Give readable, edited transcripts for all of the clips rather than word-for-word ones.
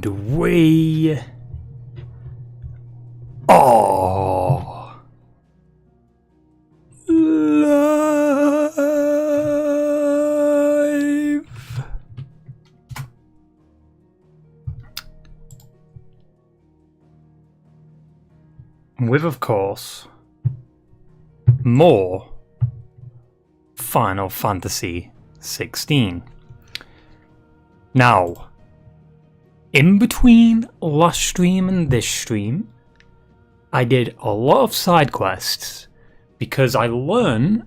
we... Oh! Live! With, of course, more Final Fantasy XVI. Now, in between last stream and this stream, I did a lot of side quests because I learned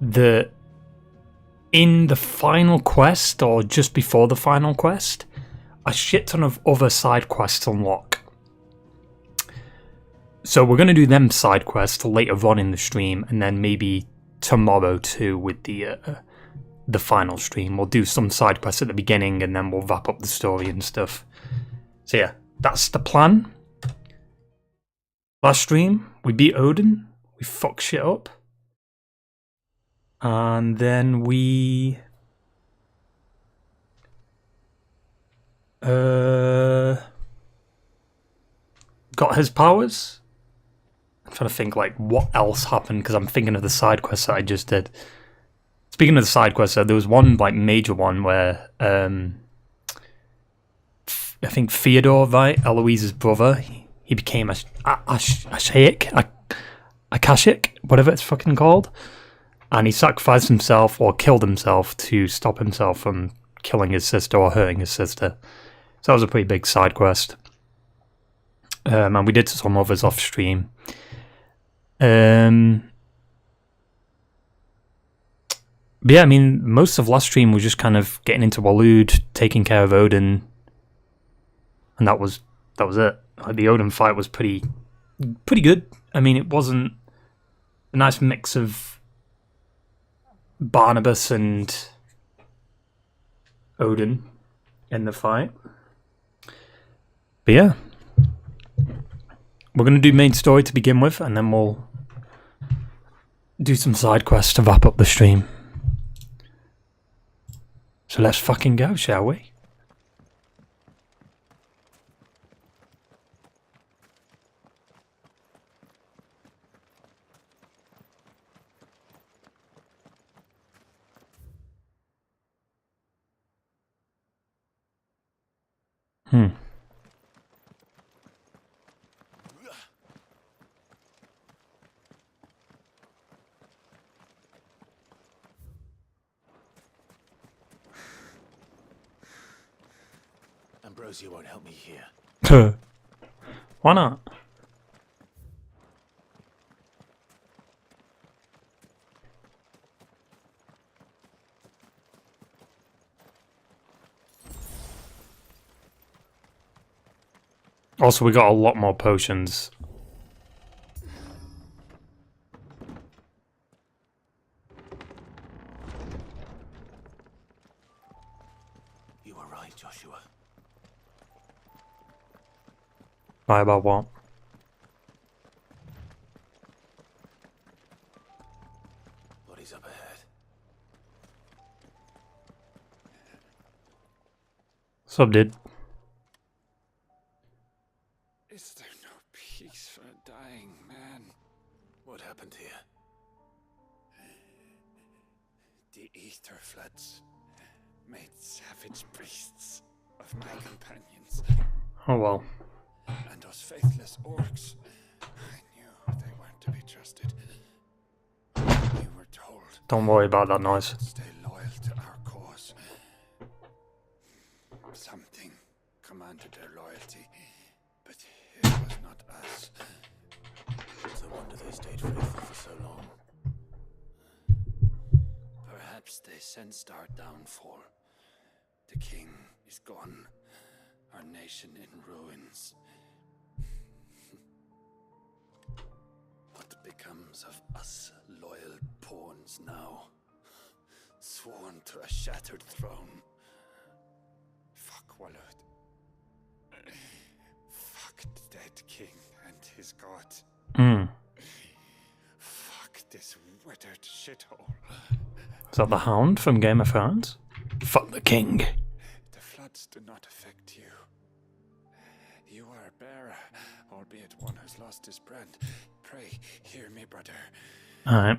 that in the final quest, or just before the final quest, a shit ton of other side quests unlock. So we're going to do them side quests later on in the stream, and then maybe tomorrow too with the final stream. We'll do some side quests at the beginning, and then we'll wrap up the story and stuff. So yeah, that's the plan. Last stream, we beat Odin. We fucked shit up. And then we... got his powers. I'm trying to think like what else happened, because I'm thinking of the side quests that I just did. Speaking of the side quests, there was one like major one where I think Theodore, right, Eloise's brother, he became a Akashic, whatever it's fucking called, and he sacrificed himself or killed himself to stop himself from killing his sister or hurting his sister. So that was a pretty big side quest. And we did some others off stream. But yeah, I mean, most of last stream was just kind of getting into Waloed, taking care of Odin, and that was it. Like, the Odin fight was pretty good. I mean, it wasn't a nice mix of Barnabas and Odin in the fight. But yeah, we're going to do main story to begin with, and then we'll do some side quests to wrap up the stream. So let's fucking go, shall we? Ambrosia won't help me here. Why not? Also, we got a lot more potions. You were right, Joshua. Right about what? Body's up ahead. Sup, dude? Is there no peace for a dying man? What happened here? The ether floods made savage beasts of my companions. Oh well. And those faithless orcs, I knew they weren't to be trusted. We were told Don't worry about that noise. to stay loyal to our cause. Something commanded their loyalty, but it was not us. It's a wonder they stayed faithful for so long. Perhaps they sensed our downfall. The king is gone, our nation in ruins. What becomes of us loyal pawns now? Sworn to a shattered throne. Fuck Waloed. Fuck the dead king and his god. Fuck this withered shithole. Is that the Hound from Game of Thrones? Fuck the king. The floods do not affect you. You are a bearer, albeit one who's lost his brand. Pray, hear me, brother. Alright.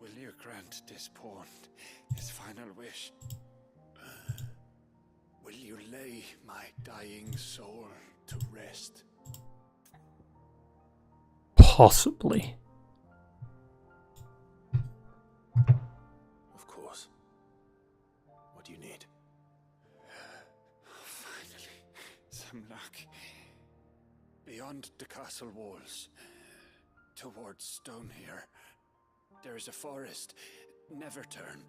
Will you grant this pawn his final wish? Will you lay my dying soul to rest? Possibly. Of course. What do you need? Finally, some luck. Beyond the castle walls, towards Stone here, there is a forest. Never turn.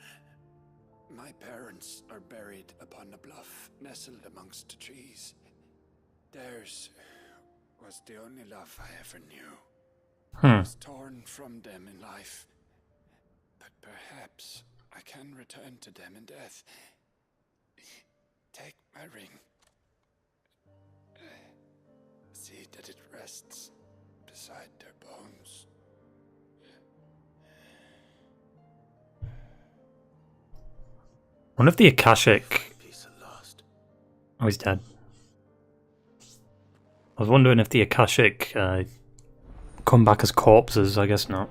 My parents are buried upon a bluff, nestled amongst the trees. Theirs was the only love I ever knew. I was torn from them in life, but perhaps I can return to them in death. Take my ring. See that it rests beside their bones. One of the Akashic. Peace at last. Oh, he's dead. I was wondering if the Akashic come back as corpses. I guess not.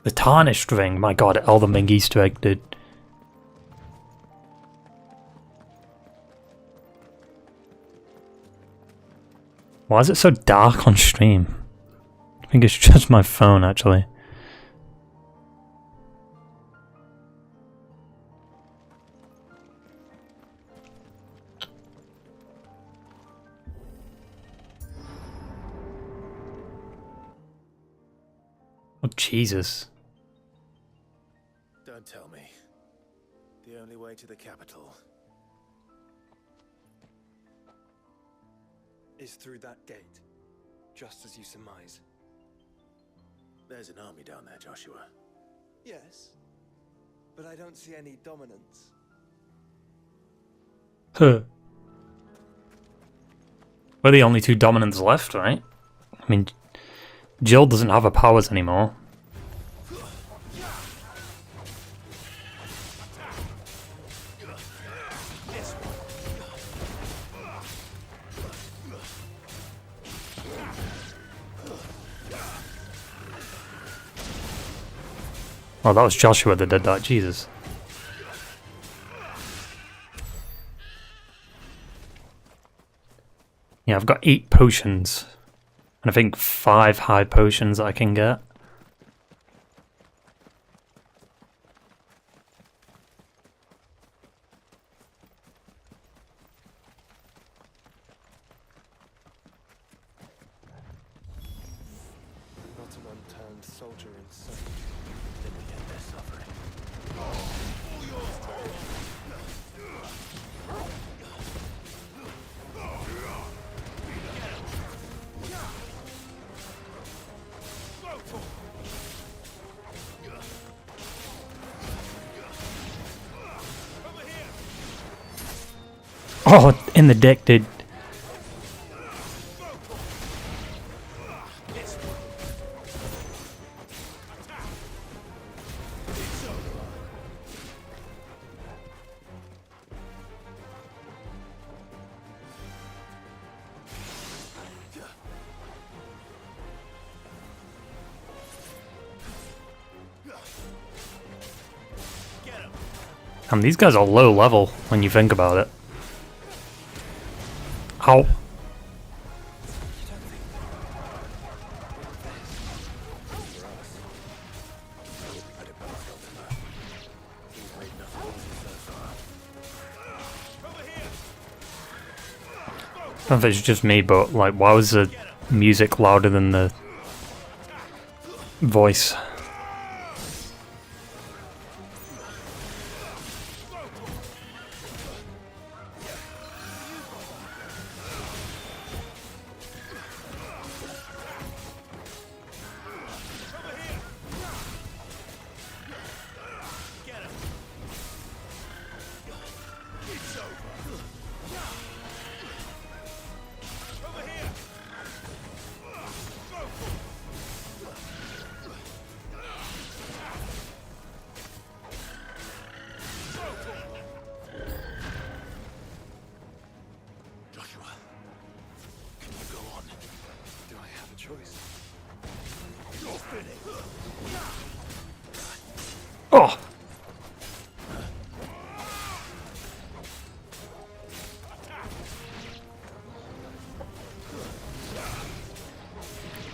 The tarnished ring. My god, Elden Ring Easter egg, dude. Why is it so dark on stream? I think it's just my phone, actually. Oh, Jesus. Don't tell me. The only way to the capital is through that gate, just as you surmise. There's an army down there, Joshua. Yes, but I don't see any dominance. Huh. We're the only two dominants left, right? I mean, Jill doesn't have her powers anymore. Oh, that was Joshua that did that, Jesus. Yeah, I've got 8 potions. And I think 5 high potions I can get. Not an unturned soldier in sight. Then we end their suffering. Oh, in the dick, dude. And these guys are low level when you think about it. Ow. I don't know if it's just me, but like, why was the music louder than the voice?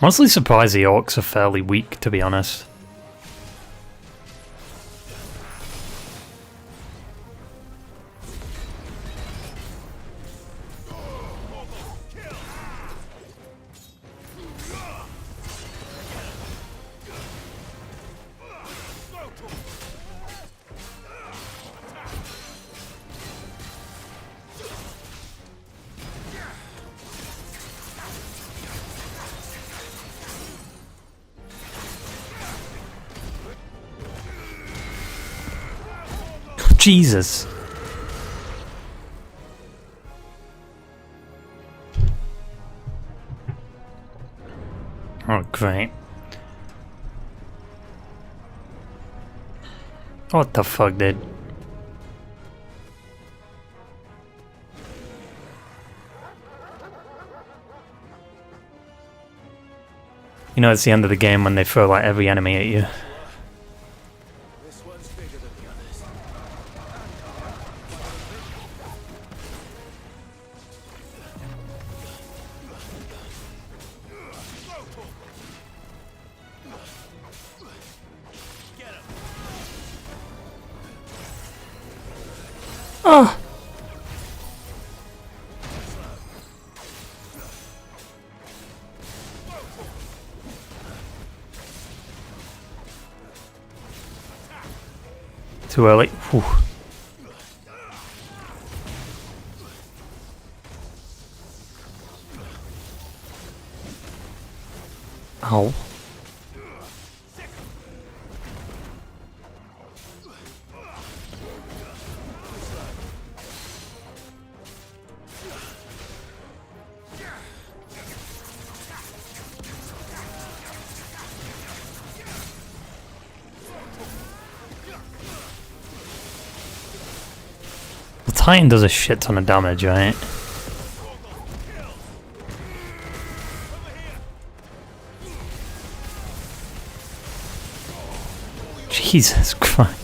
Honestly surprised the orcs are fairly weak, to be honest. Jesus. Oh, great. What the fuck, dude? You know, it's the end of the game when they throw like every enemy at you. This one's bigger than the others. Oh! Too early. Whew. Ow. The Titan does a shit ton of damage, right? Jesus Christ.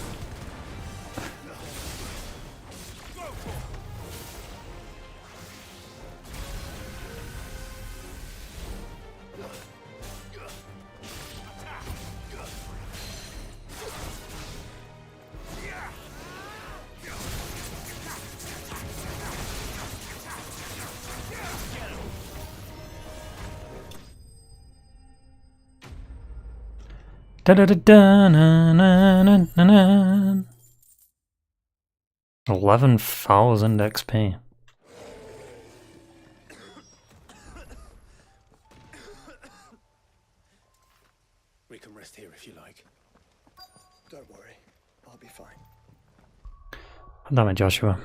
Da da da da na na na na na. 11,000 XP. We can rest here if you like. Don't worry, I'll be fine. Damn it, Joshua.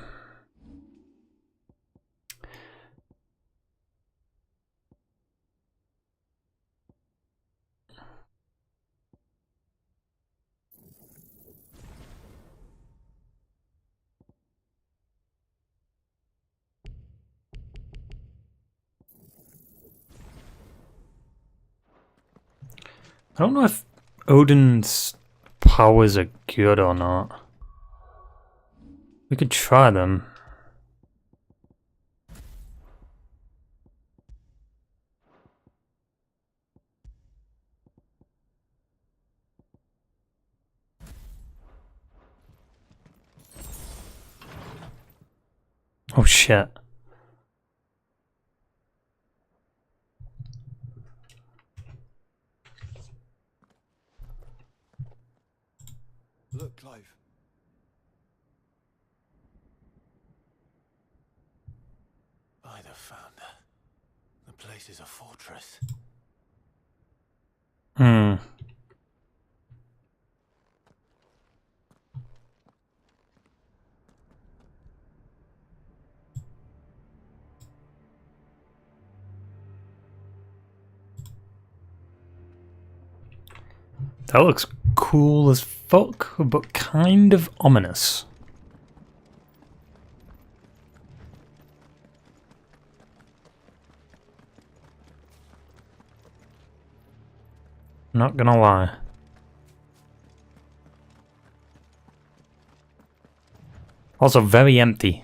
I don't know if Odin's powers are good or not. We could try them. Oh shit. Look, Clive. By the founder. The place is a fortress. Hmm. That looks cool as fuck, but kind of ominous. Not gonna lie. Also very empty.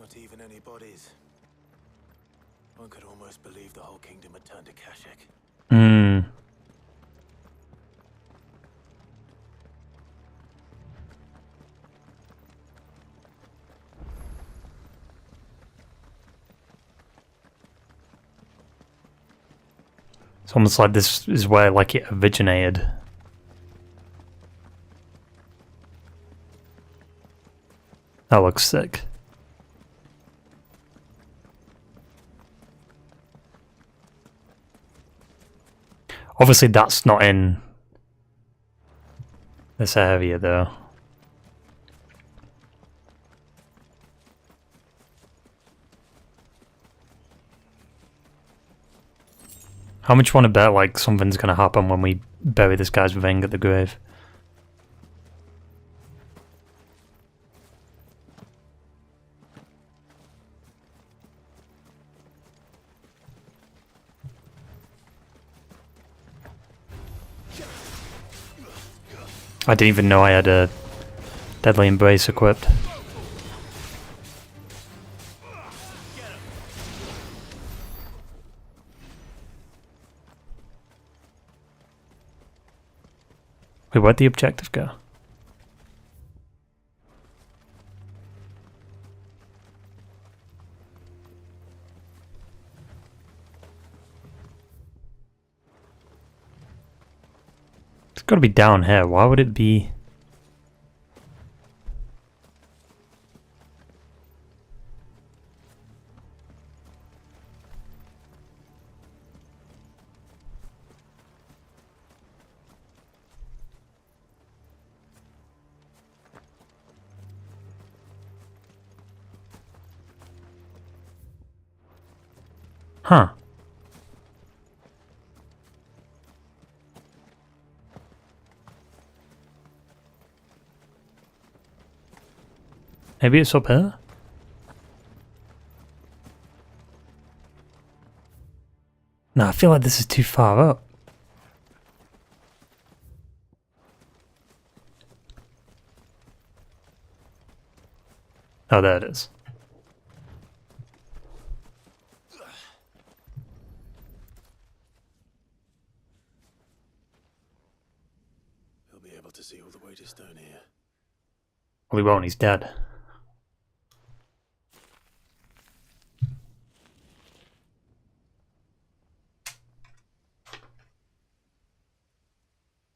Not even any bodies. One could almost believe the whole kingdom had turned to Kashyyyk. Hmm. It's almost like this is where like it originated. That looks sick. Obviously that's not in this area though. How much you want to bet like something's gonna happen when we bury this guy's ring at the grave? I didn't even know I had a deadly embrace equipped. Wait, where'd the objective go? It's gotta be down here. Why would it be? Huh. Maybe it's up here? No, I feel like this is too far up. Oh, there it is. He'll be able to see all the way to Stone here. Well, he won't, he's dead.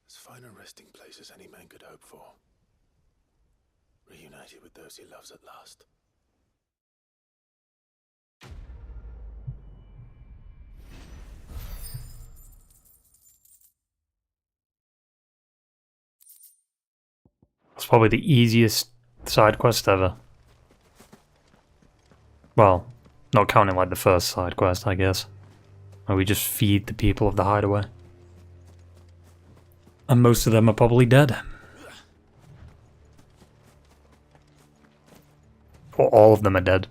As fine a resting place as any man could hope for. Reunited with those he loves at last. It's probably the easiest side quest ever. Well, not counting like the first side quest, I guess. Where we just feed the people of the hideaway. And most of them are probably dead. Or all of them are dead.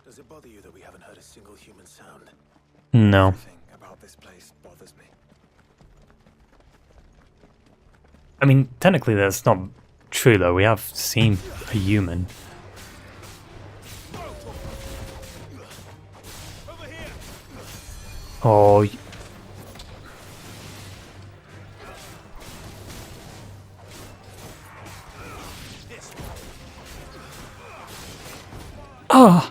Does it bother you that we haven't heard a single human sound? No. Everything about this place bothers me. I mean, technically that's not true though. We have seen a human. Oh. Ah.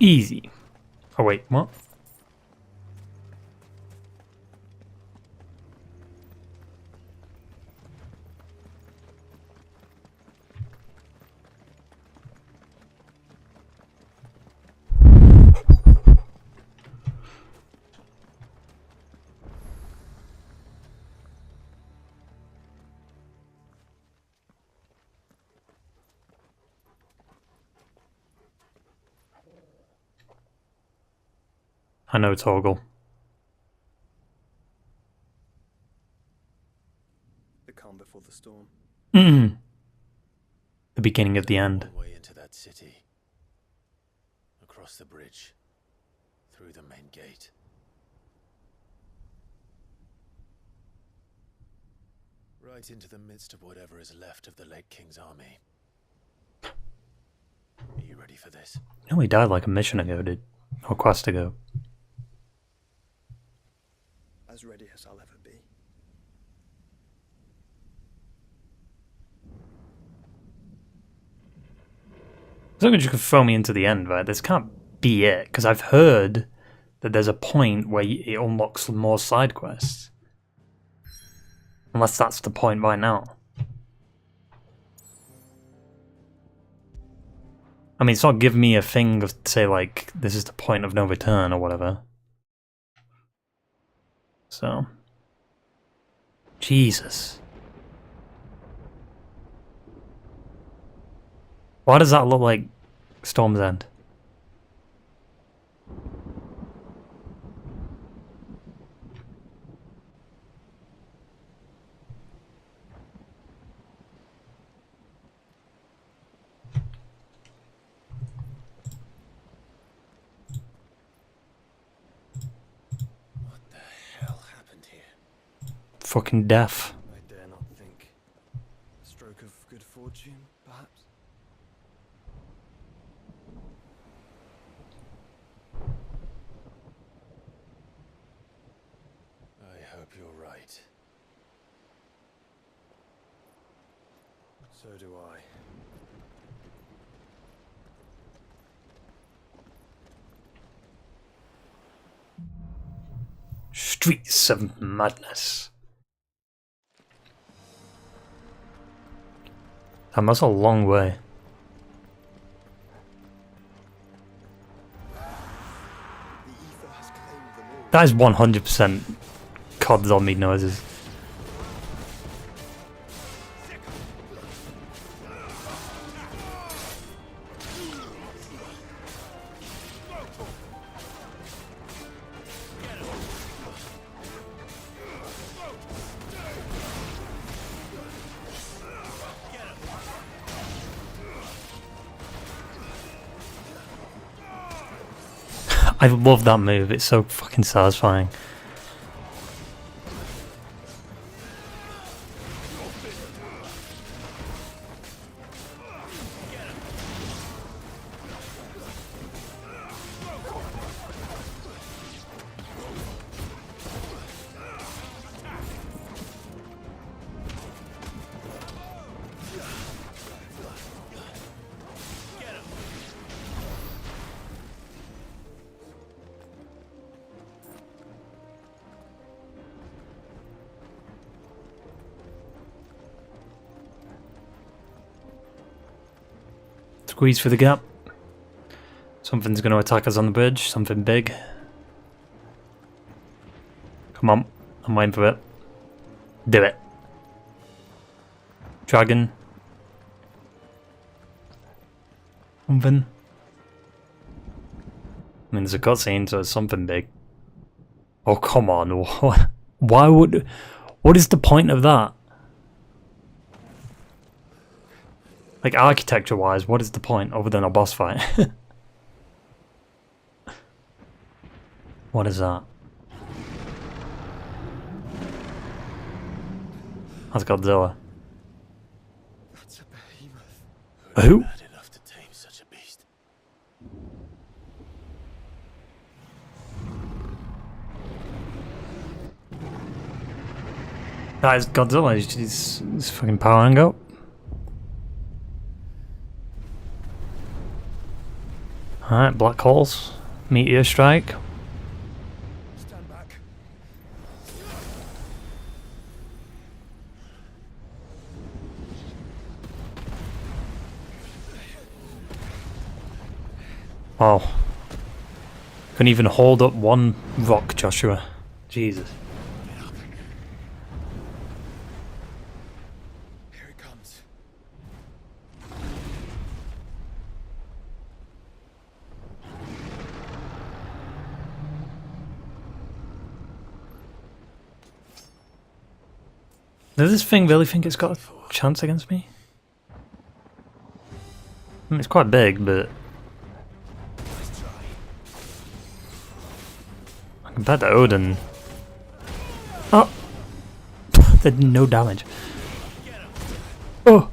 Easy. Oh wait, what? know Torgal. The calm before the storm. The beginning of the end. One way into that city. Across the bridge. Through the main gate. Right into the midst of whatever is left of the late King's army. Are you ready for this? No, he died like a mission ago, dude. Or quest ago. As ready as I'll ever be. As long as you can throw me into the end, right? This can't be it, because I've heard that there's a point where it unlocks more side quests. Unless that's the point right now. I mean, it's not giving me a thing of, say, like, this is the point of no return or whatever. So. Jesus. Why does that look like Storm's End? What the hell happened here? Fucking death. I dare not think. A stroke of good fortune, perhaps? I hope you're right. So do I. Streets of Madness. That's a long way. The ether has claimed them all. That is 100% COD zombie noises. I love that move, it's so fucking satisfying. Squeeze through the gap. Something's going to attack us on the bridge, something big. Come on, I'm waiting for it. Do it. Dragon. Something. I mean, there's a cutscene, so it's something big. Oh, come on. Why would... What is the point of that? Like, architecture-wise, what is the point other than a boss fight? What is that? That's Godzilla. That's a behemoth. Who? Mad enough to tame such a beast. That is Godzilla. He's fucking powering up. Alright, black holes. Meteor strike. Stand back. Wow. Couldn't even hold up one rock, Joshua. Jesus. Here it comes. Does this thing really think it's got a chance against me? I mean, it's quite big, but compared to Odin, oh, they did no damage. Oh.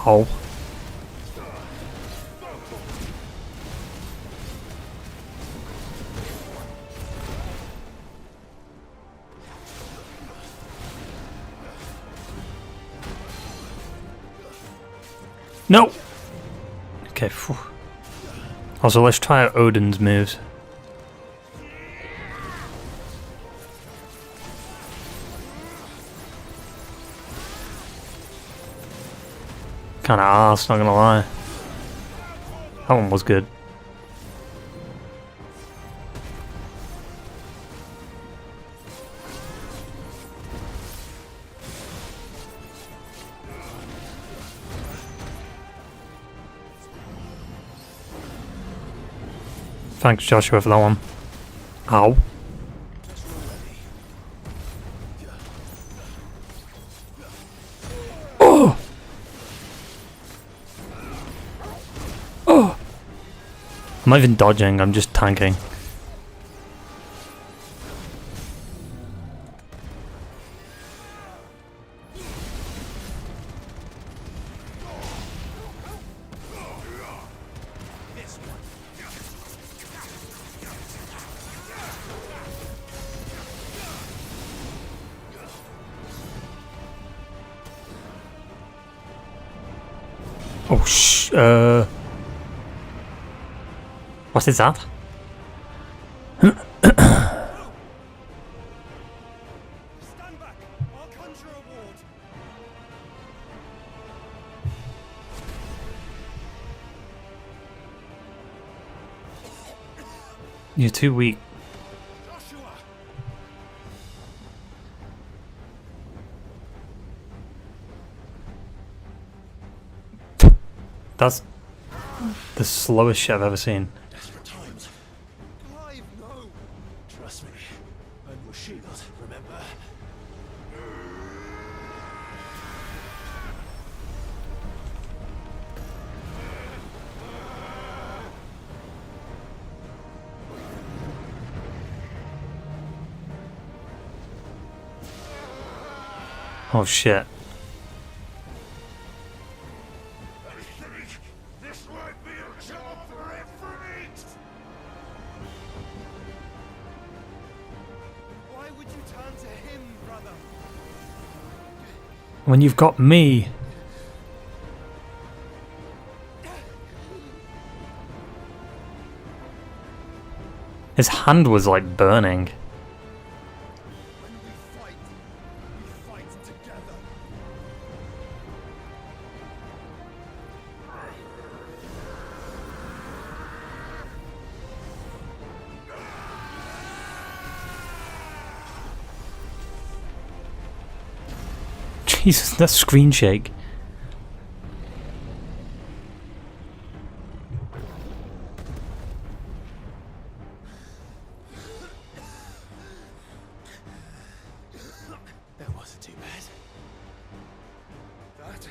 Oh. No! Okay, phew. Also, let's try out Odin's moves. Kinda arse, not gonna lie. That one was good. Thanks, Joshua, for that one. Ow. Oh! Oh! I'm not even dodging, I'm just tanking. Oh, what is that? Stand back! I'll conjure a ward! You're too weak. Joshua! That's the slowest shit I've ever seen. Desperate times. Clive, no! Trust me. I'm your shield, remember? Oh shit. This won't be a job for infamy! Why would you turn to him, brother? When you've got me. His hand was like burning. When we fight together. Jesus, that screen shake. That wasn't too bad. That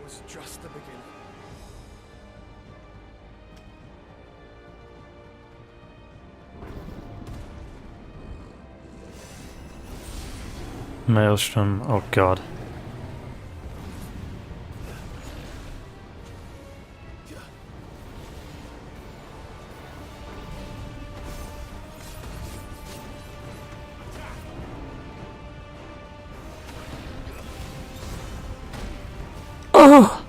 was just the beginning. Maelstrom, oh god. Oh!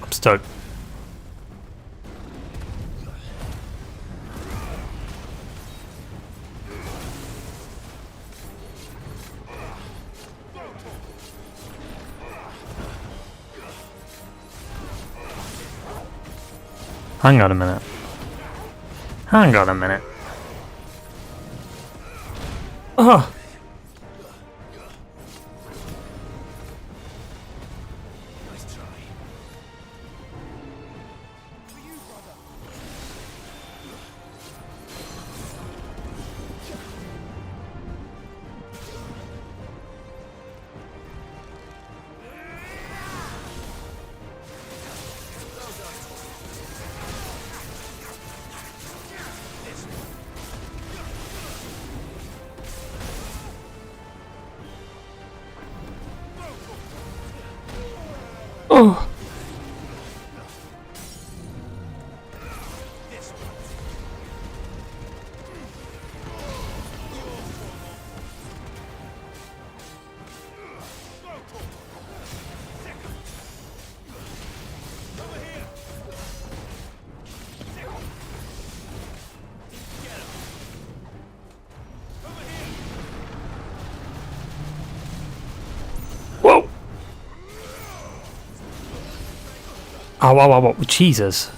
I'm stoked. Hang on a minute. Hang on a minute. Oh! Oh! Whoa! Oh, wow, wow, wow, Jesus.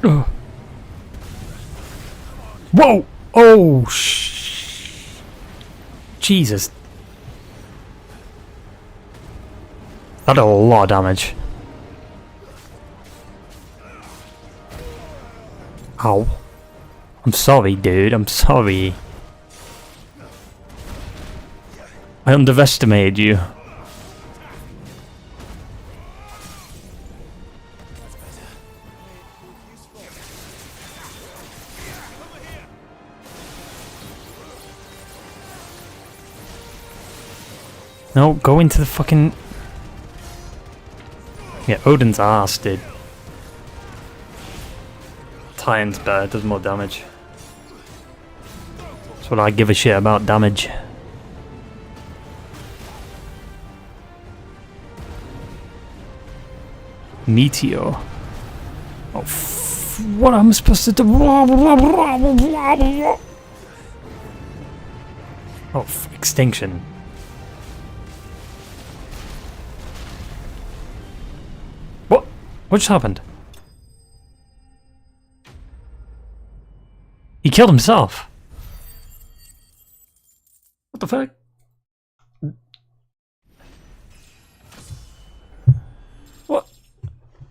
Ugh. Whoa! Oh, Jesus. That did a lot of damage. Ow. I'm sorry, dude. I'm sorry. I underestimated you. No, go into the fucking... Yeah, Odin's ass, dude. Tyrant's better, does more damage. That's what I give a shit about, damage. Meteor. Oh, what am I supposed to do? Oh, extinction. What? What just happened? He killed himself. What the fuck? What?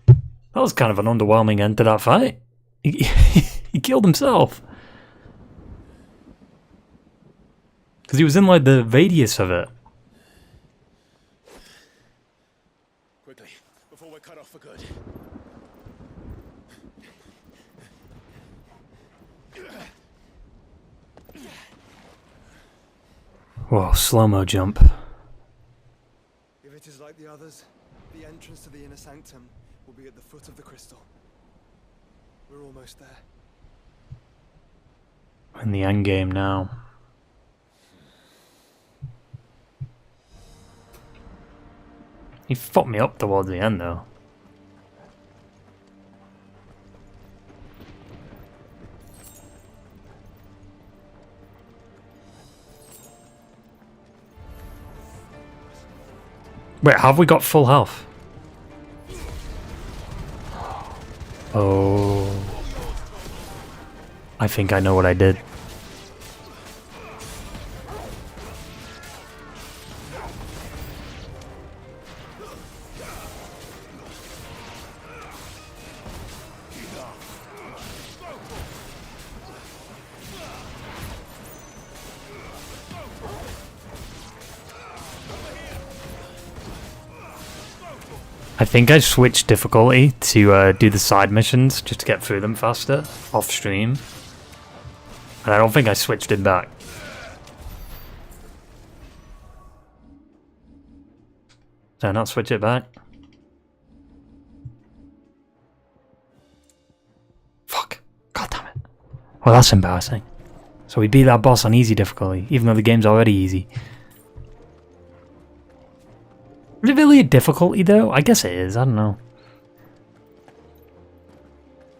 That was kind of an underwhelming end to that fight. He killed himself. Because he was in like the radius of it. Quickly, before we're cut off for good. Whoa, slow-mo jump. If it is like the others, the entrance to the inner sanctum will be at the foot of the crystal. We're almost there. In the end game now. He fucked me up towards the end though. Wait, have we got full health? Oh. I think I know what I did. I think I switched difficulty to do the side missions just to get through them faster off stream. And I don't think I switched it back. Did I not switch it back? Fuck. God damn it. Well, that's embarrassing. So we beat that boss on easy difficulty, even though the game's already easy. Is it really a difficulty though? I guess it is, I don't know.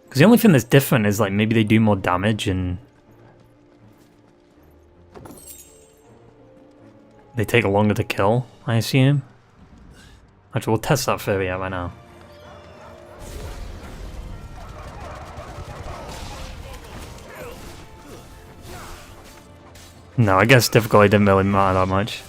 Because the only thing that's different is like maybe they do more damage and they take longer to kill, I assume. Actually, we'll test that theory out right now. No, I guess difficulty didn't really matter that much.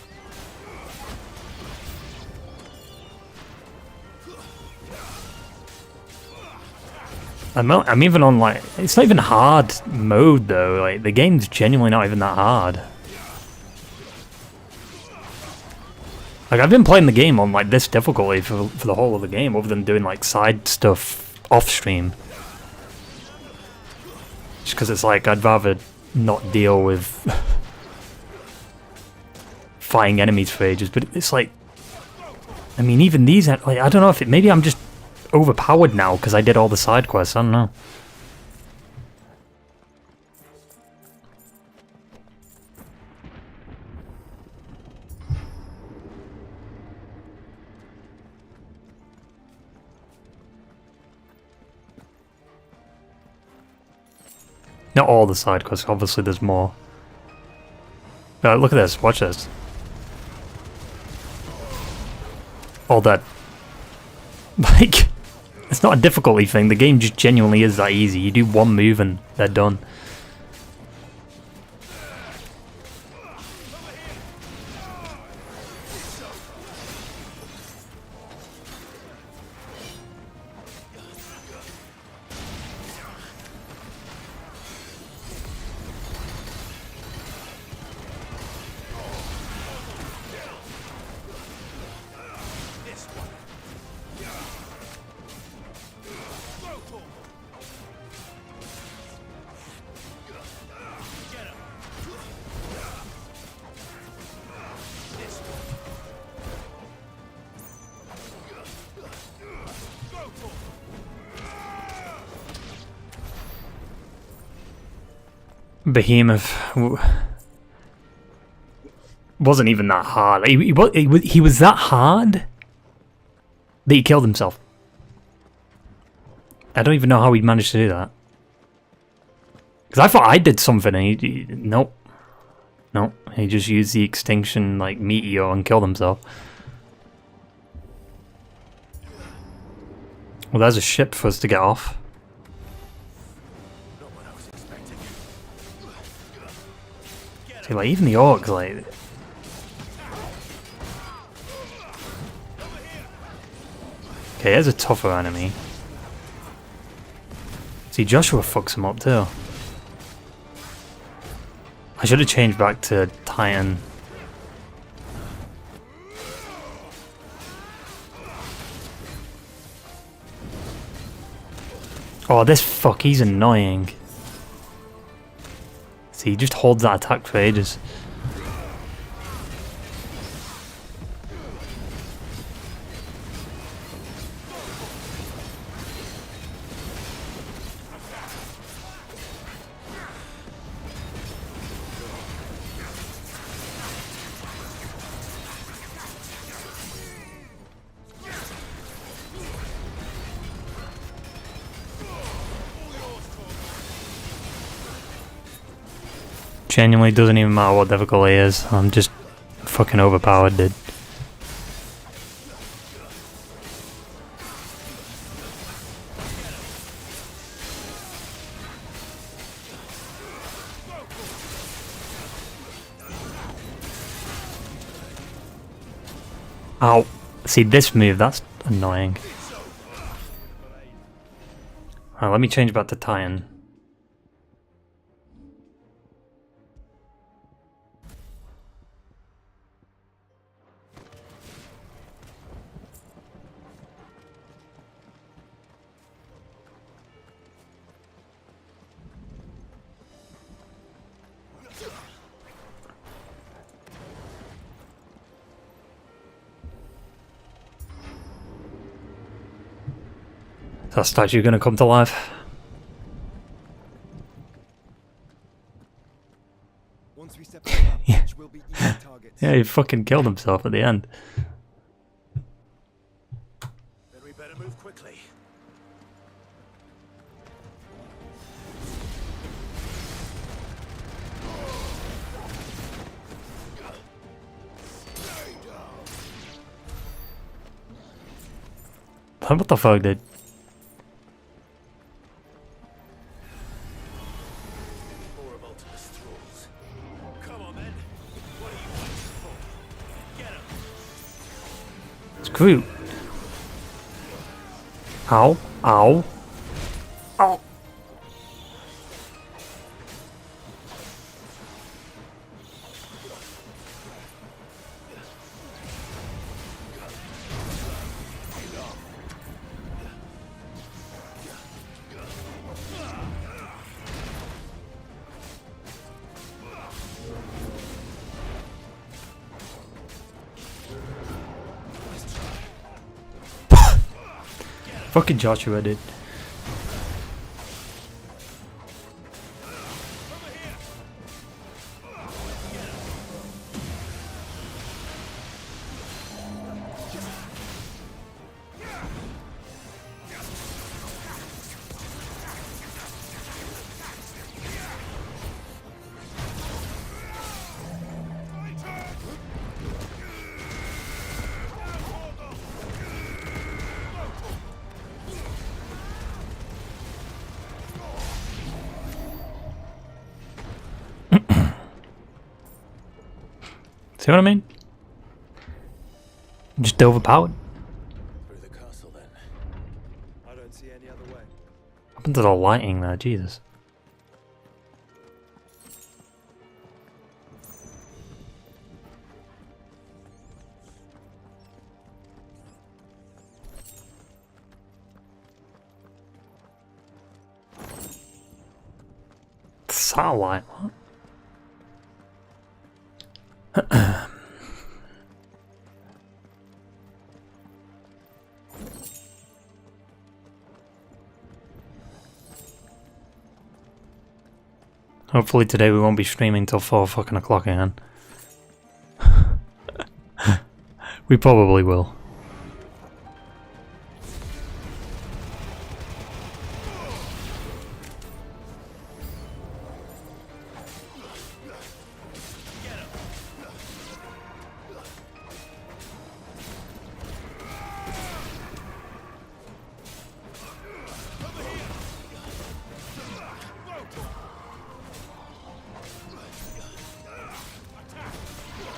I'm even on like, it's not even hard mode though, like the game's genuinely not even that hard. Like I've been playing the game on like this difficulty for the whole of the game, other than doing like side stuff off stream. Just because it's like I'd rather not deal with fighting enemies for ages, but it's like, I mean even these, like I don't know if maybe I'm just overpowered now because I did all the side quests, I don't know. Not all the side quests, obviously there's more. Look at this, watch this. All that. Like, it's not a difficulty thing, the game just genuinely is that easy. You do one move and they're done. Behemoth wasn't even that hard. He was that hard that he killed himself. I don't even know how he managed to do that. Because I thought I did something and nope. Nope. He just used the extinction like meteor and killed himself. Well, there's a ship for us to get off. See, like, even the orcs, like... Okay, here's a tougher enemy. See, Joshua fucks him up too. I should have changed back to Titan. Oh, this fuck, he's annoying. See, he just holds that attack for ages. Genuinely doesn't even matter what difficulty is. I'm just fucking overpowered, dude. Ow. See this move, that's annoying. Alright, let me change back to Titan. that statue gonna come to life? Once we step on that bridge, we'll be easy targets. Yeah, he fucking killed himself at the end. Then we better move quickly. What the fuck, dude? More of Ultimus thralls. Come on then. What are you waiting for? Get him. Screw. Ow. Ow. Ow. Fucking Joshua, dude. See what I mean? Just overpowered. Through the castle then. I don't see any other way. What happened to the lighting there? Jesus. Satellite, what? Hopefully today we won't be streaming till 4 fucking o'clock again. We probably will.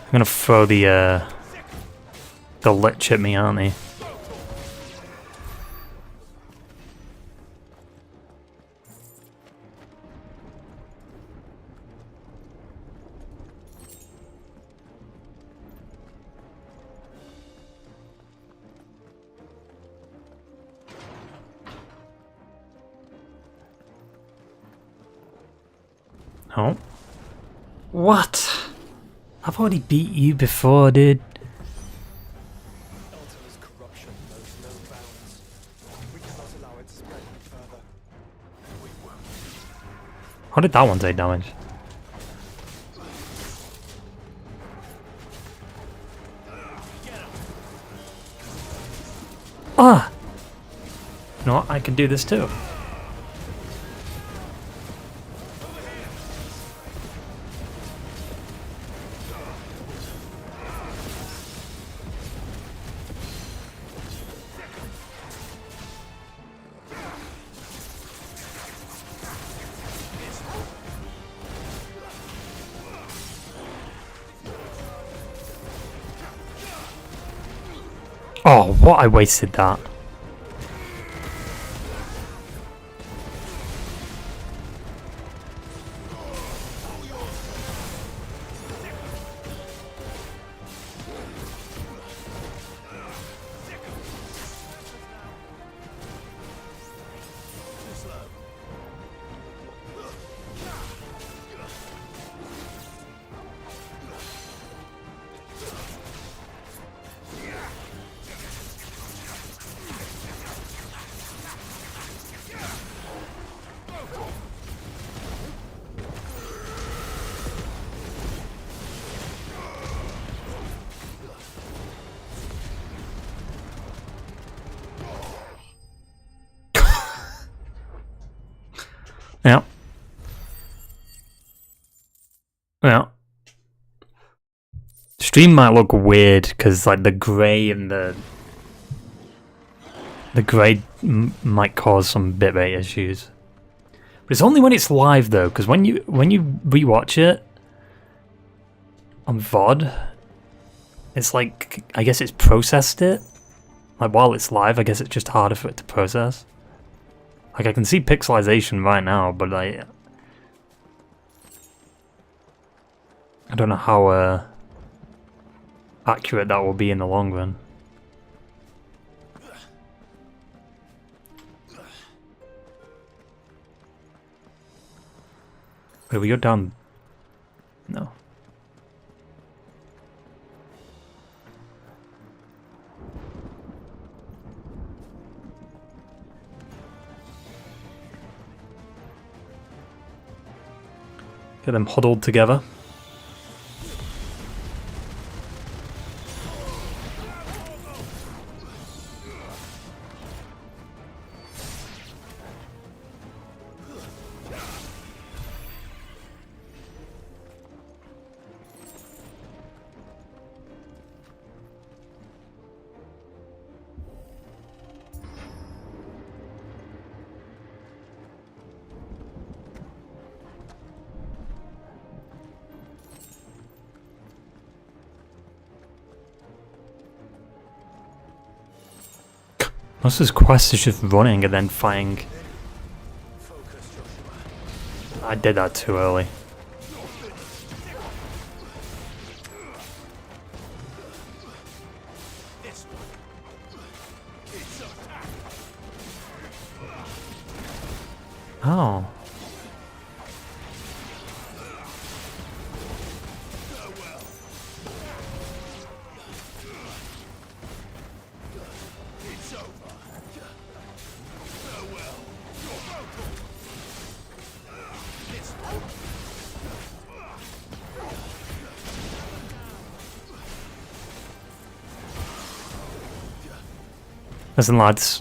I'm gonna throw the lich at me, aren't they? Oh. What? I've already beat you before, dude. Ultima's corruption knows no bounds. We cannot allow it to spread any further. We won't. How did that one take damage? Ah! You know what? I can do this too. Oh, what? I wasted that. stream might look weird because like the grey and the grey might cause some bitrate issues. But it's only when it's live though, because when you rewatch it on VOD, it's like, I guess it's processed it. Like while it's live, I guess it's just harder for it to process. Like I can see pixelization right now, but I don't know how accurate that will be in the long run. Wait, we go down? No. Get them huddled together. Most of this quest is just running and then fighting. I did that too early. Oh. Listen, lads.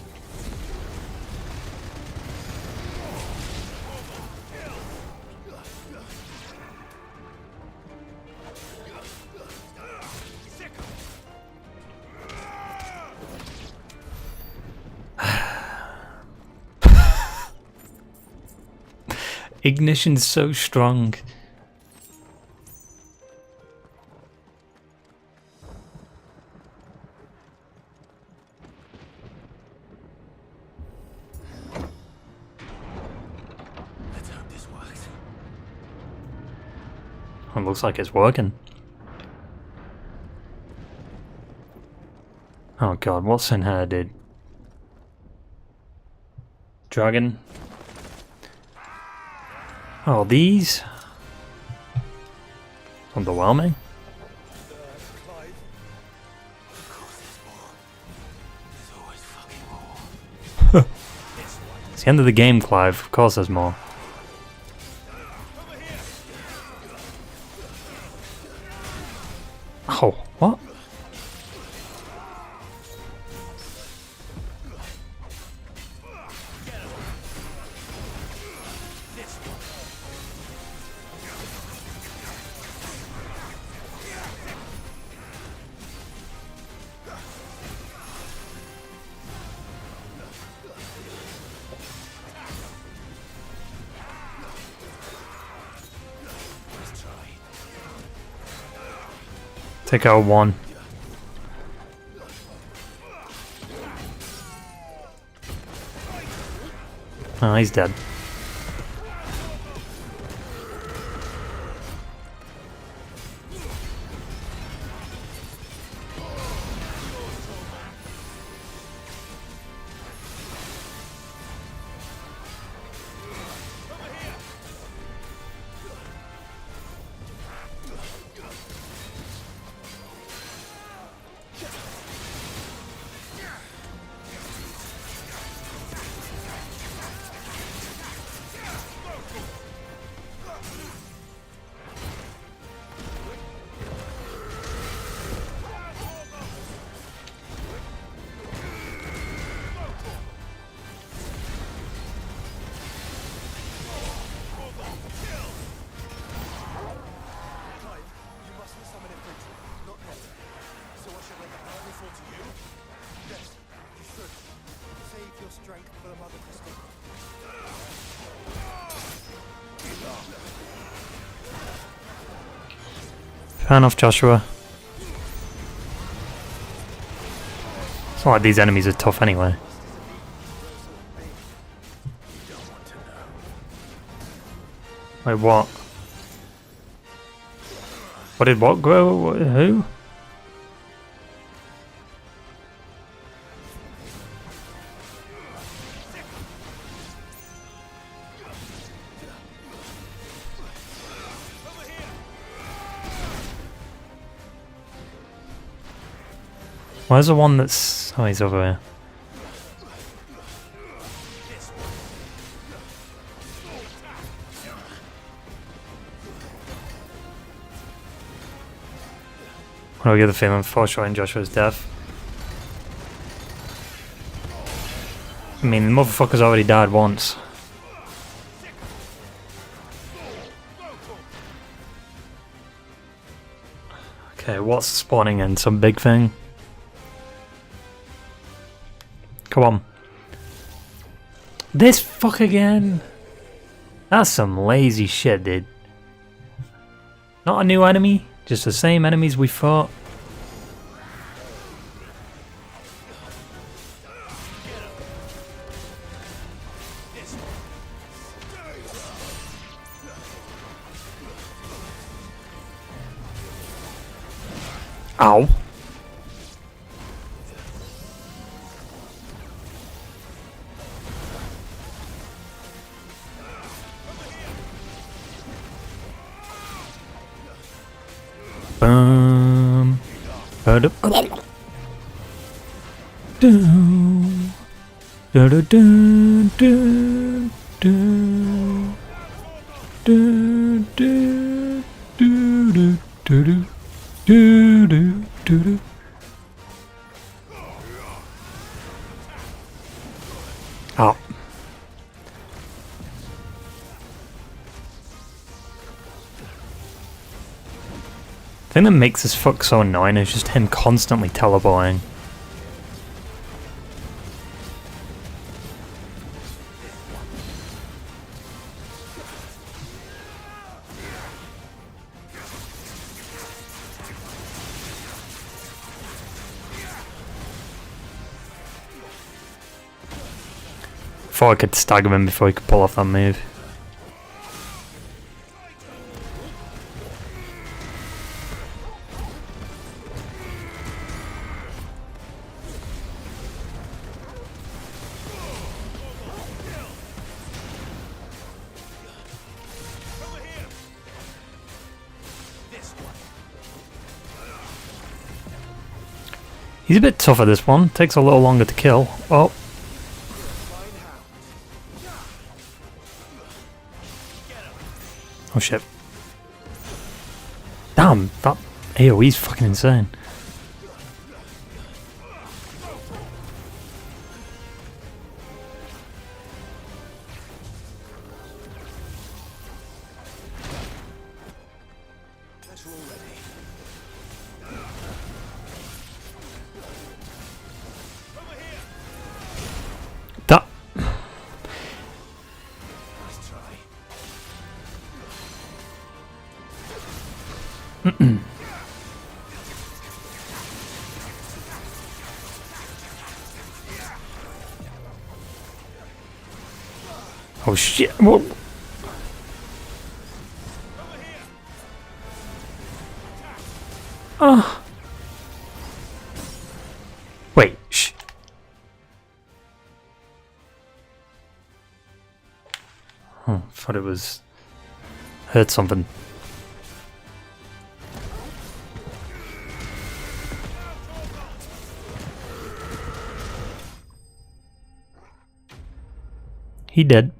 Ignition's so strong. It looks like it's working. Oh god, what's in here, dude? Dragon. Oh, these? Underwhelming. Clive, It's the end of the game, Clive. Of course there's more. Oh, what? Take out one. Oh, he's dead. useful to you? Yes, you should. Save your strength for the Mother Crystal. Fair enough, Joshua. It's not like these enemies are tough anyway. Wait, what? What did what grow? Who? Where's the one that's... Oh, he's over here. What do I get the feeling foreshadowing Joshua's death? I mean, the motherfucker's already died once. Okay, what's spawning in? Some big thing? Come on. This fuck again? That's some lazy shit, dude. Not a new enemy, just the same enemies we fought. Ow. Down. Oh. The thing that makes this fuck so annoying is just him constantly teleporting. Thought I could stagger him before he could pull off that move. He's a bit tougher, this one. Takes a little longer to kill. Oh. Oh shit. Damn, that AoE's fucking insane. That. Oh shit. Whoa. Wait, shh. Oh, thought it was... Heard something. He dead.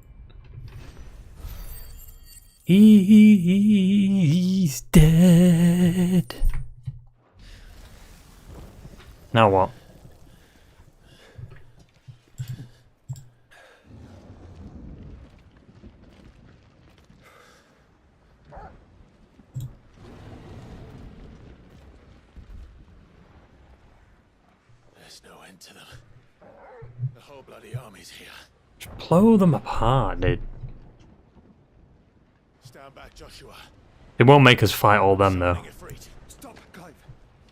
He's dead. Now what? end to them. The whole bloody army's here. Just blow them apart, dude. Stand back, Joshua. It won't make us fight all them, though. Summoning Ifrit. Stop, Clive.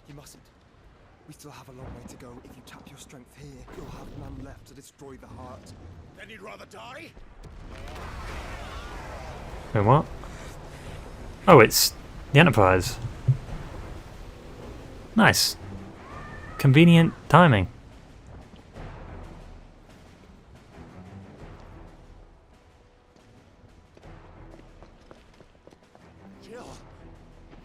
You mustn't. We still have a long way to go. If you tap your strength here, you'll have none left to destroy the heart. Then you'd rather die? Wait, what? Oh, it's the Enterprise. Nice. Convenient timing. Jill.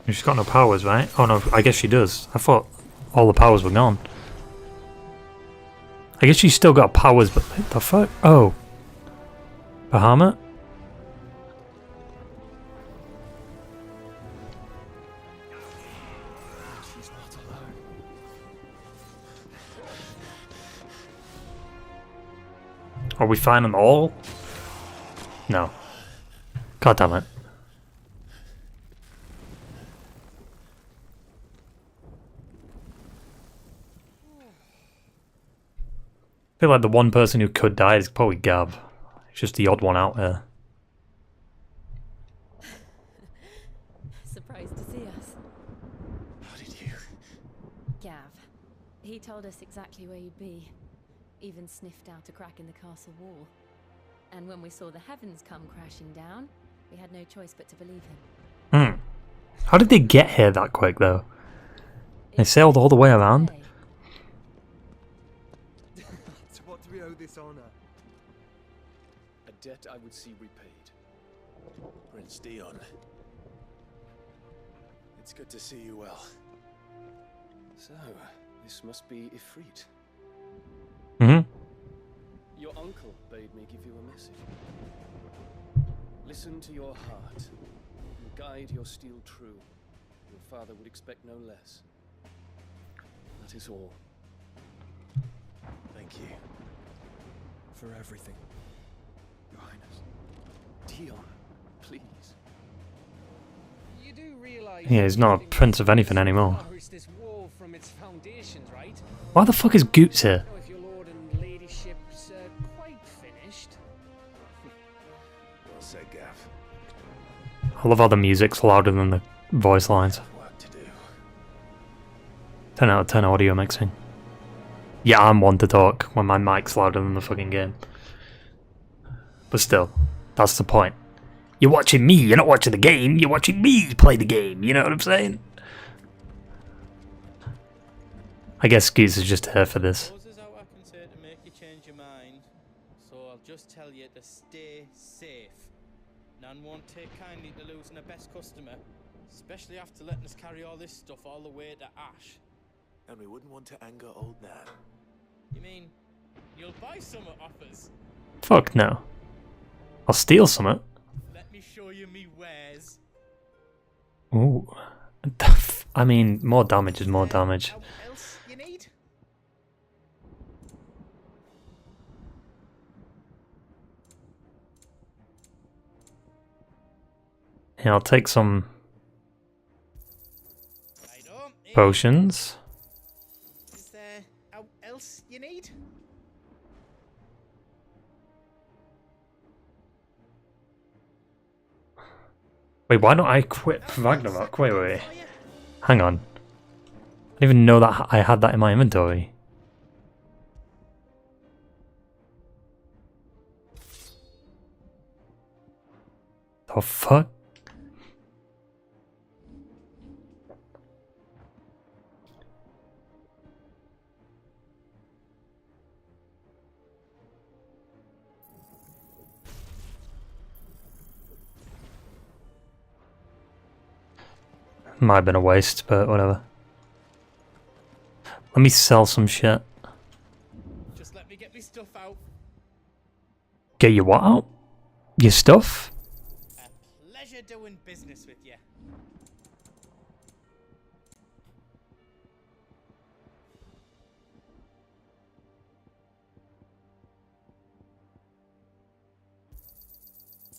She's got no powers, right? Oh no, I guess she does. I thought all the powers were gone. I guess she's still got powers, but what the fuck? Oh. Bahamut? She's not alone. Are we finding them all? No. God damn it. I feel like the one person who could die is probably Gav. It's just the odd one out there. Surprised to see us. How did you? Gav. He told us exactly where you'd be. Even sniffed out a crack in the castle wall. And when we saw the heavens come crashing down, we had no choice but to believe him. How did they get here that quick, though? They sailed all the way around? To what do we owe this honor? A debt I would see repaid. Prince Dion. It's good to see you well. So, this must be Ifrit. Your uncle bade me give you a message. Listen to your heart and guide your steel true. Your father would expect no less. That is all. Thank you. For everything, Your Highness. Dion, please. You do realize Yeah, he's not a prince of anything anymore. this wall from its foundations, right? Why the fuck is Goots here? Know if your lord and ladyship's quite finished. Well said, Gav. I love how the music's louder than the voice lines. Work to do. 10 out of 10 audio mixing. Yeah, I'm one to talk when my mic's louder than the fucking game. But still, that's the point. You're watching me, you're not watching the game, you're watching me play the game, you know what I'm saying? I guess Goose is just here for this. Suppose there's out I can say to make you change your mind, so I'll just tell you to stay safe. None won't take kindly to losing a best customer, especially after letting us carry all this stuff all the way to Ash. And we wouldn't want to anger old Nan. You mean, you'll buy some at offers? Fuck no. I'll steal some. Let me show you me wares. Ooh. I mean, more damage is more damage. What else you need? Yeah, I'll take some Righto, here. potions. Is there out else you need? Wait, why don't I quit Ragnarok? Wait. Hang on. I didn't even know that I had that in my inventory. The fuck? Might have been a waste, but whatever. Let me sell some shit. Just let me get me stuff out. Get your what out? Your stuff? A pleasure doing business with you.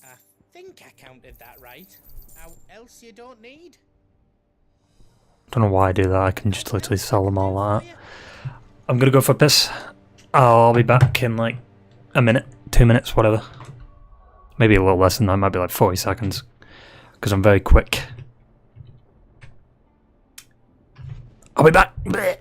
I think I counted that right. How else you don't need? Don't know why I do that. I can just literally sell them all out. I'm gonna go for a piss. I'll be back in like a minute, 2 minutes, whatever. Maybe a little less than that, might be like 40 seconds. Because I'm very quick. I'll be back. Blech.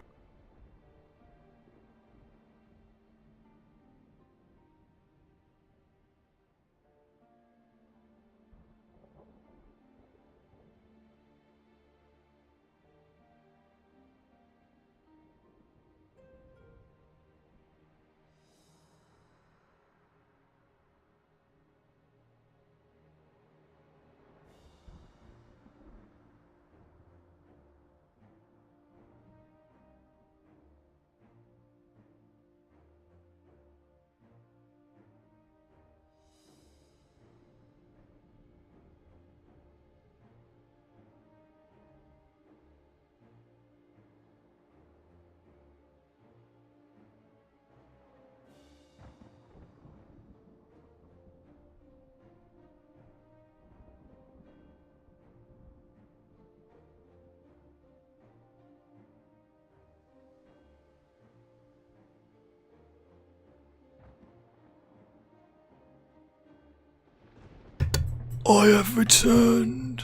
I have returned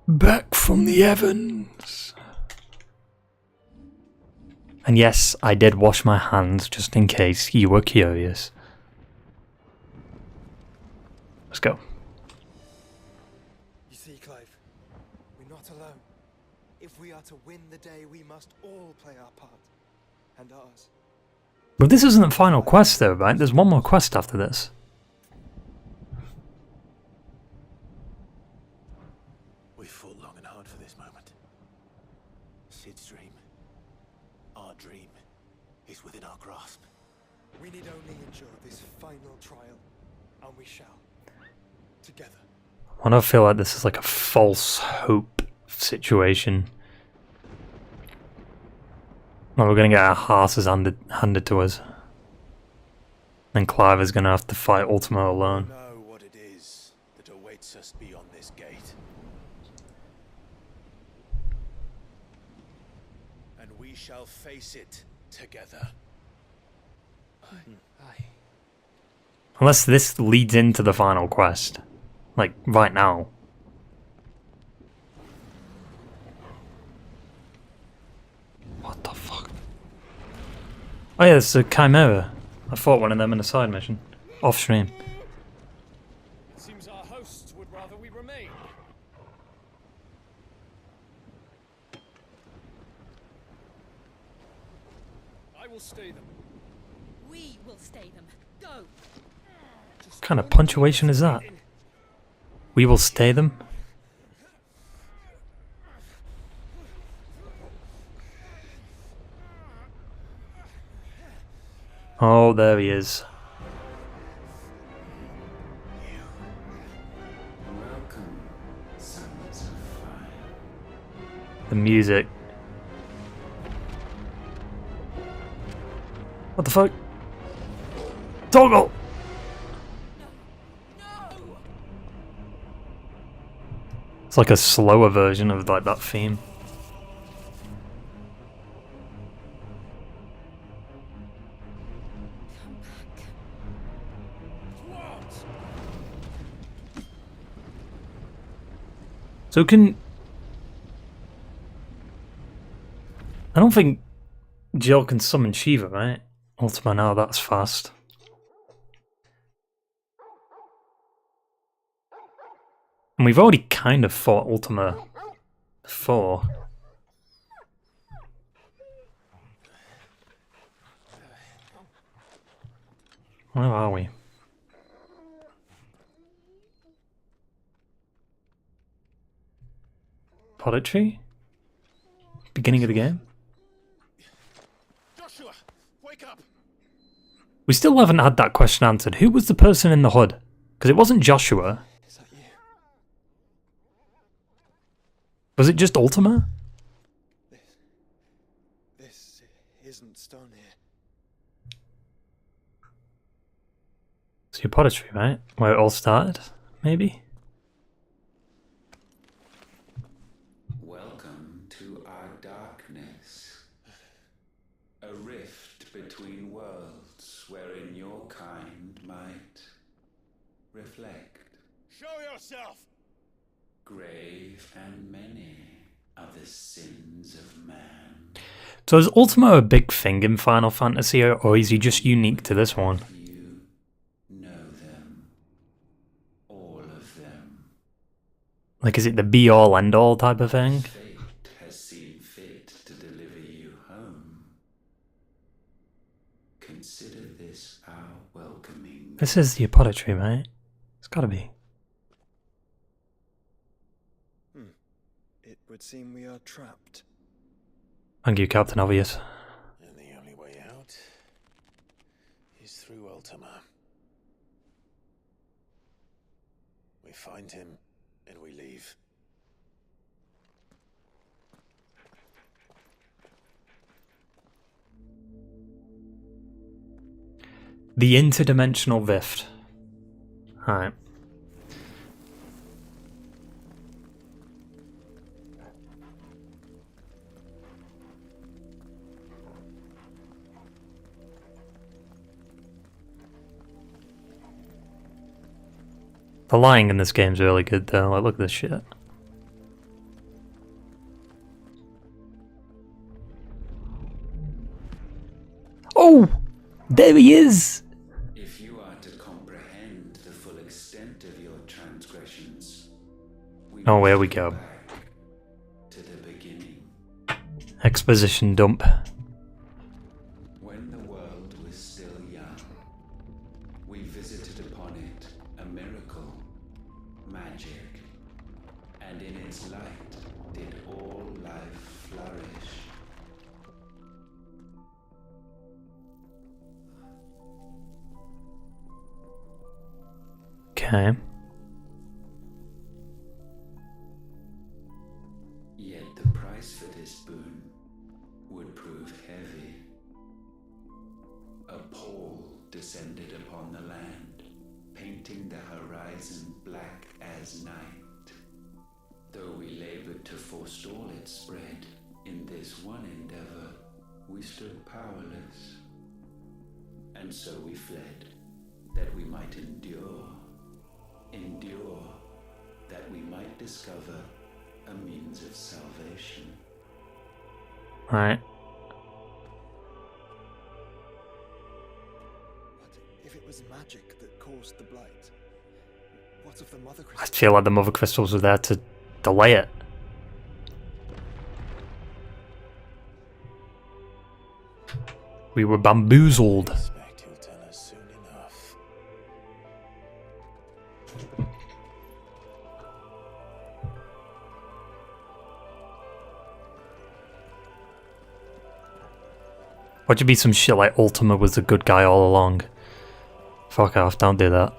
back from the heavens. And yes, I did wash my hands just in case you were curious. Let's go. You see, Clive, we're not alone. If we are to win the day, we must all play our part. And ours. But this isn't the final quest though, right? There's one more quest after this. We fought long and hard for this moment. Sid's dream, our dream, is within our grasp. We need only endure this final trial, and we shall. Together. I don't feel like this is like a false hope situation. Like we're gonna get our asses handed to us. Then Clive is gonna have to fight Ultima alone. Know what it is that awaits us beyond this gate. And we shall face it together. Aye. Unless this leads into the final quest. Like, right now. What the fuck? Oh yeah, it's a Chimera. I fought one of them in a side mission. Off stream. It seems our hosts would rather we remain. I will stay them. We will stay them. Go! What kind of punctuation is that? We will stay them? Oh, there he is. The music. What the fuck? Toggle! It's like a slower version of like that theme. So can... I don't think Jill can summon Shiva, right? Ultima now, that's fast. And we've already kind of fought Ultima before. Where are we? Poetry? Beginning of the game? Joshua, wake up! We still haven't had that question answered. Who was the person in the hood? Because it wasn't Joshua. Is that you? Was it just Ultima? This isn't stone here. It's your poetry, right? Where it all started, maybe? Welcome to our darkness. rift between worlds wherein your kind might reflect. Show yourself! Grave and many are the sins of man. So is Ultima a big thing in Final Fantasy, or is he just unique to this one? You know them. All of them. Like, is it the be-all, end-all type of thing? Fate has seen fit to deliver you home. Consider this our welcoming. This is the Apodatory, right? It's gotta be. It would seem we are trapped. Thank you, Captain Obvious. And the only way out is through Ultima. We find him and we leave. The interdimensional rift. Alright. The lying in this game's really good though, like look at this shit. Oh! There he is! If you are to comprehend the full extent of your transgressions, Oh, here we go. back to the beginning. Exposition dump. When the world was still young, we visited upon it a miracle, magic, and in its light did all life flourish. Okay. Yet the price for this boon would prove heavy. A pall descended upon the land, painting the horizon black as night. Though we labored to forestall its spread, in this one endeavor we stood powerless. And so we fled, that we might endure, that we might discover a means of salvation. Alright. But if it was magic that caused the blight, what of the Mother I Crystal? feel like the Mother Crystals were there to delay it. We were bamboozled. Expect he'll tell us soon enough. Watch it be some shit like Ultima was the good guy all along. Fuck off, don't do that.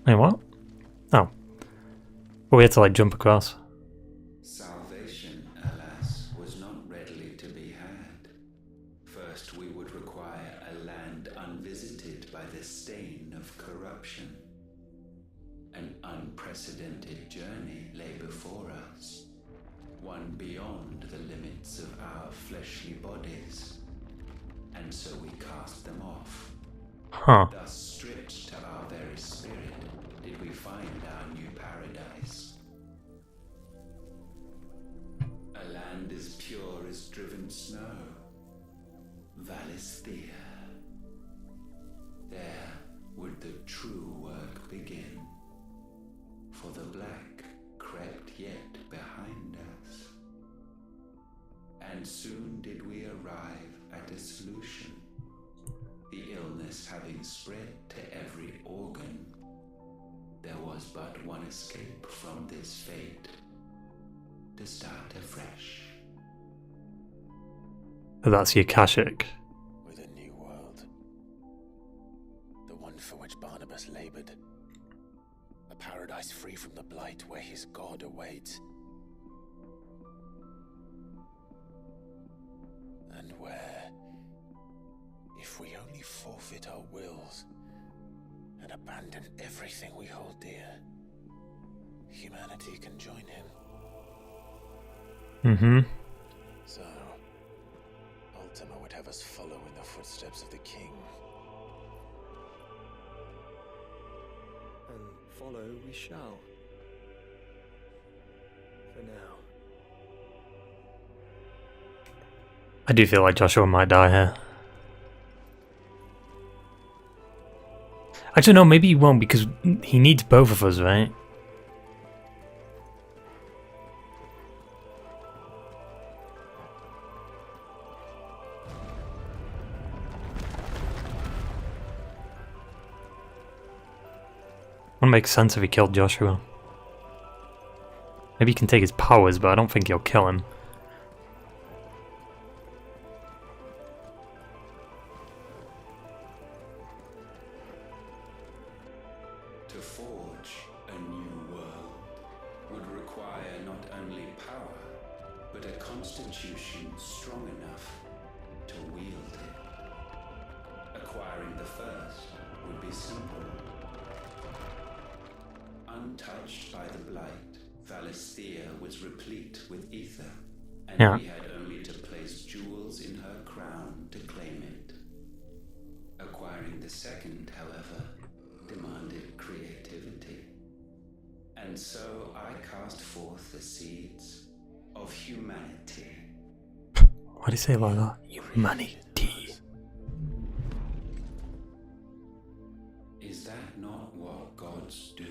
Wait, what? Oh. But we had to like jump across. Salvation, alas, was not readily to be had. First, we would require a land unvisited by the stain of corruption. An unprecedented journey lay before us, one beyond the limits of our fleshly bodies. And so we cast them off. Huh. Thus stripped to our very spirit, did we find our new paradise. A land as pure as driven snow. Valisthea. There would the true work begin. For the black crept yet behind us. And soon did we arrive at a solution. The illness having spread to every organ, there was but one escape from this fate: to start afresh. That's the Akashic. has labored. A paradise free from the blight where his god awaits. And where, if we only forfeit our wills and abandon everything we hold dear, humanity can join him. Mm-hmm. So, Ultima would have us follow in the footsteps of the king. And follow we shall. For now. I do feel like Joshua might die here. Actually, no, maybe he won't because he needs both of us, right? Wouldn't make sense if he killed Joshua. Maybe he can take his powers, but I don't think he'll kill him. To forge a new world would require not only power, but a constitution strong enough to wield it. Acquiring the first would be simple. Untouched by the blight, Valisthea was replete with ether, and we had only to place jewels in her crown to claim it. Acquiring the second, however, demanded creativity. And so I cast forth the seeds of humanity. Why do you say it like that? Humanity. Is that not what gods do?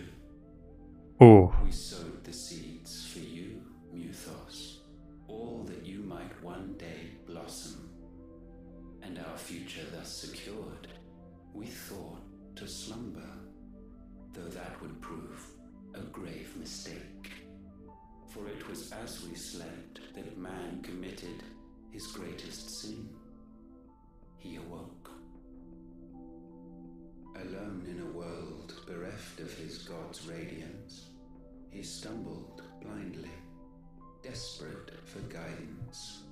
Oh. We sowed the seeds for you, Muthos, all that you might one day blossom. And our future thus secured, we thought to slumber, though that would prove a grave mistake. For it was as we slept that man committed his greatest sin. He awoke. Alone in a world bereft of his god's radiance, he stumbled blindly, desperate for guidance.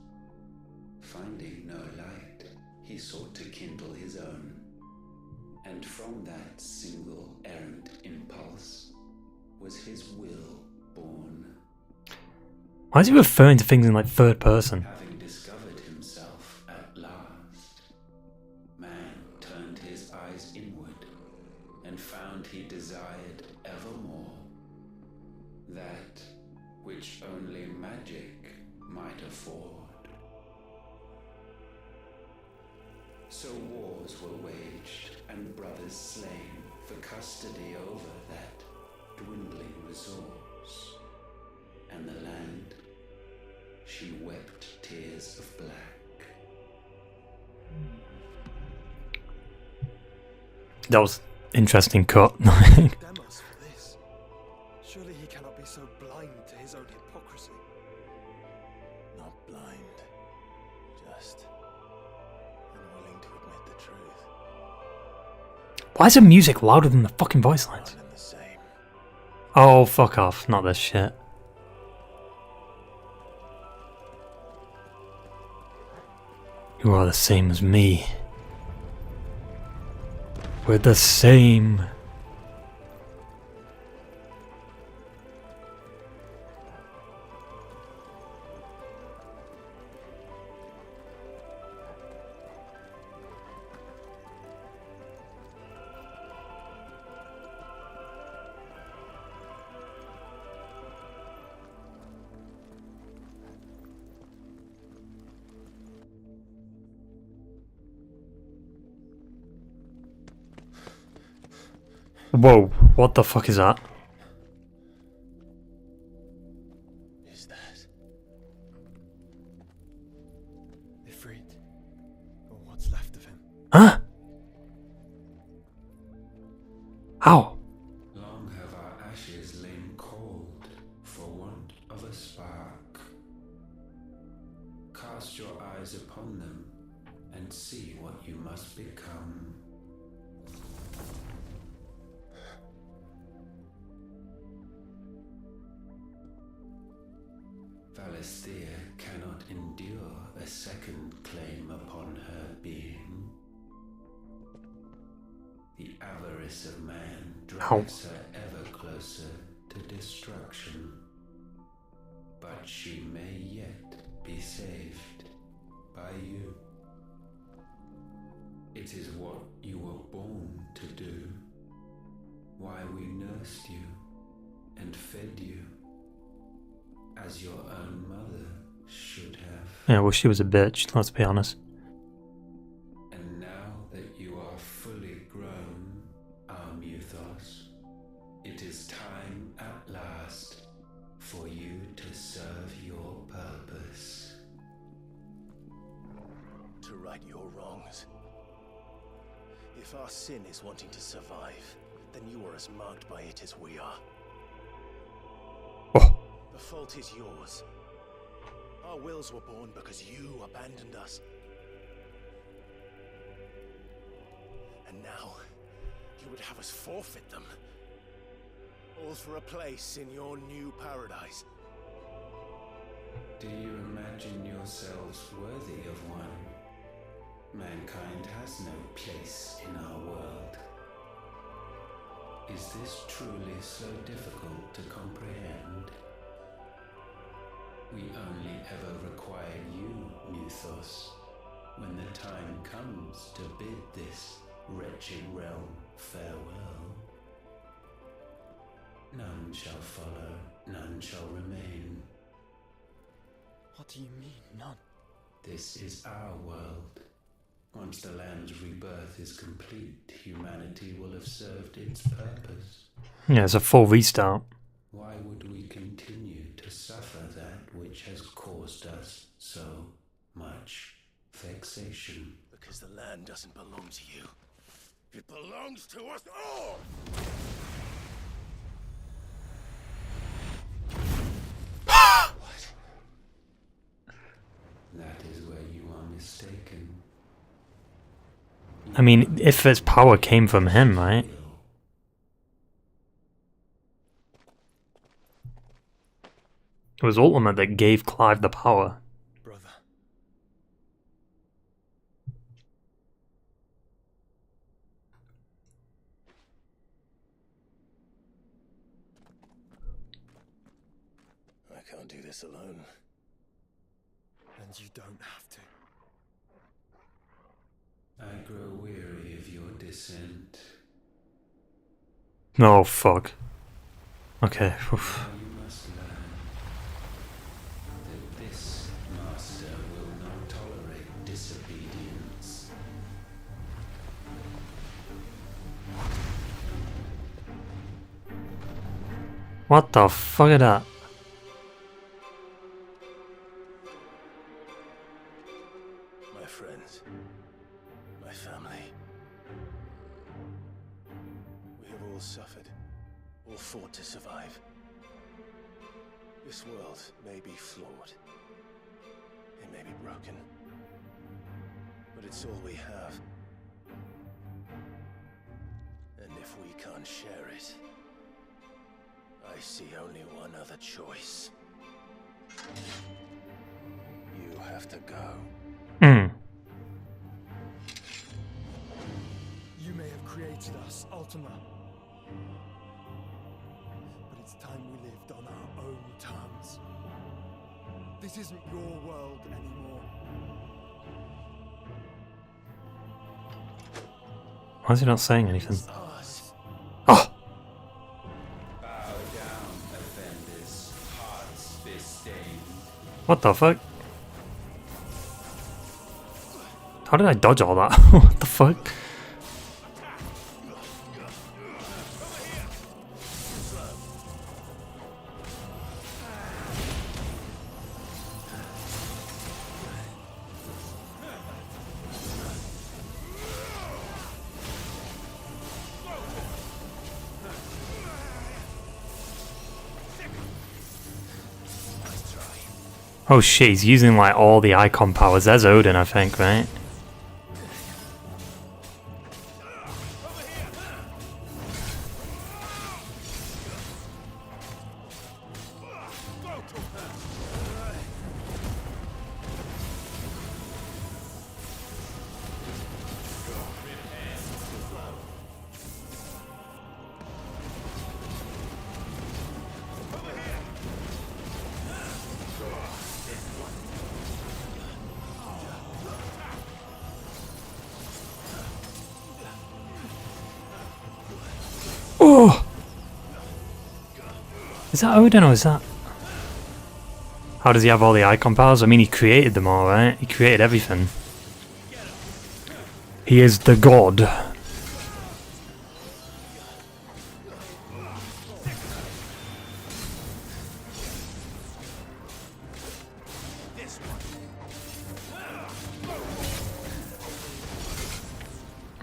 Finding no light, he sought to kindle his own. And from that single errant impulse was his will born. Why is he referring to things in like third person? Having discovered himself at last, man turned his eyes inward and found he desired evermore that which only magic might afford. So wars were waged and brothers slain for custody over that dwindling resource. And the land, she wept tears of black. That was interesting cut. Condemn us for this. Surely he cannot be so blind to his own hypocrisy. Not blind, just unwilling to admit the truth. Why is the music louder than the fucking voice lines? One and the same. Oh, fuck off. Not this shit. You are the same as me. We're the same. Whoa, what the fuck is that? Is that? Ifrit, or what's left of him. Huh? How? Long have our ashes lain cold for want of a spark. Cast your eyes upon them and see what you must become. Valisthea cannot endure a second claim upon her being. The avarice of man drives her ever closer to destruction. But she may yet be saved by you. It is what you were born to do, why we nursed you and fed you, as your own mother should have. Yeah, well, she was a bitch, let's be honest. And now that you are fully grown, our Muthos, it is time at last for you to serve your purpose. To right your wrongs. If our sin is wanting to survive, then you are as marked by it as we are. Oh. The fault is yours. Our wills were born because you abandoned us. And now, you would have us forfeit them. All for a place in your new paradise. Do you imagine yourselves worthy of one? Mankind has no place in our world. Is this truly so difficult to comprehend? We only ever require you, Muthos, when the time comes to bid this wretched realm farewell. None shall follow, none shall remain. What do you mean, none? This is our world. Once the land's rebirth is complete, humanity will have served its purpose. Yeah, it's a full restart. Why would we continue to suffer that which has caused us so much vexation? Because the land doesn't belong to you. It belongs to us all! What? That is where you are mistaken. I mean, if his power came from him, right? It was Ultima that gave Clive the power. Brother. I can't do this alone. And you don't have to. I grow weary of your dissent. Oh, fuck. Okay. Oof. Now you must learn that this master will not tolerate disobedience. What the fuck is that? My friends. My family. We have all suffered. All fought to survive. This world may be flawed. It may be broken. But it's all we have. And if we can't share it, I see only one other choice. You have to go. Hmm. You may have created us, Ultima. But it's time we lived on our own terms. This isn't your world anymore. Why is he not saying anything? It's ours. Oh! Bow down, offenders, hearts disdained. What the fuck? How did I dodge all that? What the fuck? Oh shit, he's using like all the icon powers. There's Odin, I think, right? Oh! Is that Odin or is that... How does he have all the icon powers? I mean, he created them all, right? He created everything. He is the god.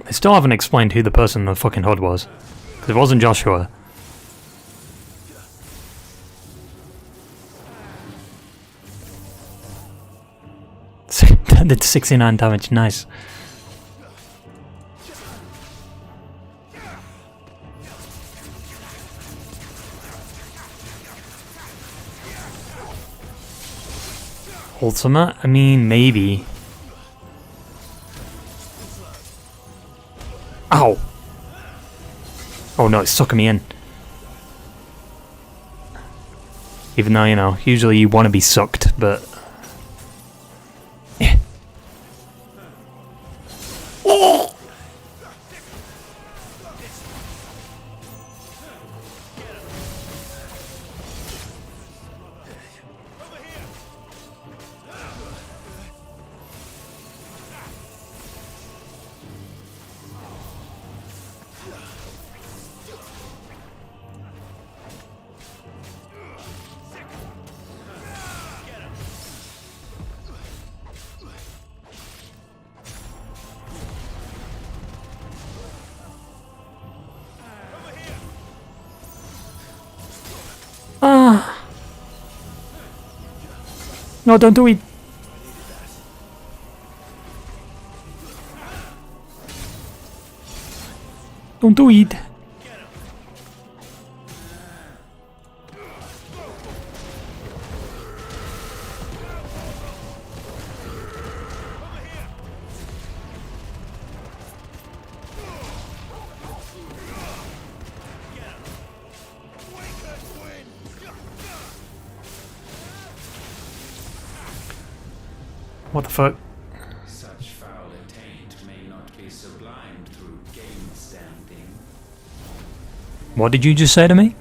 They still haven't explained who the person in the fucking hood was. Because it wasn't Joshua. That did 69 damage, nice. Ultimate? I mean, maybe. Ow! Oh no, it's sucking me in. Even though, you know, usually you want to be sucked, but... Yeah. Oh! Ah! No, don't do it! Don't do it! What the fuck? Such foul attaint may not be sublimed through game standing. What did you just say to me?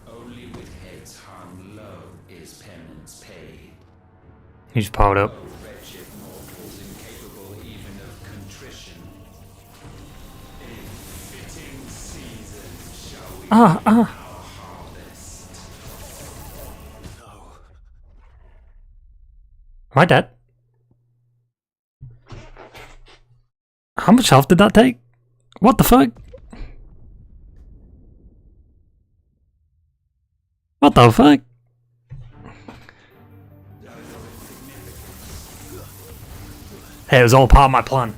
Only with heads hung low is penance paid. He just powered up. O wretched mortals incapable even of contrition. In fitting season shall we Ah, ah! our harvest. Am I dead? How much health did that take? What the fuck? What the fuck? Hey, it was all part of my plan.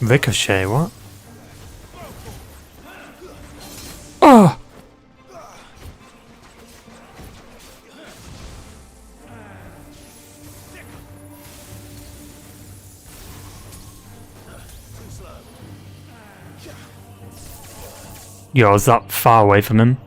Ricochet, what? Oh! Yo, I was that far away from him.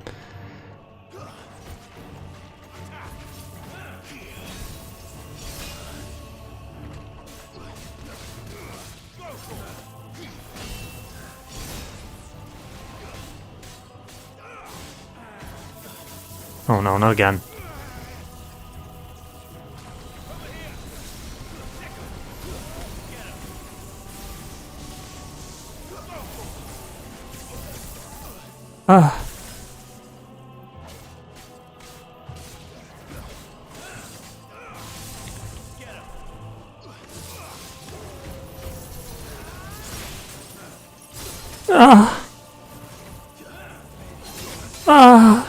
Oh no, not again. Ah. Ah. Ah.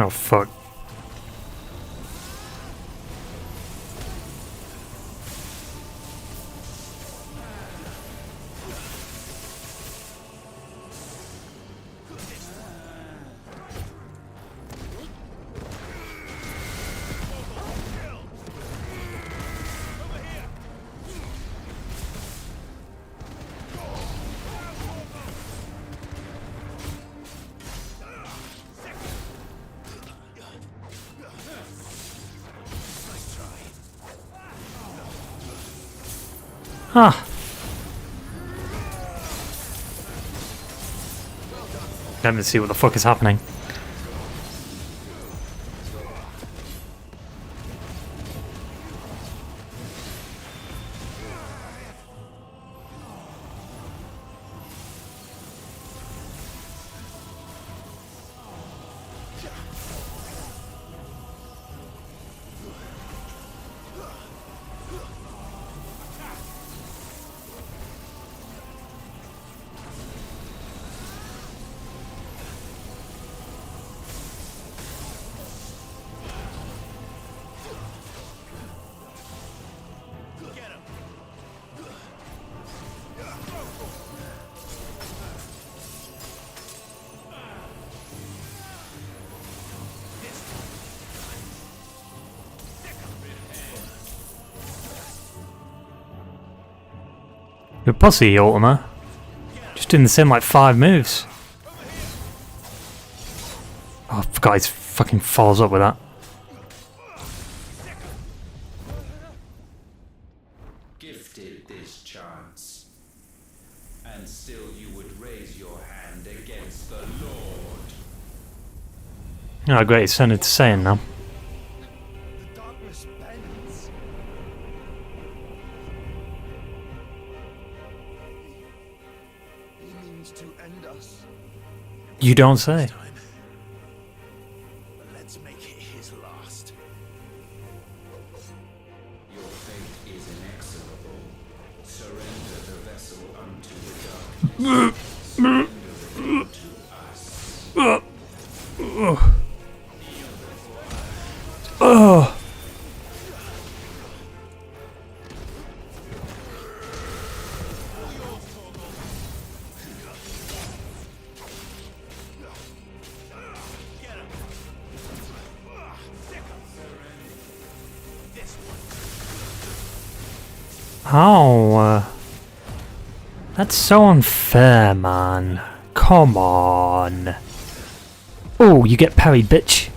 Oh fuck. Ah. Let me see what the fuck is happening. You're pussy, Ultima. Just doing the same like 5 moves. Oh, I forgot he fucking follows up with that. Gifted this chance, and still you would raise your hand against the Lord. Oh great, it's turned into Saiyan now. The darkness bends. He means to end us. You don't say. Time. But let's make it his last. Your fate is inexorable. Surrender the vessel unto the darkness. Surrender it unto us. Oh. Oh, that's so unfair, man. Come on. Oh, you get parried, bitch.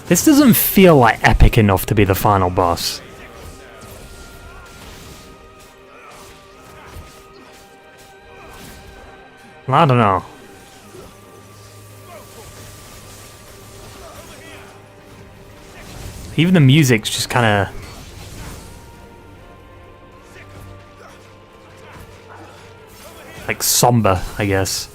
This doesn't feel like epic enough to be the final boss. I don't know. Even the music's just kind of like somber, I guess.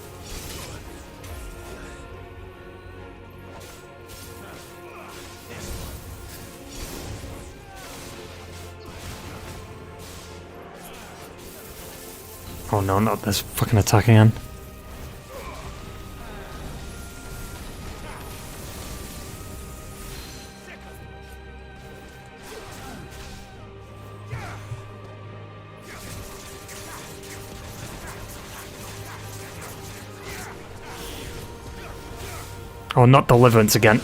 Oh no, not this fucking attack again. Oh, not Deliverance again.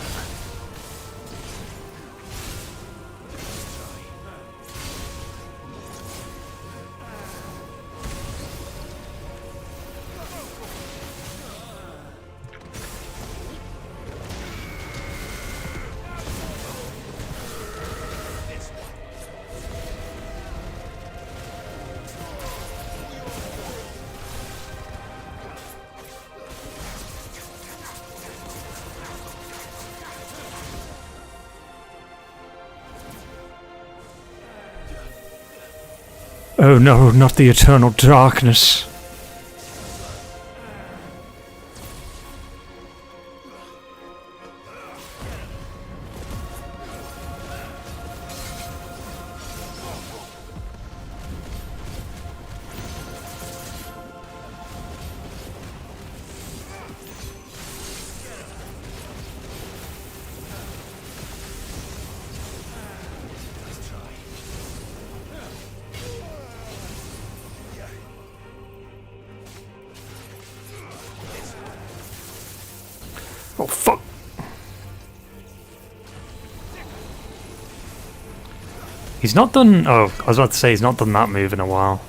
Oh no, not the eternal darkness. Oh fuck! He's not done. Oh, I was about to say he's not done that move in a while.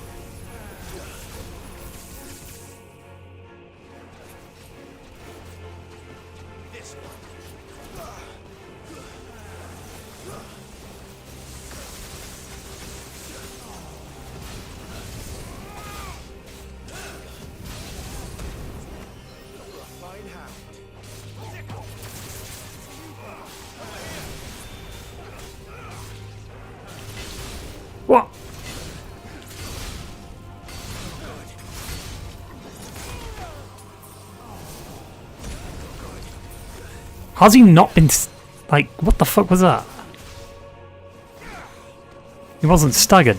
What? How's he not been like? What the fuck was that? He wasn't staggered.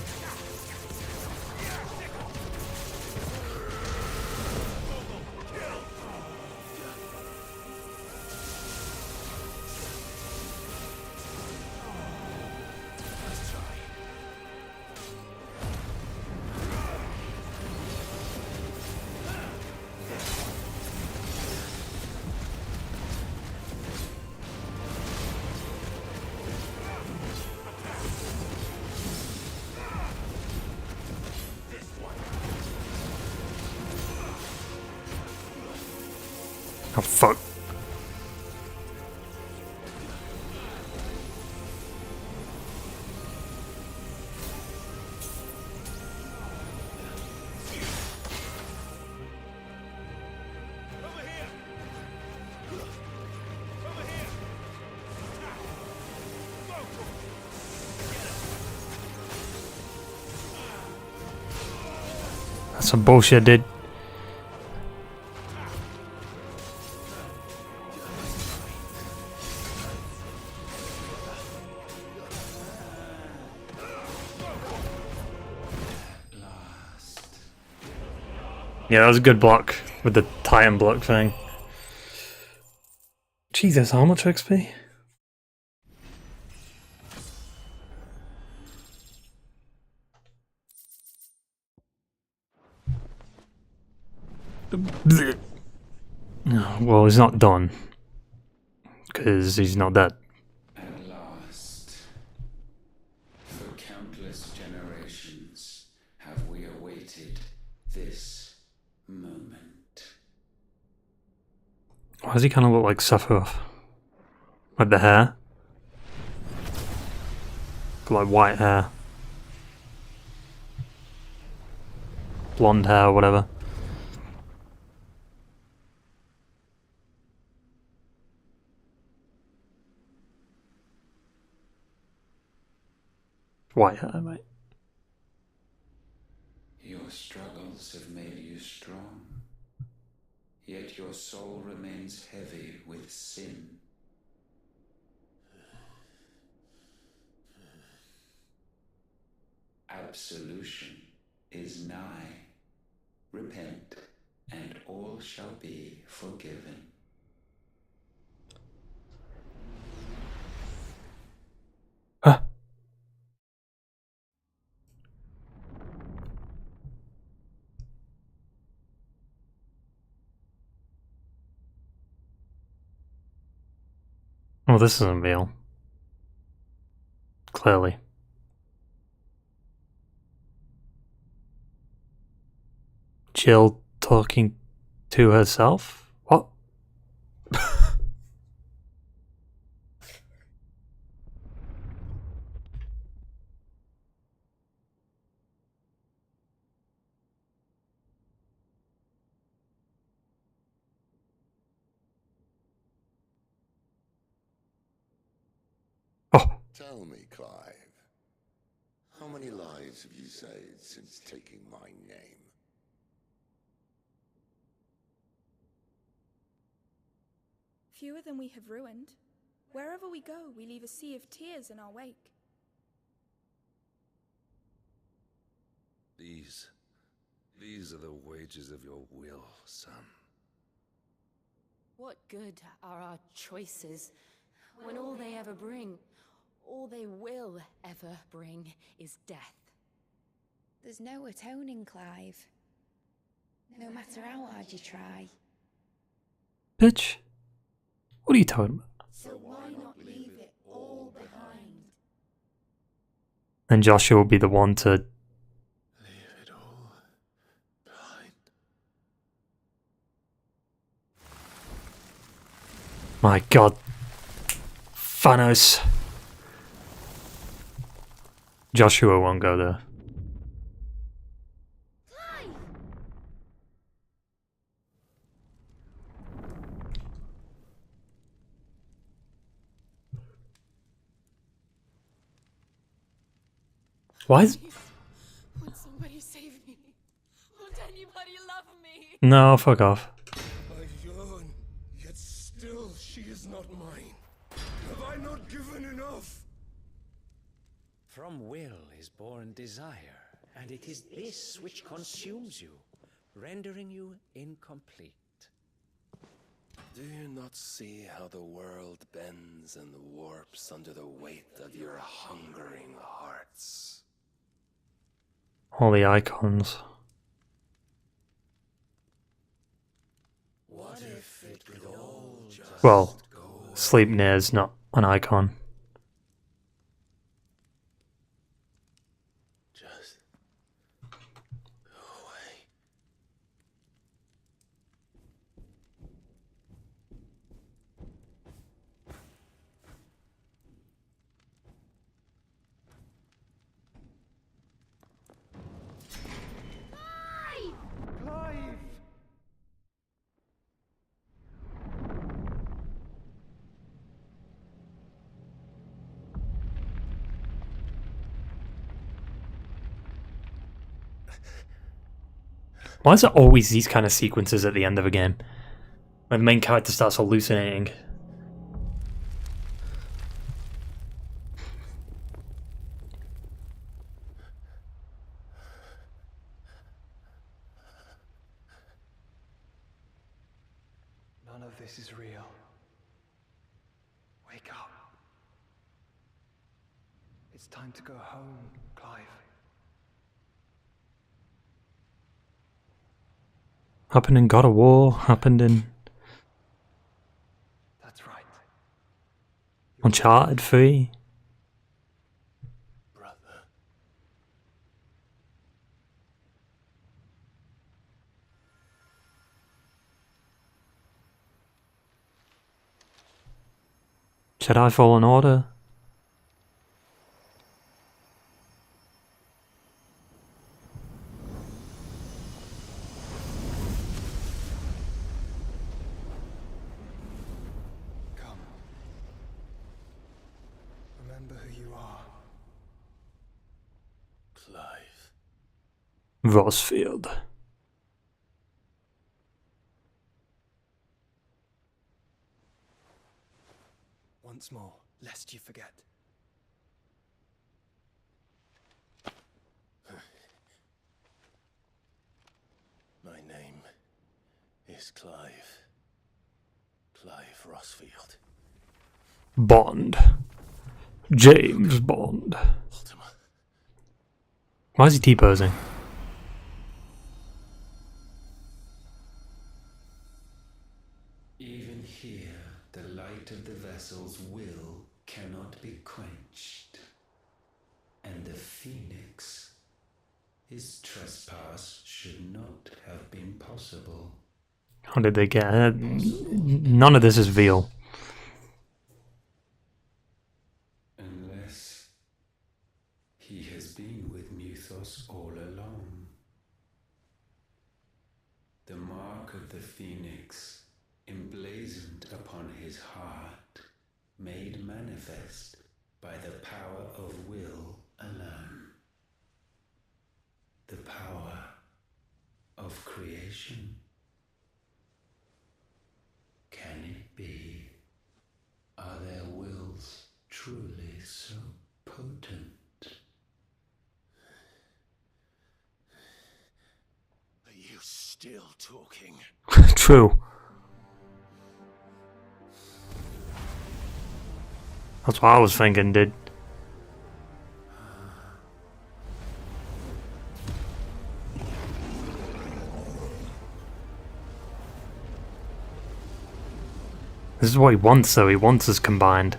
Oh fuck. That's some bullshit, dude. Yeah, that was a good block with the Titan block thing. Jesus, how much XP? Well, he's not done. Because he's not dead. At last, for countless generations, have we awaited this moment. Why does he kind of look like Sephiroth? Like the hair? Like white hair. Blonde hair or whatever. White hair, mate. Your struggles have made you strong, yet your soul remains heavy with sin. Absolution is nigh. Repent, and all shall be forgiven. Huh? Oh, this isn't real. Clearly. Jill talking to herself? What? Oh. Tell me, Clive, how many lives have you saved since taking my name? Fewer than we have ruined. Wherever we go, we leave a sea of tears in our wake. These are the wages of your will, son. What good are our choices when all they ever bring, all they will ever bring, is death? There's no atoning, Clive. No matter how hard you try. Bitch. What are you talking about? So why not leave it all behind? And Joshua will be the one to... Leave it all behind. My god. Thanos. Joshua won't go there. Why is... Would somebody save me? Would anybody love me? No, fuck off. I yearn, yet still she is not mine. Have I not given enough? From will is born desire, and it is this which consumes you, rendering you incomplete. Do you not see how the world bends and warps under the weight of your hungering hearts? All the icons. What if it could all just Well, go Sleipnir's not an icon. just go away? Clive! Why is it always these kind of sequences at the end of a game? When the main character starts hallucinating. None of this is real. Wake up. It's time to go home, Clive. Happened in God of War, happened in That's right. Uncharted 3. Brother. Jedi Fallen Order. Come. Remember who you are. Clive. Rosfield. Once more, lest you forget. My name is Clive. Clive Rosfield. Bond. James Bond. Ultima. Why is he T-posing? Even here, the light of the vessel's will cannot be quenched. And the Phoenix, his trespass should not have been possible. How did they get it? None of this is veal. Unless he has been with Mythos all along. The mark of the Phoenix, emblazoned upon his heart, made manifest by the power of will alone. The power of creation. Can it be? Are their wills truly so potent? Are you still talking? True. That's what I was thinking, dude. This is what he wants, though. He wants us combined.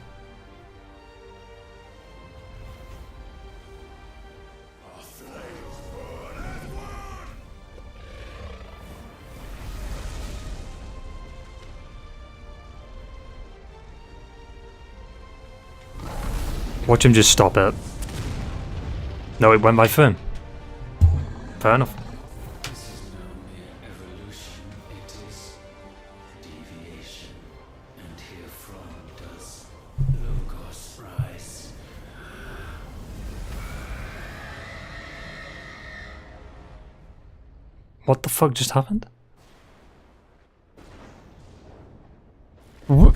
Watch him just stop it. No, it went by firm. Fair enough. This is no mere evolution, it is deviation. And herefrom does Logos rise. What the fuck just happened? What?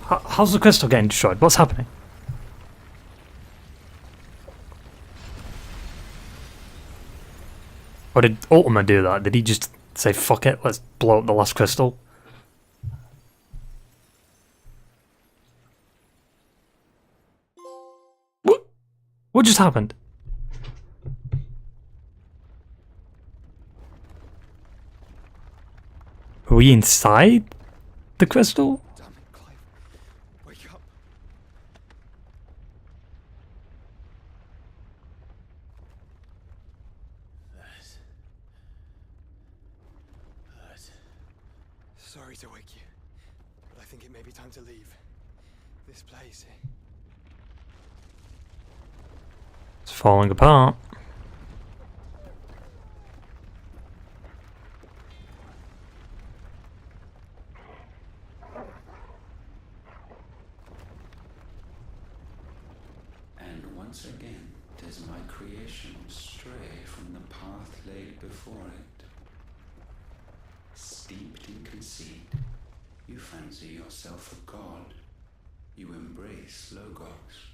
How's the crystal getting destroyed? What's happening? Or did Ultima do that? Did he just say, fuck it, let's blow up the last crystal? What just happened? Are we inside the crystal? Damn it, Clive. Wake up. Sorry to wake you, but I think it may be time to leave. This place. It's falling apart. And once again does my creation stray from the path laid before it. Steeped in conceit, you fancy yourself a god. You embrace Logos.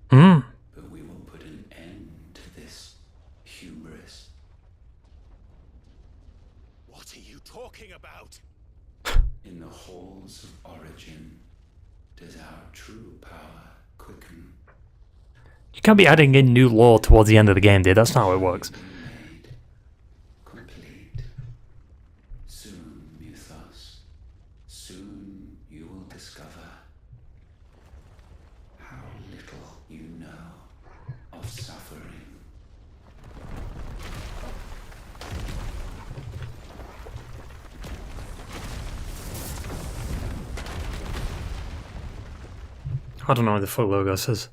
But we will put an end to this hubris. What are you talking about? In the halls of origin does our true power quicken. You can't be adding in new lore towards the end of the game, dude. That's not how it works. Made complete. Soon, Mythos, soon you will discover how little you know of suffering. I don't know where the fuck Logos is.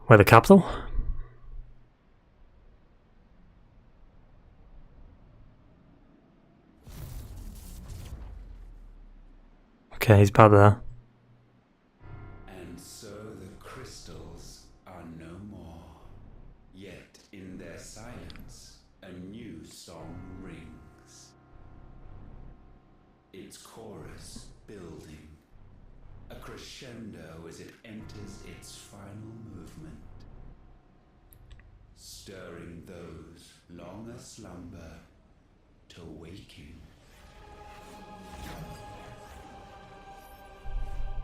Where the capital? Okay, he's about there. And so the crystals are no more. Yet in their silence, a new song rings. Its chorus building, a crescendo as it enters its final movement, stirring those long aslumber to waking.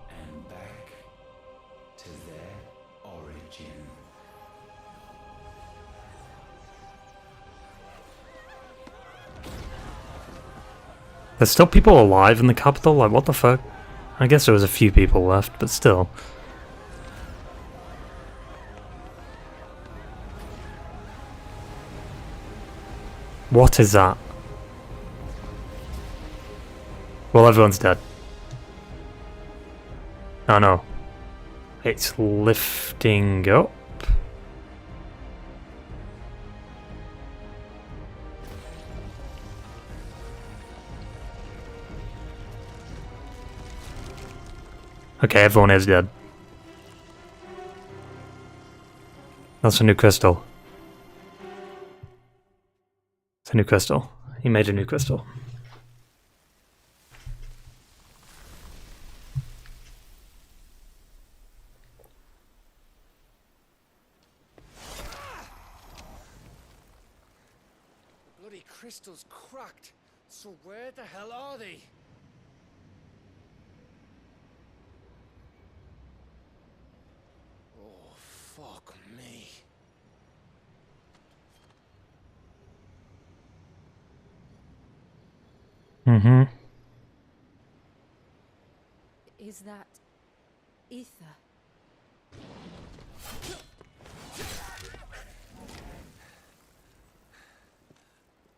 And back to their origin. There's still people alive in the capital? Like, what the fuck? I guess there was a few people left, but still. What is that? Well, everyone's dead. Oh no. It's lifting up. Okay, everyone is dead. That's a new crystal. It's a new crystal. He made a new crystal. Bloody crystal's cracked. So where the hell are they? Oh, fuck me. Mm-hmm. Is that ether?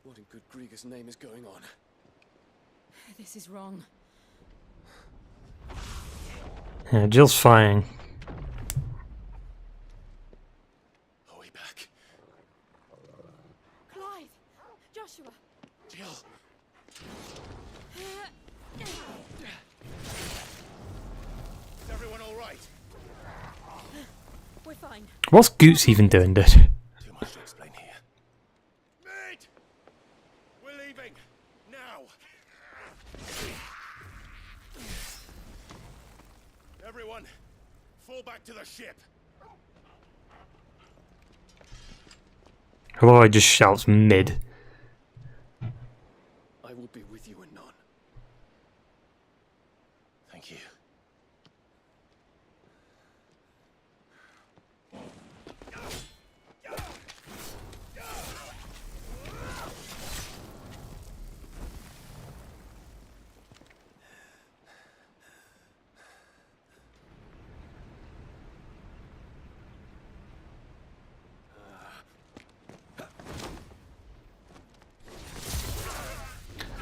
What in good Grieger's name is going on? This is wrong. Yeah, Jill's fine. Are we back? Clive! Joshua! Jill! Is everyone all right? We're fine. What's Goots even doing, dude? Too much to explain here. Mate! We're leaving! Now! Everyone, fall back to the ship! Hello, just shouts mid. I will be with you anon. Thank you.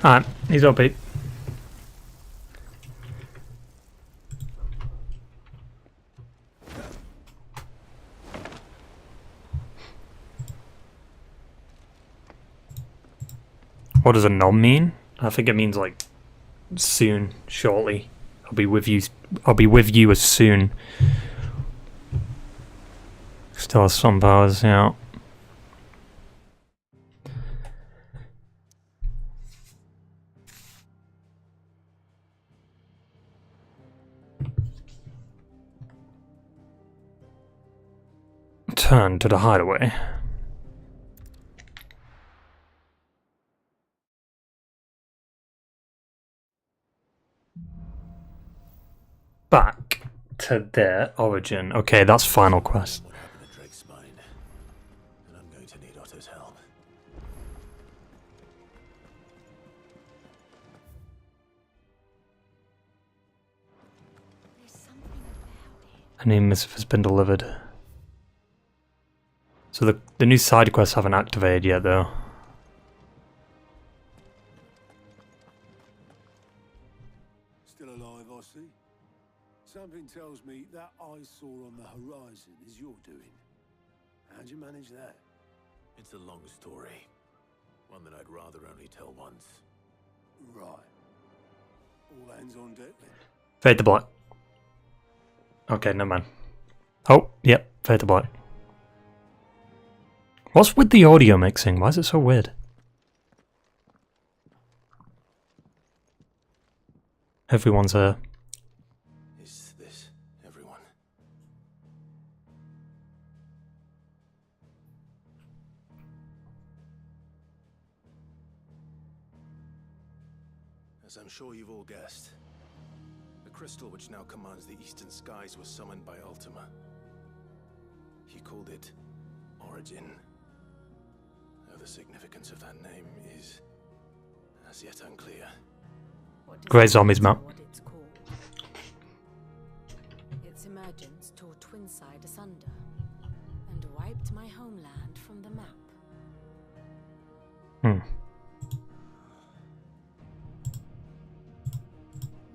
Alright, he's OP. What does a nom mean? I think it means like soon, shortly. I'll be with you as soon. Still has some powers, yeah. Turn to the hideaway. Back to their origin. Okay, that's final quest. What happened to Drake's spine? And I'm going to need Otto's help. There's something about it. A new missive has been delivered. So the new side quests haven't activated yet, though. Still alive, I see. Something tells me that eyesore on the horizon is your doing. How'd you manage that? It's a long story. One that I'd rather only tell once. Right. All hands on deck then. Fade to black. Okay, no man. Oh, yep, fade to black. What's with the audio mixing? Why is it so weird? Everyone's here. Is this everyone? As I'm sure you've all guessed, the crystal which now commands the eastern skies was summoned by Ultima. He called it Origin. Though the significance of that name is as yet unclear. Great zombies map. What it's called. Its emergence tore Twinside asunder and wiped my homeland from the map.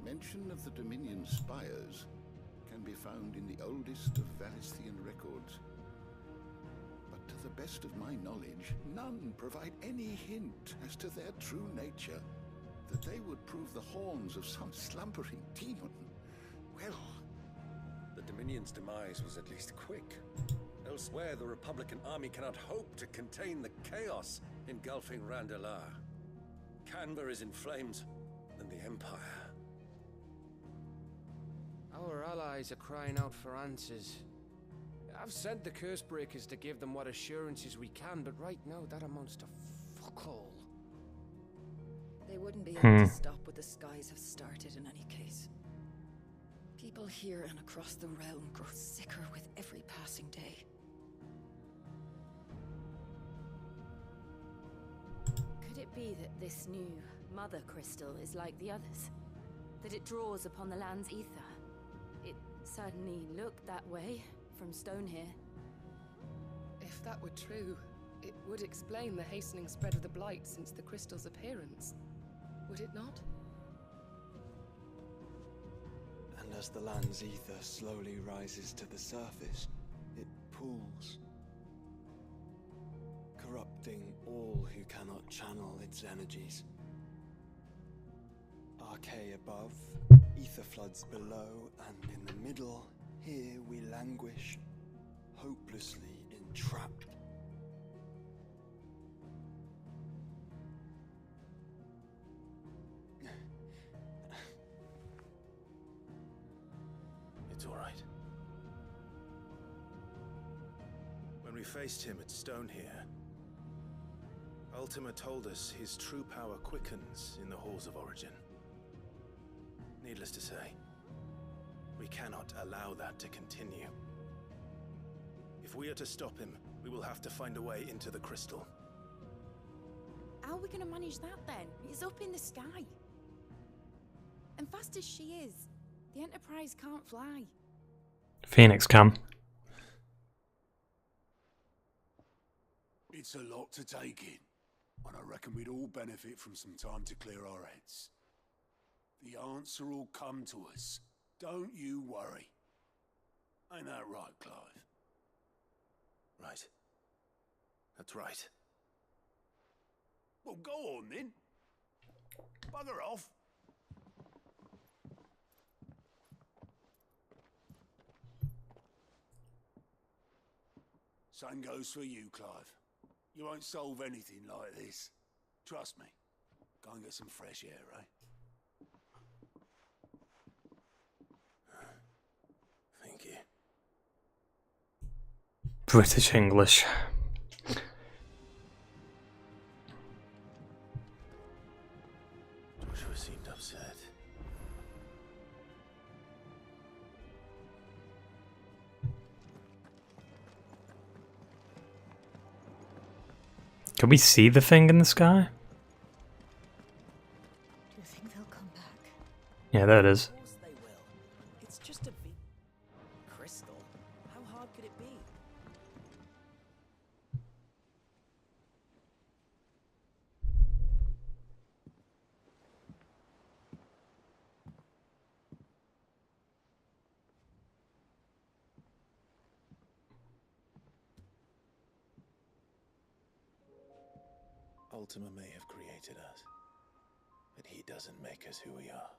Mention of the Dominion spires can be found in the oldest of Valisthian records. But to the best of my knowledge, none provide any hint as to their true nature. That they would prove the horns of some slumbering demon. Well, the Dominion's demise was at least quick. Elsewhere, the Republican army cannot hope to contain the chaos engulfing Randalar. Canberra is in flames, and the Empire. Our allies are crying out for answers. I've sent the curse breakers to give them what assurances we can, but right now that amounts to fuck all. They wouldn't be able to stop what the skies have started in any case. People here and across the realm grow sicker with every passing day. Could it be that this new Mother Crystal is like the others? That it draws upon the land's ether? Certainly looked that way from stone here. If that were true, it would explain the hastening spread of the blight since the crystal's appearance. Would it not? And as the land's ether slowly rises to the surface, it pools, corrupting all who cannot channel its energies. Archay above, ether floods below, and in the middle, here we languish, hopelessly entrapped. It's all right. When we faced him at Stone here, Ultima told us his true power quickens in the Halls of Origin. Needless to say, we cannot allow that to continue. If we are to stop him, we will have to find a way into the crystal. How are we gonna manage that then? It's up in the sky. And fast as she is, the Enterprise can't fly. Phoenix can. It's a lot to take in, and I reckon we'd all benefit from some time to clear our heads. The answer will come to us. Don't you worry. Ain't that right, Clive? Right. That's right. Well, go on then. Bugger off. Same goes for you, Clive. You won't solve anything like this. Trust me. Go and get some fresh air, eh? Thank you. British English. Joshua seemed upset. Can we see the thing in the sky? Do you think they'll come back? Yeah, there it is. Of course they will. It's just a big crystal. How hard could it be? Ultima may have created us, but he doesn't make us who we are.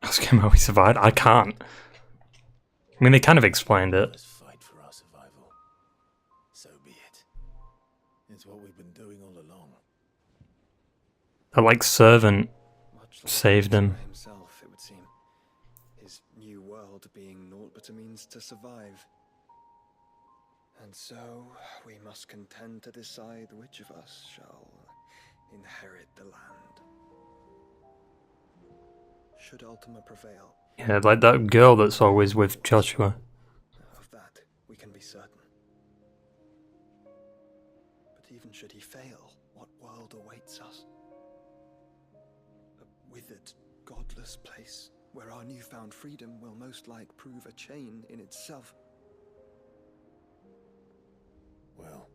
Ask him how he survived. I can't. I mean, they kind of explained it. Let's fight for our survival. So be it. It's what we've been doing all along. That, like, servant saved him. Himself, it would seem. His new world being naught but a means to survive. And so, we must contend to decide which of us shall inherit the land. Should Ultima prevail? Yeah, like that girl that's always with Joshua. Of that, we can be certain. But even should he fail, what world awaits us? A withered, godless place, where our newfound freedom will most like prove a chain in itself. Well,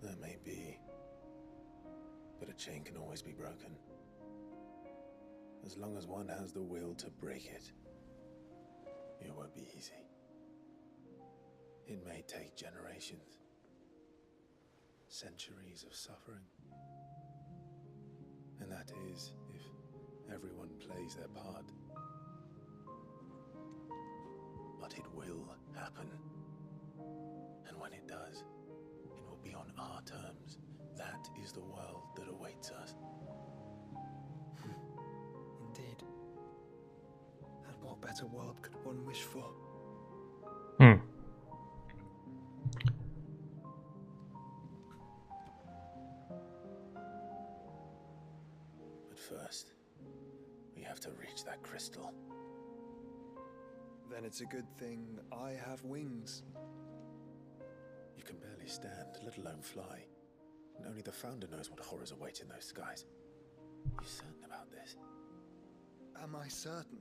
that may be, but a chain can always be broken. As long as one has the will to break it, it won't be easy. It may take generations, centuries of suffering. And that is if everyone plays their part. But it will happen. And when it does, it will be on our terms. That is the world that awaits us. Indeed. And what better world could one wish for? But first, we have to reach that crystal. Then it's a good thing I have wings. You can barely stand, let alone fly. And only the Founder knows what horrors await in those skies. You certain about this? Am I certain?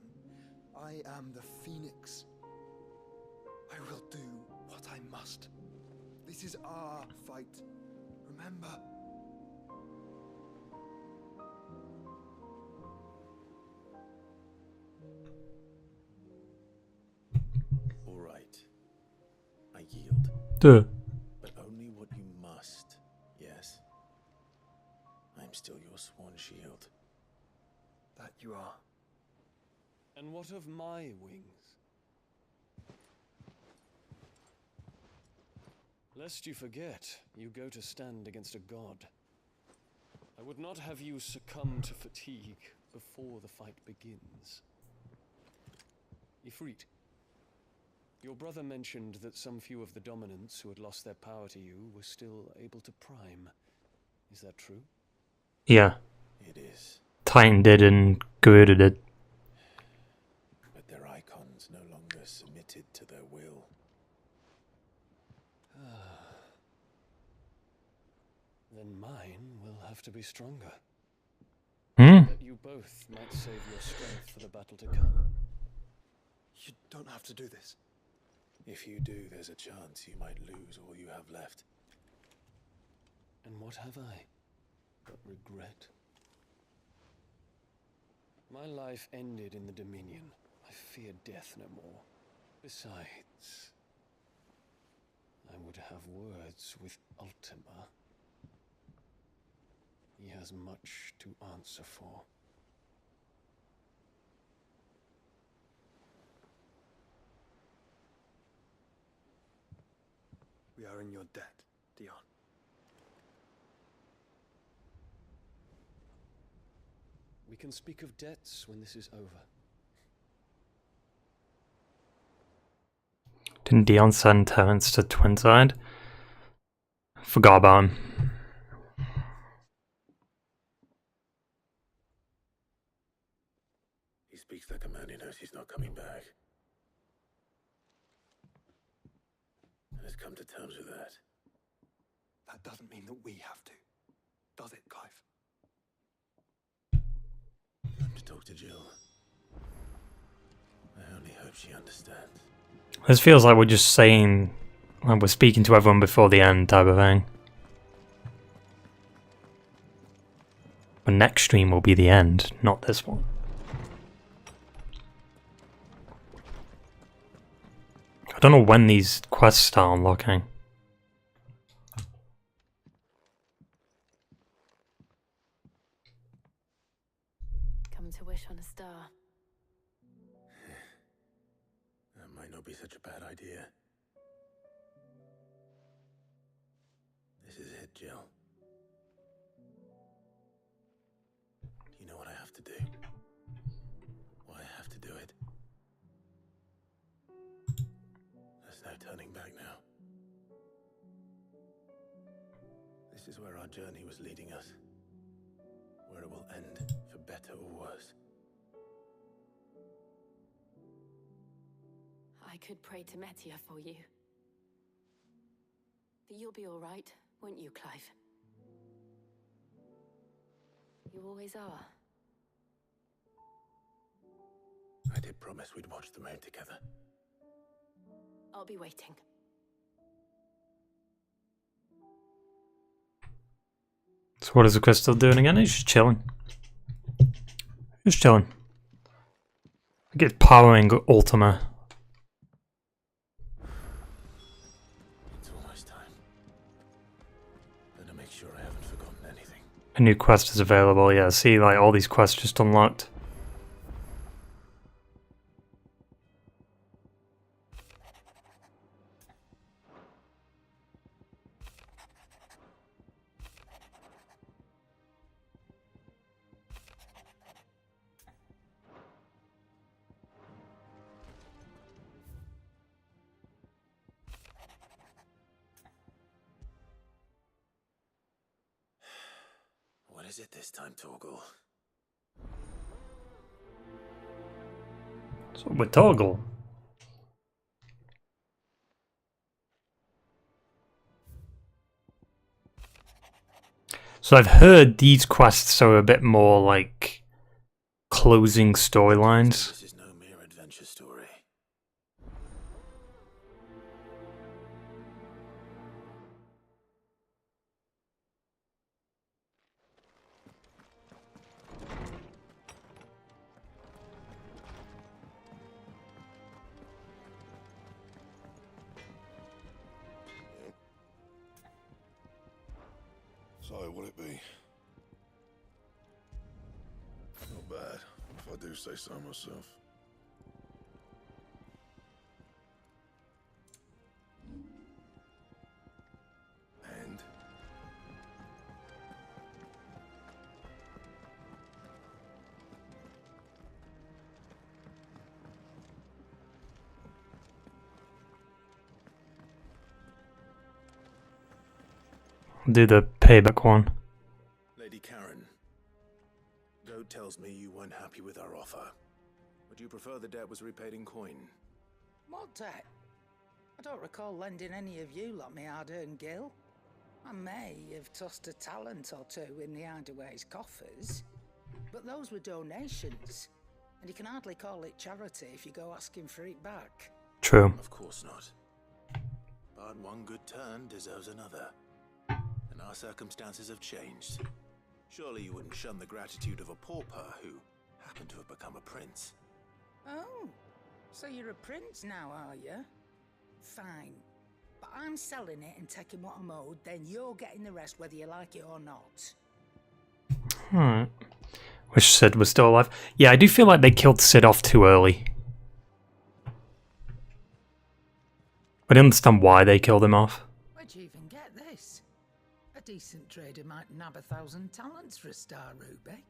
I am the Phoenix. I will do what I must. This is our fight. Remember? All right. I yield. Duh. But only what you must, yes? I'm still your swan shield. That you are. And what of my wings? Lest you forget, you go to stand against a god. I would not have you succumb to fatigue before the fight begins. Ifrit, your brother mentioned that some few of the dominants who had lost their power to you were still able to prime. Is that true? Yeah. It is. Titan did and Garuda did. But their icons no longer submitted to their will. Then mine will have to be stronger. Hmm. That you both might save your strength for the battle to come. You don't have to do this. If you do, there's a chance you might lose all you have left. And what have I but regret? My life ended in the Dominion. I fear death no more. Besides, I would have words with Ultima. He has much to answer for. We are in your debt, Dion. We can speak of debts when this is over. Didn't Dion send Terrence to Twinside? Forgot about him. He speaks like a man who knows he's not coming back. And has come to terms with that. That doesn't mean that we have to. Does it, Clive? I'm to talk to Jill. I only hope she understands. This feels like we're just saying, like we're speaking to everyone before the end type of thing. But next stream will be the end, not this one. I don't know when these quests start unlocking. Come to wish on a star. That might not be such a bad idea. This is it, Jill. Do you know what I have to do? Why I have to do it? There's no turning back now. This is where our journey was leading us. Where it will end, for better or worse. I could pray to Metia for you. But you'll be all right, won't you, Clive? You always are. I did promise we'd watch the moon together. I'll be waiting. So what is the crystal doing again? He's just chilling. Just chilling. I get powering Ultima. It's almost time. Better make sure I haven't forgotten anything. A new quest is available. Yeah, see, like all these quests just unlocked. What is it this time, Torgal? So with Toggle. So I've heard these quests are a bit more like closing storylines. This is no mere adventure. So, what'll it be? Not bad, if I do say so myself. And? Do the payback one. Lady Karen, Goat tells me you weren't happy with our offer. Would you prefer the debt was repaid in coin? What debt? I don't recall lending any of you lot me hard-earned gil. I may have tossed a talent or two in the Hideaway's coffers, but those were donations, and you can hardly call it charity if you go asking for it back. True. Of course not. But one good turn deserves another. And our circumstances have changed. Surely you wouldn't shun the gratitude of a pauper who happened to have become a prince. Oh, so you're a prince now, are you? Fine. But I'm selling it and taking what I'm owed, then you're getting the rest whether you like it or not. Alright. Wish Sid was still alive. Yeah, I do feel like they killed Sid off too early. I don't understand why they killed him off. Where'd you even get this? A decent trader might nab 1,000 talents for a star ruby.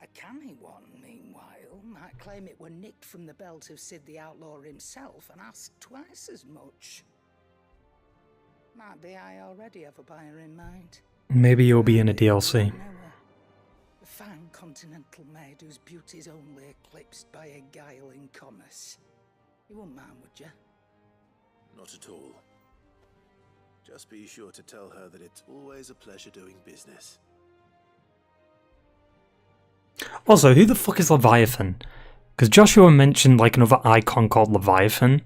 A canny one, meanwhile, might claim it were nicked from the belt of Sid the Outlaw himself and ask twice as much. Might be I already have a buyer in mind. Maybe you'll be in a DLC. A fine continental maid whose beauty's only eclipsed by a guile in commerce. You wouldn't mind, would you? Not at all. Just be sure to tell her that it's always a pleasure doing business. Also, who the fuck is Leviathan? Because Joshua mentioned like another icon called Leviathan.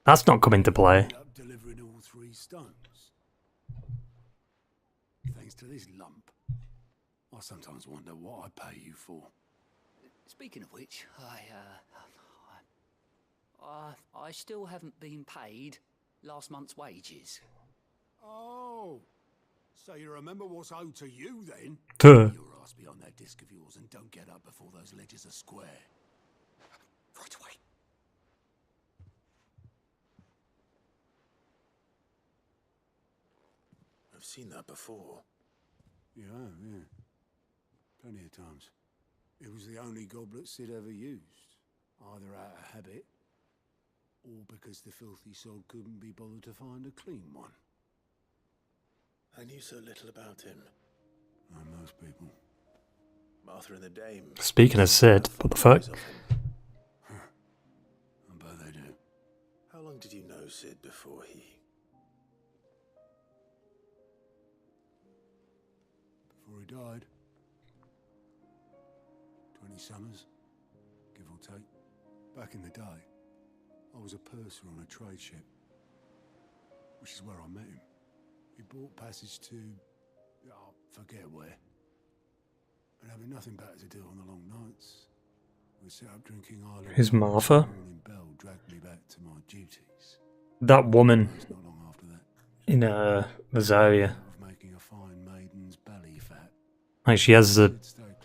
That's not come into play. Delivering all 3 stones. Thanks to this lump. I sometimes wonder what I pay you for. Speaking of which, I still haven't been paid last month's wages. Oh, so you remember what's owed to you then? Duh. Your ass be on that disc of yours and don't get up before those ledgers are square. Right away. I've seen that before. Yeah, plenty of times. It was the only goblet Sid ever used, either out of habit or because the filthy sod couldn't be bothered to find a clean one. I knew so little about him. Like most people. Martha and the Dame. Speaking of Sid, what the fuck? I bet they do. How long did you know Sid before he... Before he died. 20 summers, give or take. Back in the day, I was a purser on a trade ship, which is where I met him. He bought passage to, forget where. And having nothing better to do on the long nights, we set up drinking Ireland. Who's Martha? Bell dragged me back to my duties. That woman Not long after that. in Rosaria. Of making a fine maiden's belly fat. Like she has a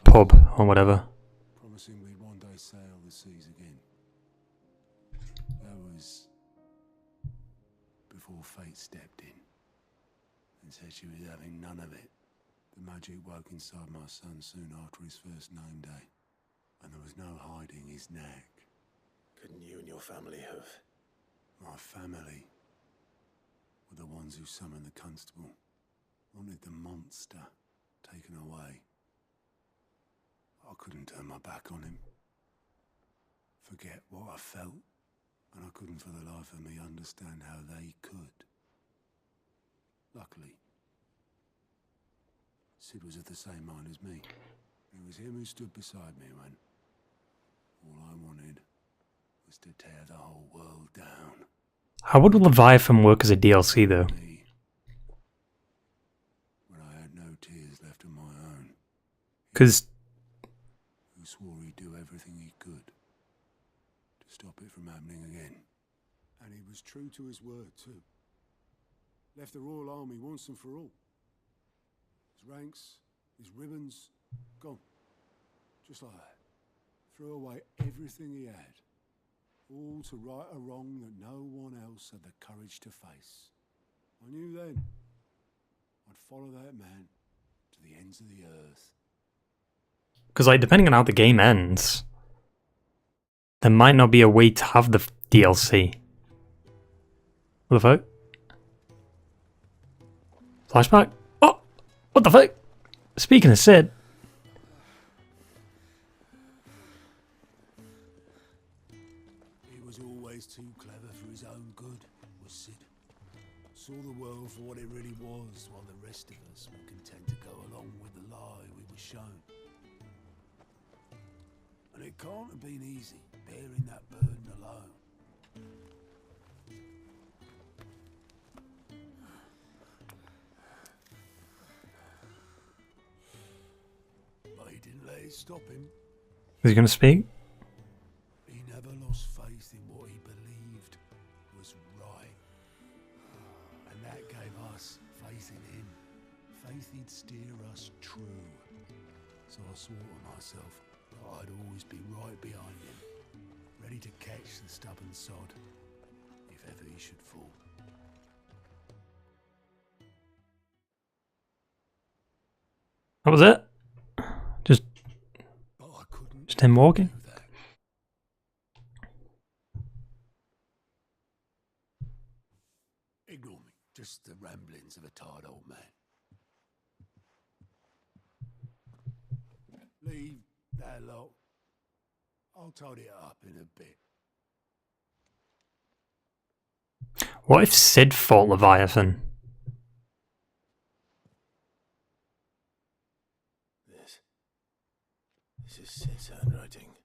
pub or whatever. Promising we'd one day sail the seas again. That was before fate stepped in and said she was having none of it. The magic woke inside my son soon after his first name day, and there was no hiding his nag. Couldn't you and your family have... My family were the ones who summoned the constable, wanted the monster taken away. I couldn't turn my back on him, forget what I felt, and I couldn't for the life of me understand how they could. Luckily, Sid was of the same mind as me. It was him who stood beside me when all I wanted was to tear the whole world down. How would Leviathan work as a DLC though? When I had no tears left of my own. Because Who swore he'd do everything he could to stop it from happening again. And he was true to his word too. Left the Royal Army once and for all. His ranks, his ribbons, gone. Just like that. Threw away everything he had. All to right a wrong that no one else had the courage to face. I knew then I'd follow that man to the ends of the earth. Because, like, depending on how the game ends, there might not be a way to have the DLC. What the fuck? Flashback? Oh! What the fuck? Speaking of Sid. He was always too clever for his own good, was Sid. Saw the world for what it really was, while the rest of us were content to go along with the lie we were shown. And it can't have been easy, bearing that burden alone. But he didn't let it stop him. Is he going to speak? He never lost faith in what he believed was right. And that gave us faith in him. Faith he'd steer us true. So I swore to myself that I'd always be right behind him, ready to catch the stubborn sod, if ever he should fall. That was it? Just him walking? Ignore me, just the ramblings of a tired old man. Leave that lot. I'll tidy it up in a bit. What if Sid fought Leviathan? This is Sid's handwriting.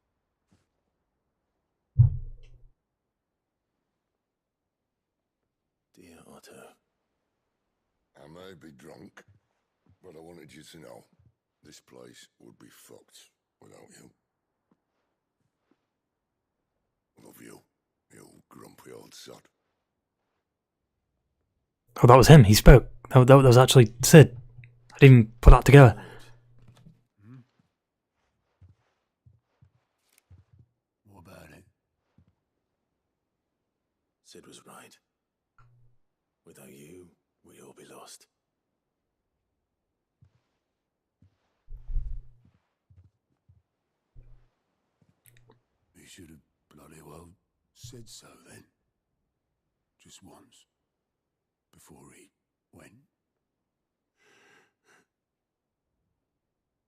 Dear Otto. I may be drunk, but I wanted you to know this place would be fucked without you. Love you, you grumpy old sod. Oh, that was him. He spoke. That was actually Sid. I didn't even put that together. What about it? Sid was right. Without you, we'd all be lost. He should have bloody well said so then. Just once. Before he went.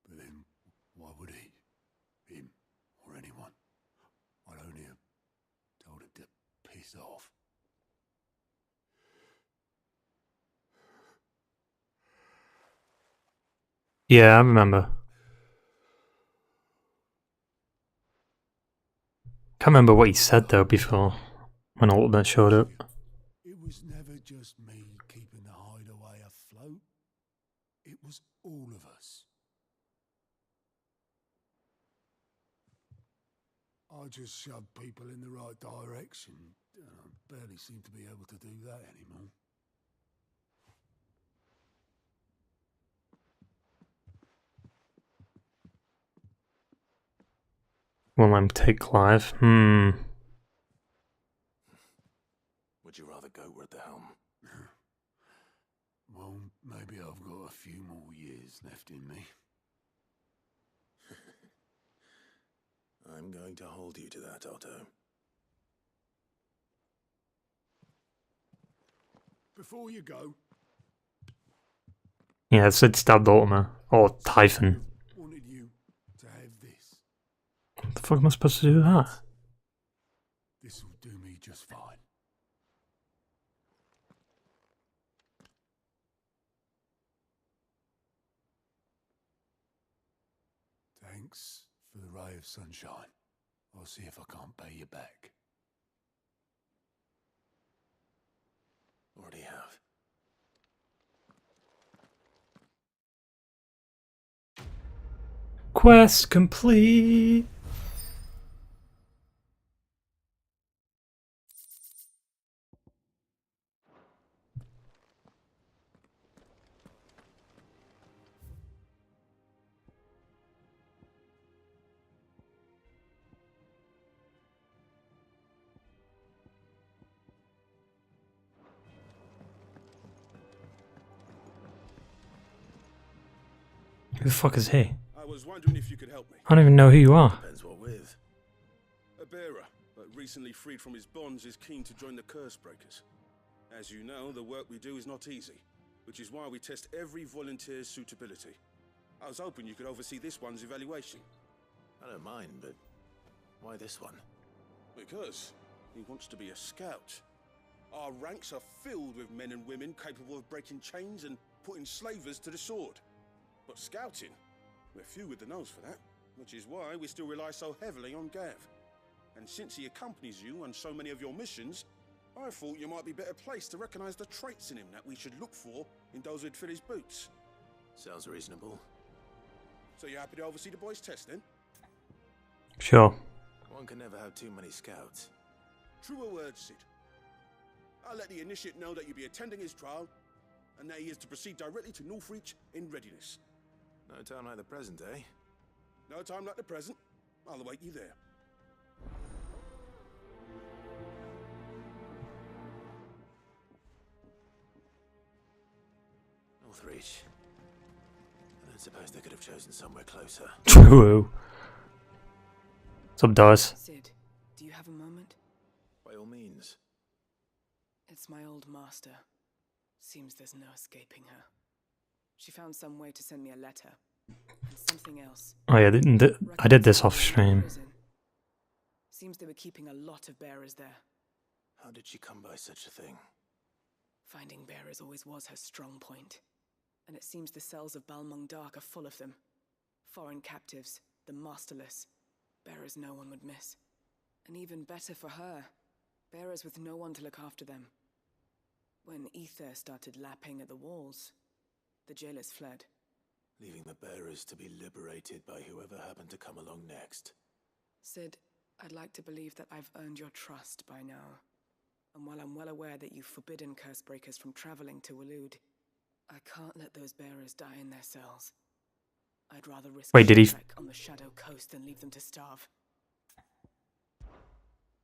But then, why would he? Him or anyone? I'd only have told him to piss off. Yeah, I remember. Can't remember what he said though before when Ultimate showed up. It was never just me keeping the hideaway afloat. It was all of us. I just shoved people in the right direction. I barely seem to be able to do that anymore. Will I take Clive? Would you rather go at the helm? Well, maybe I've got a few more years left in me. I'm going to hold you to that, Otto. Before you go, Yeah, Sid stabbed Ultima. Or Typhon. wanted you to have this. What the fuck am I supposed to do with that? This'll do me just fine. Thanks for the ray of sunshine. I'll see if I can't pay you back. Already have. Quest complete. Who the fuck is he? I was wondering if you could help me. I don't even know who you are. Depends what with. A bearer, but recently freed from his bonds, is keen to join the Curse Breakers. As you know, the work we do is not easy, which is why we test every volunteer's suitability. I was hoping you could oversee this one's evaluation. I don't mind, but why this one? Because he wants to be a scout. Our ranks are filled with men and women capable of breaking chains and putting slavers to the sword. But scouting, we're few with the nose for that, which is why we still rely so heavily on Gav. And since he accompanies you on so many of your missions, I thought you might be better placed to recognize the traits in him that we should look for in those who'd fill his boots. Sounds reasonable. So you happy to oversee the boys' test then? Sure. One can never have too many scouts. Truer words, Sid. I'll let the initiate know that you'll be attending his trial, and that he is to proceed directly to Northreach in readiness. No time like the present, eh? No time like the present. I'll await you there. Northreach. I don't suppose they could have chosen somewhere closer. True. What's up, Doris? Sid, do you have a moment? By all means. It's my old master. Seems there's no escaping her. She found some way to send me a letter. And something else. Oh yeah, I did this off stream. Seems they were keeping a lot of bearers there. How did she come by such a thing? Finding bearers always was her strong point. And it seems the cells of Balmung Dark are full of them. Foreign captives, the masterless. Bearers no one would miss. And even better for her, bearers with no one to look after them. When ether started lapping at the walls, the jailers fled. Leaving the bearers to be liberated by whoever happened to come along next. Sid, I'd like to believe that I've earned your trust by now. And while I'm well aware that you've forbidden curse breakers from traveling to Waloed, I can't let those bearers die in their cells. I'd rather risk Wait, did he shipwreck on the Shadow Coast than leave them to starve.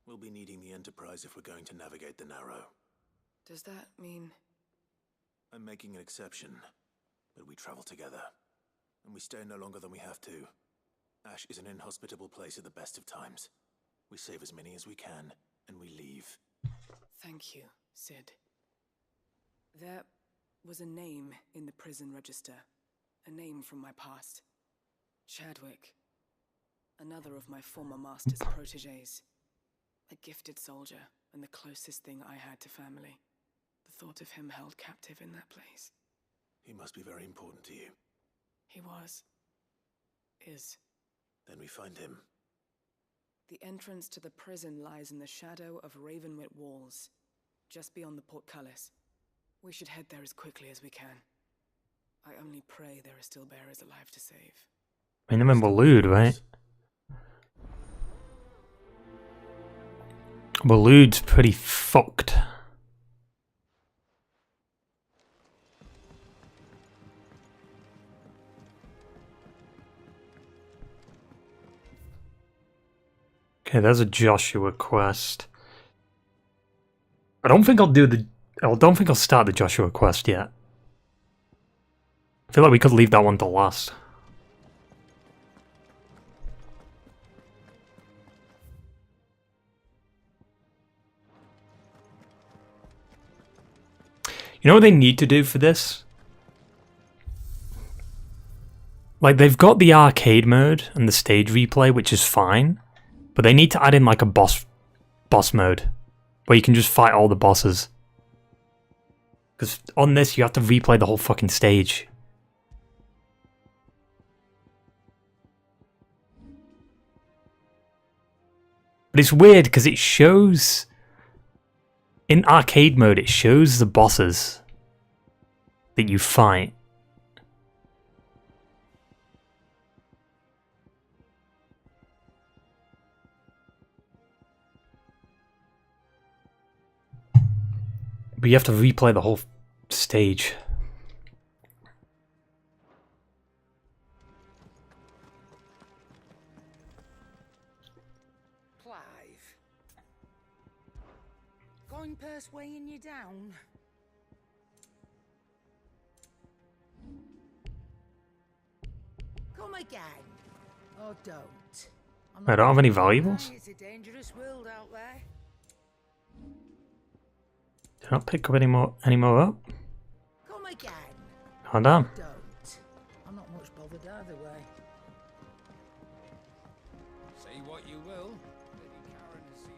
We'll be needing the Enterprise if we're going to navigate the Narrow. Does that mean... I'm making an exception, but we travel together. And we stay no longer than we have to. Ash is an inhospitable place at the best of times. We save as many as we can, and we leave. Thank you, Sid. There was a name in the prison register. A name from my past. Chadwick. Another of my former master's protégés. A gifted soldier, and the closest thing I had to family. The thought of him held captive in that place. He must be very important to you. He was. Is. Then we find him. The entrance to the prison lies in the shadow of Ravenwit Walls, just beyond the portcullis. We should head there as quickly as we can. I only pray there are still bearers alive to save. I mean, I'm in Waloed, right? Waloed's pretty fucked. Okay, there's a Joshua quest. I don't think I'll start the Joshua quest yet. I feel like we could leave that one to last. You know what they need to do for this? Like, they've got the arcade mode and the stage replay, which is fine. But they need to add in, like, a boss mode. Where you can just fight all the bosses. Because on this, you have to replay the whole fucking stage. But it's weird, because it shows... In arcade mode, it shows the bosses that you fight. But you have to replay the whole stage. Going persuading you down? again. Or don't. I don't have any valuables. It's a dangerous world out there. Did not pick up any more up? Come again. Oh damn. Don't. I'm not much bothered either way. Say what you will. Lady Karen has seen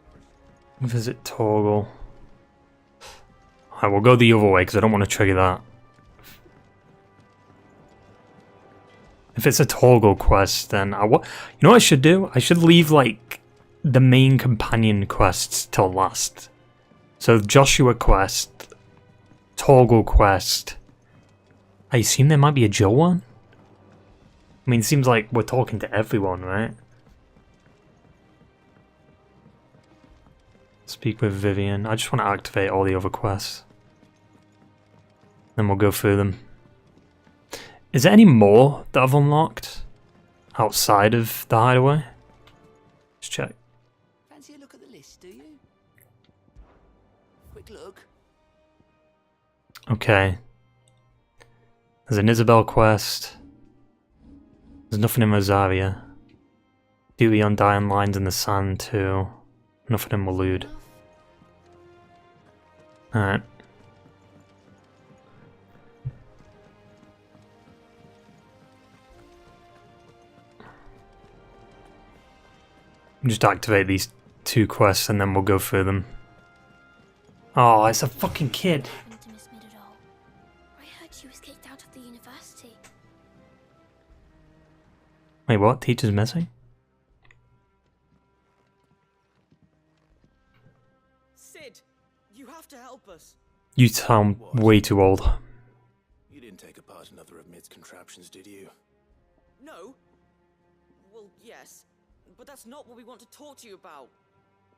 her. Visit Torgal. Alright, we'll go the other way because I don't want to trigger that. If it's a Torgal quest, then you know what I should do? I should leave like the main companion quests till last. So Joshua quest, Torgal quest. I assume there might be a Joe one. I mean, it seems like we're talking to everyone, right? Speak with Vivian. I just want to activate all the other quests. Then we'll go through them. Is there any more that I've unlocked outside of the hideaway? Let's check. Fancy a look at the list, do you? Quick look. Okay. There's an Isabel quest. There's nothing in Rosaria. Duty on Dying Lines in the Sand too. Nothing in Waloed. Alright. Just activate these 2 quests and then we'll go through them. Oh, it's a fucking kid. I heard she was kicked out of the university. Wait, what? Teacher's missing? Sid, you have to help us. You sound way too old. You didn't take apart another of Mid's contraptions, did you? No. Well, yes. But that's not what we want to talk to you about.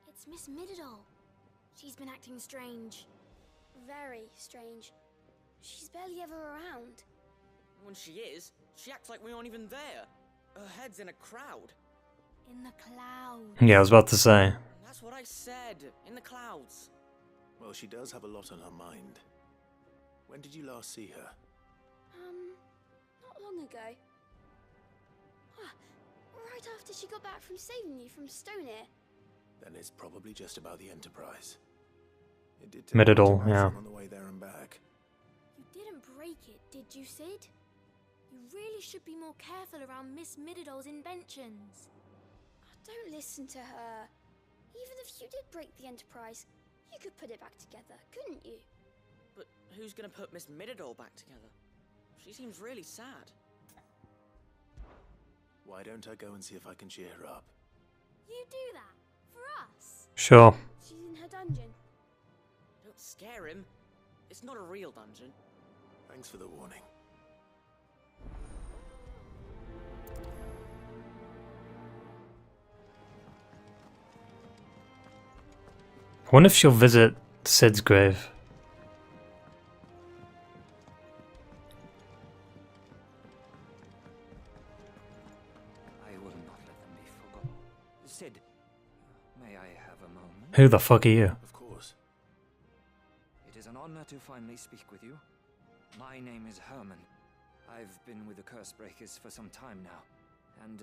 It's Miss Midadol. She's been acting strange. Very strange. She's barely ever around. When she is, she acts like we aren't even there. Her head's in a crowd. In the clouds. Yeah, I was about to say. That's what I said. In the clouds. Well, she does have a lot on her mind. When did you last see her? Not long ago. Right after she got back from saving you from Stoneir. Then it's probably just about the Enterprise. It did Midadol, yeah. on the way there and back. You didn't break it, did you, Sid? You really should be more careful around Miss Midadol's inventions. Don't listen to her. Even if you did break the Enterprise, you could put it back together, couldn't you? But who's gonna put Miss Midadol back together? She seems really sad. Why don't I go and see if I can cheer her up? You do that? For us? Sure. She's in her dungeon. Don't scare him. It's not a real dungeon. Thanks for the warning. I wonder if she'll visit Sid's grave. Sid, may I have a moment? Who the fuck are you? Of course. It is an honor to finally speak with you. My name is Herman. I've been with the Cursebreakers for some time now, and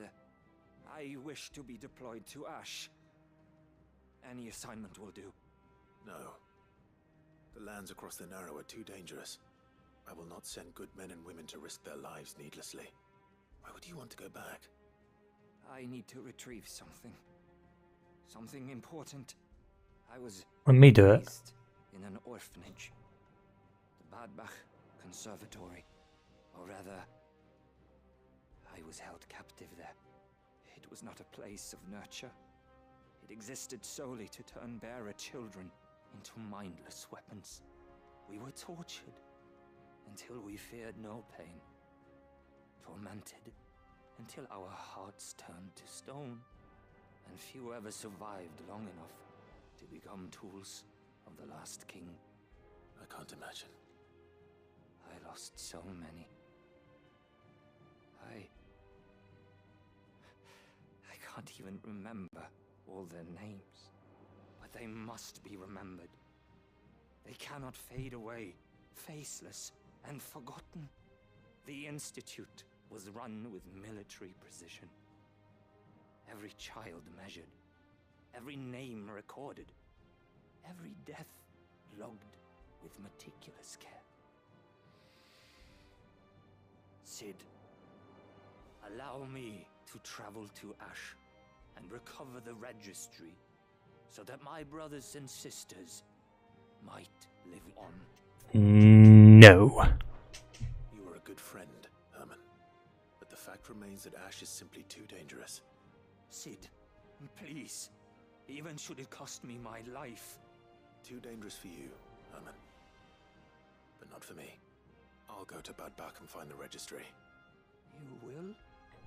I wish to be deployed to Ash. Any assignment will do. No. The lands across the Narrow are too dangerous. I will not send good men and women to risk their lives needlessly. Why would you want to go back? I need to retrieve something. Something important. I was Let me do it. raised in an orphanage. The Badbach Conservatory. Or rather, I was held captive there. It was not a place of nurture. It existed solely to turn bearer children into mindless weapons. We were tortured until we feared no pain. Tormented until our hearts turned to stone, and few ever survived long enough to become tools of the last king. I can't imagine. I lost so many. I can't even remember all their names, but they must be remembered. They cannot fade away, faceless and forgotten. The Institute was run with military precision. Every child measured, every name recorded, every death logged with meticulous care. Cid, allow me to travel to Ash and recover the registry so that my brothers and sisters might live on. No. You are a good friend, Herman. But the fact remains that Ash is simply too dangerous. Cid, please. Even should it cost me my life. Too dangerous for you, Herman. But not for me. I'll go to Bad Bach and find the registry. You will?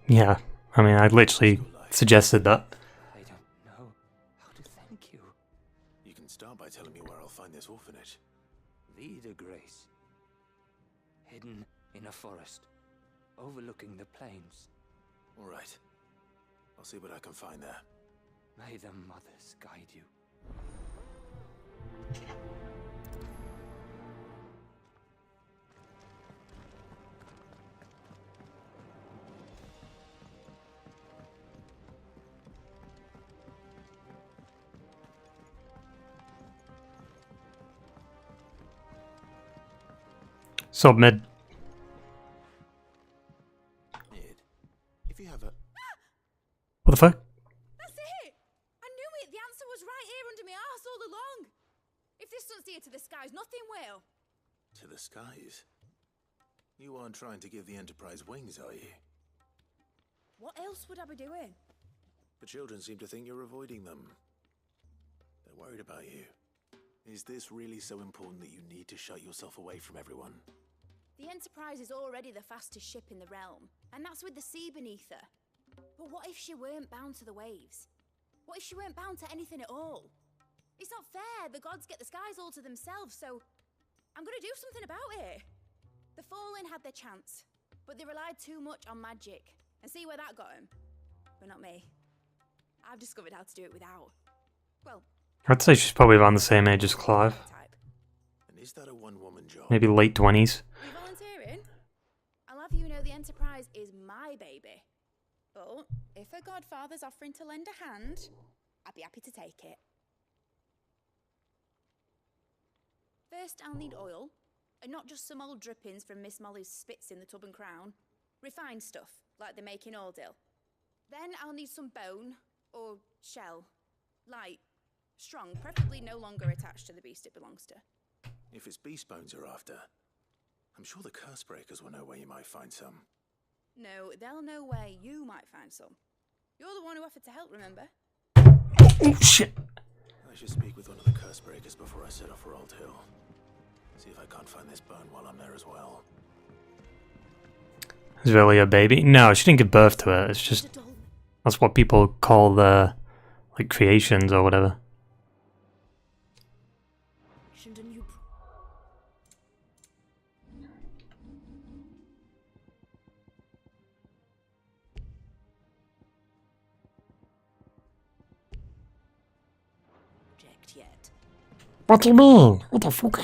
Yeah, I mean, I literally suggested that. I don't know how to thank you. You can start by telling me where I'll find this orphanage. Vida Grace. Hidden in a forest, overlooking the plains. All right. I'll see what I can find there. May the mothers guide you. Submit. If you have a... What the fuck? That's it! I knew it! The answer was right here under my arse all along! If this doesn't steer to the skies, nothing will! To the skies? You aren't trying to give the Enterprise wings, are you? What else would I be doing? The children seem to think you're avoiding them. They're worried about you. Is this really so important that you need to shut yourself away from everyone? The Enterprise is already the fastest ship in the realm, and that's with the sea beneath her. But what if she weren't bound to the waves? What if she weren't bound to anything at all? It's not fair. The gods get the skies all to themselves, so I'm gonna do something about it. The Fallen had their chance, but they relied too much on magic. And see where that got them? But not me. I've discovered how to do it without. Well, I'd say she's probably around the same age as Clive. And is that a one-woman job? Maybe late 20s. you volunteering? I'll have you know the Enterprise is my baby. But if her godfather's offering to lend a hand, I'd be happy to take it. First, I'll need oil, and not just some old drippings from Miss Molly's spits in the Tub and Crown. Refined stuff, like they make in Ordil. Then I'll need some bone, or shell. Light, strong, preferably no longer attached to the beast it belongs to. If it's beast bones you're after, I'm sure the curse breakers will know where you might find some. No, they'll know where you might find some. You're the one who offered to help, remember? Oh, shit. I should speak with one of the curse breakers before I set off for Old Hill. See if I can't find this bone while I'm there as well. Is really a baby? No, she didn't give birth to it. It's just... That's what people call the... like, creations or whatever. What do you mean? What the fuck?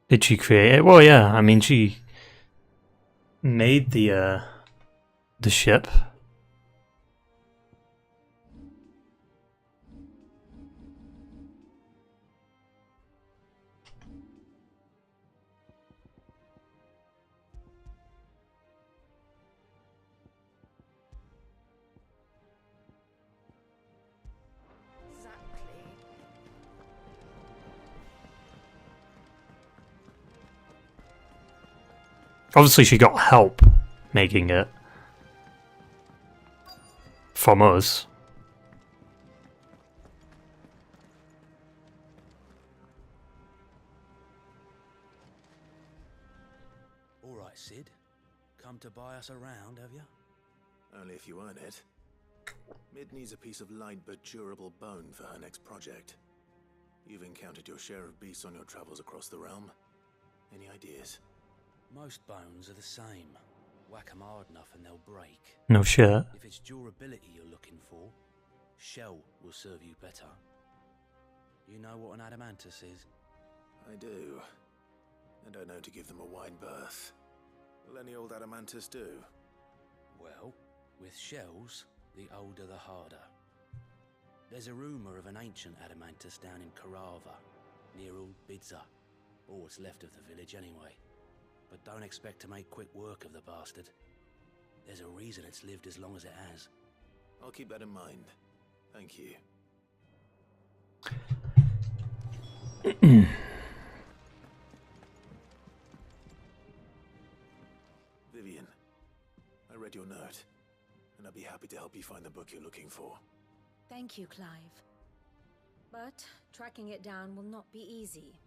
Did she create it? Well, yeah. I mean, she made the ship. Obviously, she got help making it. From us. All right, Cid. Come to buy us around, have you? Only if you earn it. Mid needs a piece of light but durable bone for her next project. You've encountered your share of beasts on your travels across the realm. Any ideas? Most bones are the same. Whack 'em hard enough and they'll break. No shit. If it's durability you're looking for, shell will serve you better. You know what an adamantus is? I do. And I know to give them a wide berth. What'll any old adamantus do? Well, with shells, the older the harder. There's a rumour of an ancient adamantus down in Karava, near Old Bidza, or what's left of the village anyway. But don't expect to make quick work of the bastard. There's a reason it's lived as long as it has. I'll keep that in mind. Thank you. Vivian, I read your note, and I'd be happy to help you find the book you're looking for. Thank you, Clive. But tracking it down will not be easy.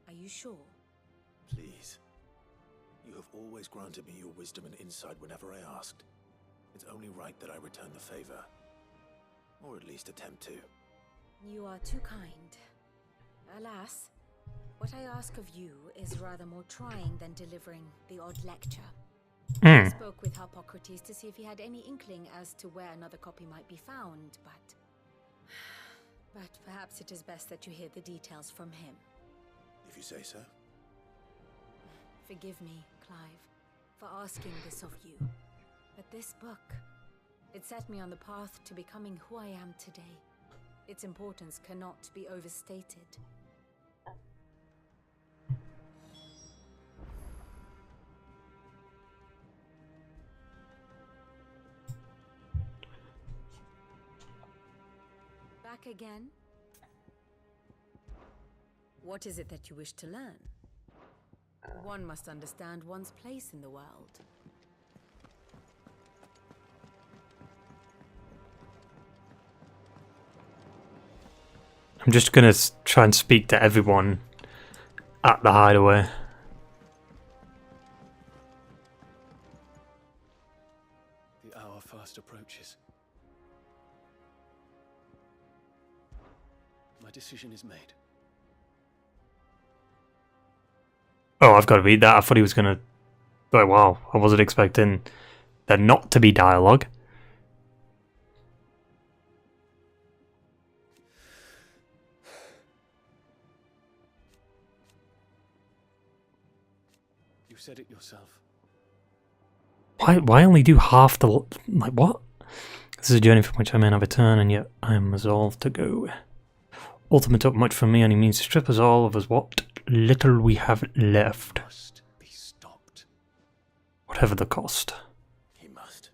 Are you sure? Please. You have always granted me your wisdom and insight whenever I asked. It's only right that I return the favor. Or at least attempt to. You are too kind. Alas, what I ask of you is rather more trying than delivering the odd lecture. I spoke with Hippocrates to see if he had any inkling as to where another copy might be found, but perhaps it is best that you hear the details from him. If you say so. Forgive me, Clive, for asking this of you. But this book, it set me on the path to becoming who I am today. Its importance cannot be overstated. Back again? What is it that you wish to learn? One must understand one's place in the world. I'm just gonna try and speak to everyone at the hideaway. The hour fast approaches. My decision is made. Oh, I've got to read that. I thought he was gonna... Oh, wow. I wasn't expecting there not to be dialogue. You said it yourself. Why only do half the... Like, what? This is a journey from which I may not return, and yet I am resolved to go. Ultimate took much from me, and he means to strip us all of us what little we have left. Must be stopped. Whatever the cost. He must.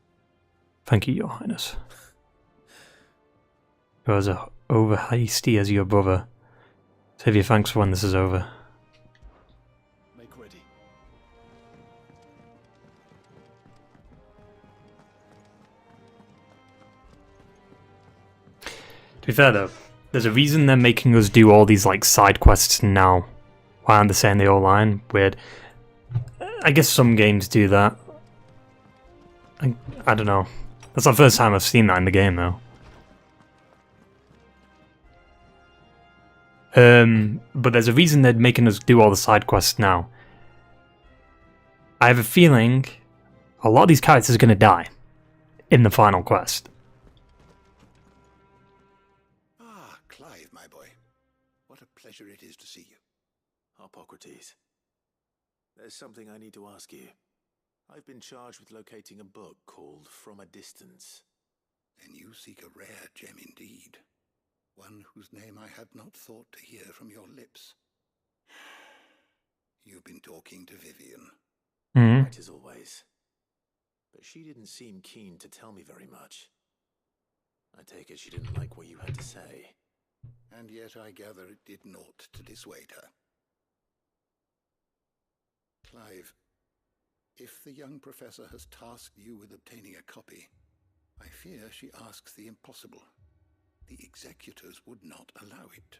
Thank you, Your Highness. You're as over hasty as your brother. Save your thanks for when this is over. Make ready. To be fair though, there's a reason they're making us do all these like side quests now. Why aren't they saying they all line? Weird. I guess some games do that. I don't know. That's the first time I've seen that in the game though. But there's a reason they're making us do all the side quests now. I have a feeling a lot of these characters are going to die in the final quest. Clive, my boy. What a pleasure it is to see you. Hippocrates. There's something I need to ask you. I've been charged with locating a book called From a Distance. Then you seek a rare gem indeed. One whose name I had not thought to hear from your lips. You've been talking to Vivian. Right as always. But she didn't seem keen to tell me very much. I take it she didn't like what you had to say. And yet I gather it did naught to dissuade her. Clive, if the young professor has tasked you with obtaining a copy, I fear she asks the impossible. The executors would not allow it.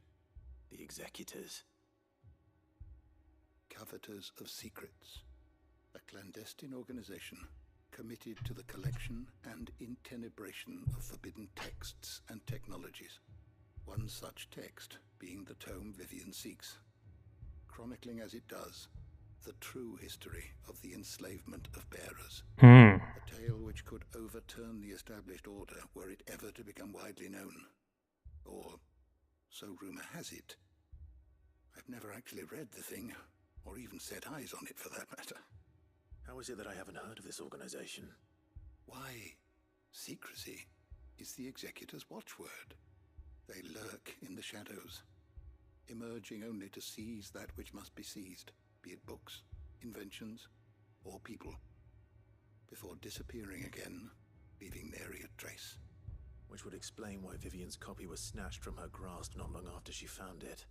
The executors? Coveters of Secrets. A clandestine organization committed to the collection and intenebration of forbidden texts and technologies. One such text being the tome Vivian seeks, chronicling as it does the true history of the enslavement of bearers. A tale which could overturn the established order were it ever to become widely known. Or, so rumor has it. I've never actually read the thing, or even set eyes on it for that matter. How is it that I haven't heard of this organization? Why, secrecy is the Executor's watchword. They lurk in the shadows, emerging only to seize that which must be seized, be it books, inventions, or people, before disappearing again, leaving nary a trace. Which would explain why Vivian's copy was snatched from her grasp not long after she found it.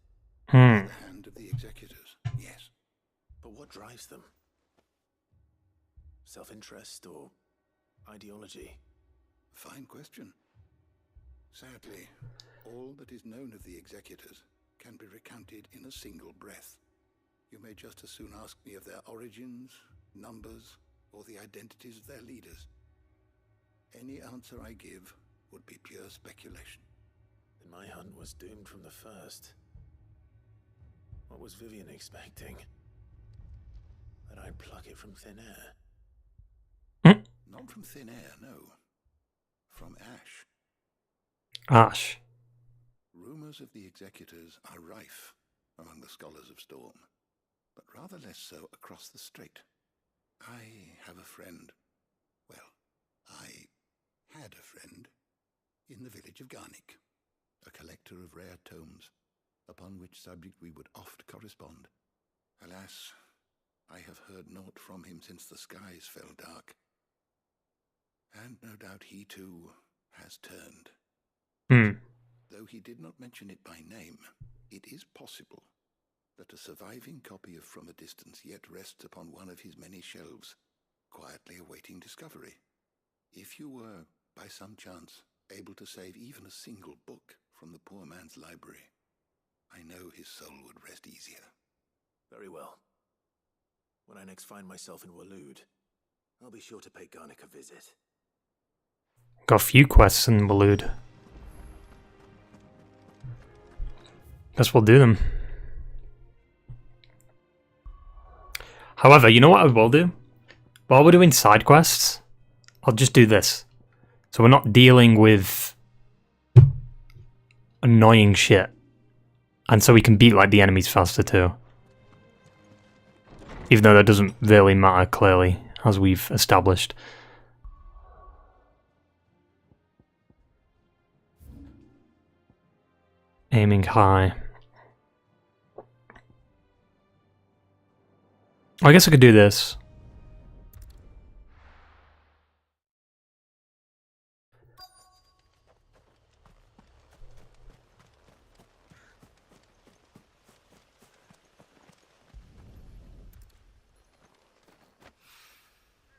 By the hand of the Executors, yes. But what drives them? Self-interest or ideology? Fine question. Sadly, all that is known of the Executors can be recounted in a single breath. You may just as soon ask me of their origins, numbers, or the identities of their leaders. Any answer I give would be pure speculation. Then my hunt was doomed from the first. What was Vivian expecting? That I'd pluck it from thin air? Not from thin air, no. From ash. Ash. Rumors of the Executors are rife among the scholars of Storm, but rather less so across the strait. I have a friend. Well, I had a friend in the village of Garnick, a collector of rare tomes, upon which subject we would oft correspond. Alas, I have heard naught from him since the skies fell dark. And no doubt he too has turned. Though he did not mention it by name, it is possible that a surviving copy of From a Distance yet rests upon one of his many shelves, quietly awaiting discovery. If you were, by some chance, able to save even a single book from the poor man's library, I know his soul would rest easier. Very well. When I next find myself in Waloed, I'll be sure to pay Garnick a visit. Got a few quests in Waloed. Guess we'll do them. However, you know what I will do? While we're doing side quests, I'll just do this. So we're not dealing with annoying shit. And so we can beat like the enemies faster too. Even though that doesn't really matter clearly, as we've established. Aiming high. I guess I could do this.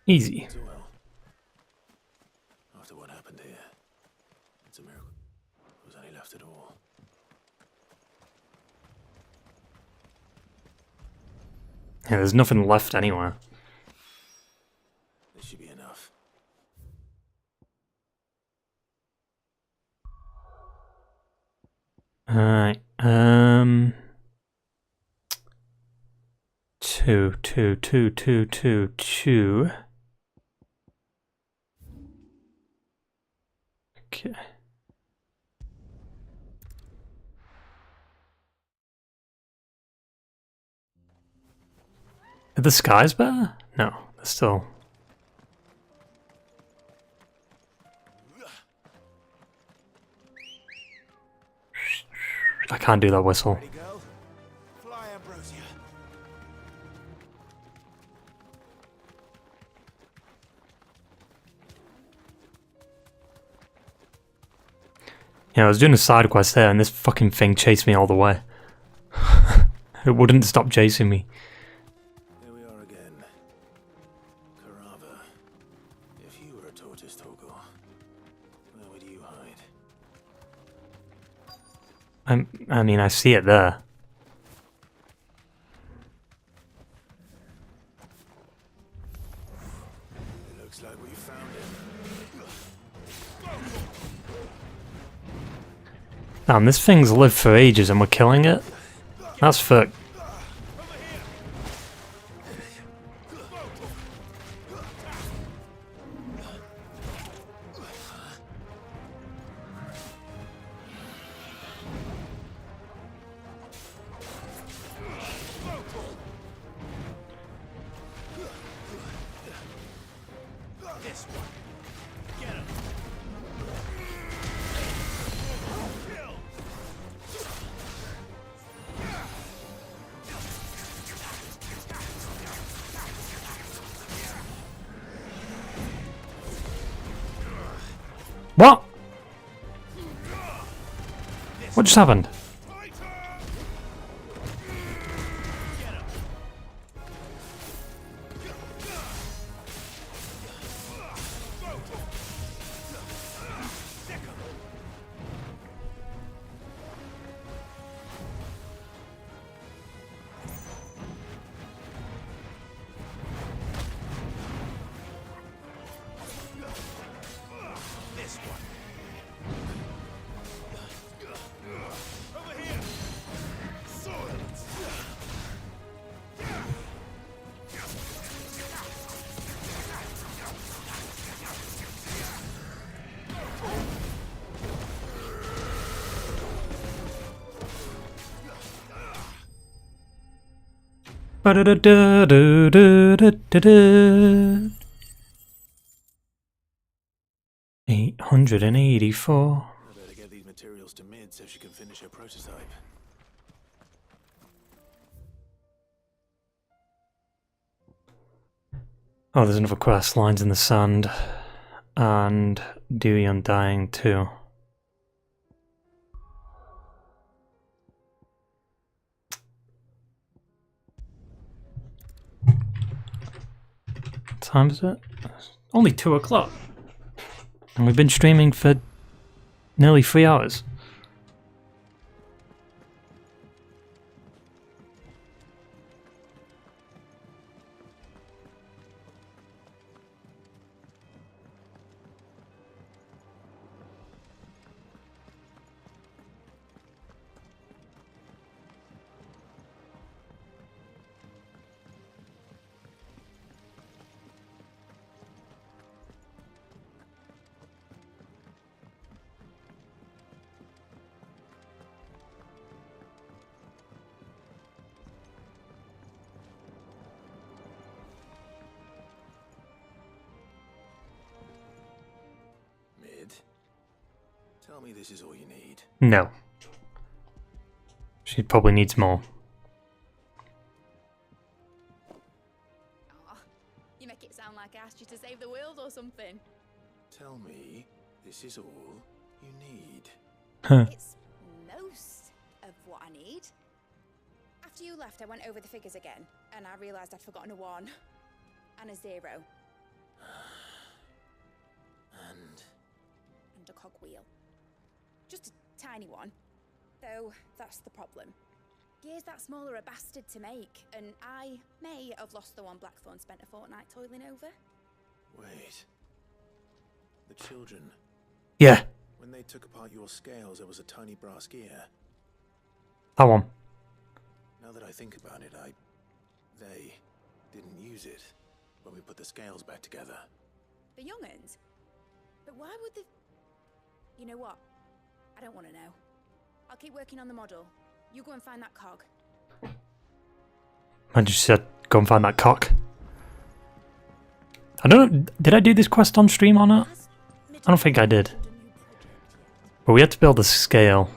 Easy. So well. After what happened here, it's a miracle there was any left at all. Yeah, there's nothing left anywhere. This should be enough. Alright, two. Okay. Are the skies better? No, they're still. I can't do that whistle. Ready, go. Fly, Ambrosia. Yeah, I was doing a side quest there and this fucking thing chased me all the way. It wouldn't stop chasing me. Here we are again. Carava. If you were a tortoise, Togor, where would you hide? I mean, I see it there. It looks like we found it. Damn, this thing's lived for ages and we're killing it? That's fucked. What? What just happened? Ba-da-da-da-da-da-da-da. 884. I better get these materials to Mid so she can finish her prototype. Oh, there's another quest, Lines in the Sand, and Dewey Undying too. What time is it? Only 2 o'clock. And we've been streaming for nearly 3 hours. Tell me this is all you need. No. She probably needs more. Aw, you make it sound like I asked you to save the world or something. Tell me this is all you need. Huh. It's most of what I need. After you left, I went over the figures again, and I realised I'd forgotten a 1 and a 0. And a cogwheel. Just a tiny one. Though, that's the problem. Gears that small are a bastard to make, and I may have lost the one Blackthorn spent a fortnight toiling over. Wait. The children. Yeah. When they took apart your scales, there was a tiny brass gear. That one. Now that I think about it, they didn't use it when we put the scales back together. The young'uns? But why would the... You know what? I don't want to know. I'll keep working on the model. You go and find that cog. I just said, go and find that cock. I don't know, did I do this quest on stream or not? I don't think I did. But we had to build a scale.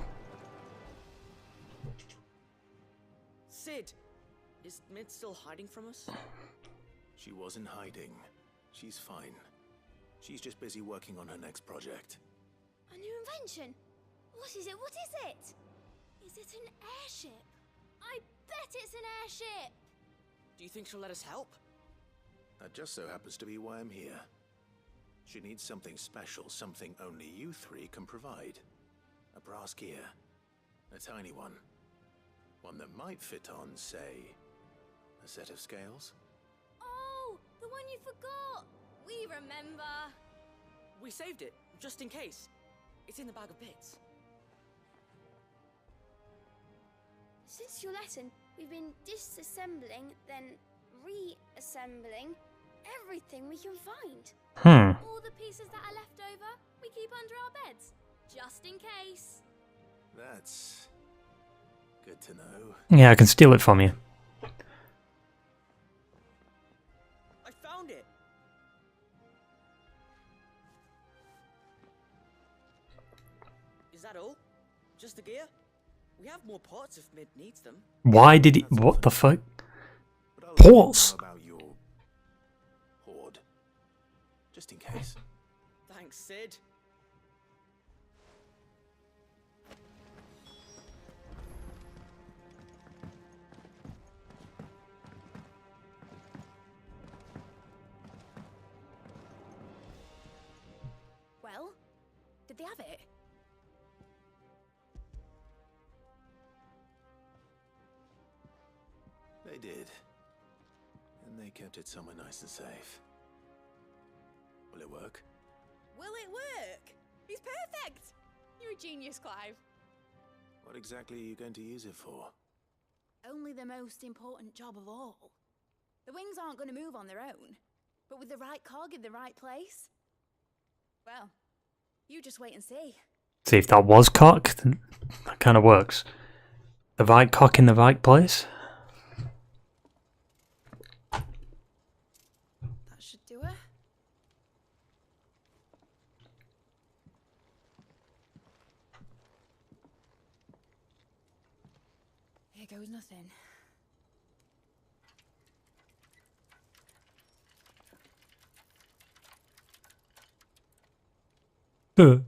Sid, is Mid still hiding from us? She wasn't hiding. She's fine. She's just busy working on her next project. A new invention? What is it? What is it? Is it an airship? I bet it's an airship! Do you think she'll let us help? That just so happens to be why I'm here. She needs something special, something only you 3 can provide. A brass gear. A tiny one. One that might fit on, say, a set of scales. Oh, the one you forgot! We remember! We saved it, just in case. It's in the bag of bits. Since your lesson, we've been disassembling, then reassembling everything we can find. All the pieces that are left over, we keep under our beds, just in case. That's good to know. Yeah, I can steal it from you. I found it! Is that all? Just the gear? We have more parts if Mid needs them. Why did he... What the fuck? Ports! About your hoard. Just in case. Thanks, Sid. they have it? They did. And they kept it somewhere nice and safe. Will it work? Will it work? He's perfect! You're a genius, Clive. What exactly are you going to use it for? Only the most important job of all. The wings aren't going to move on their own. But with the right cog in the right place... Well, you just wait and see. See, if that was cock, then that kind of works. The right cock in the right place. That should do it. Here goes nothing. Titan's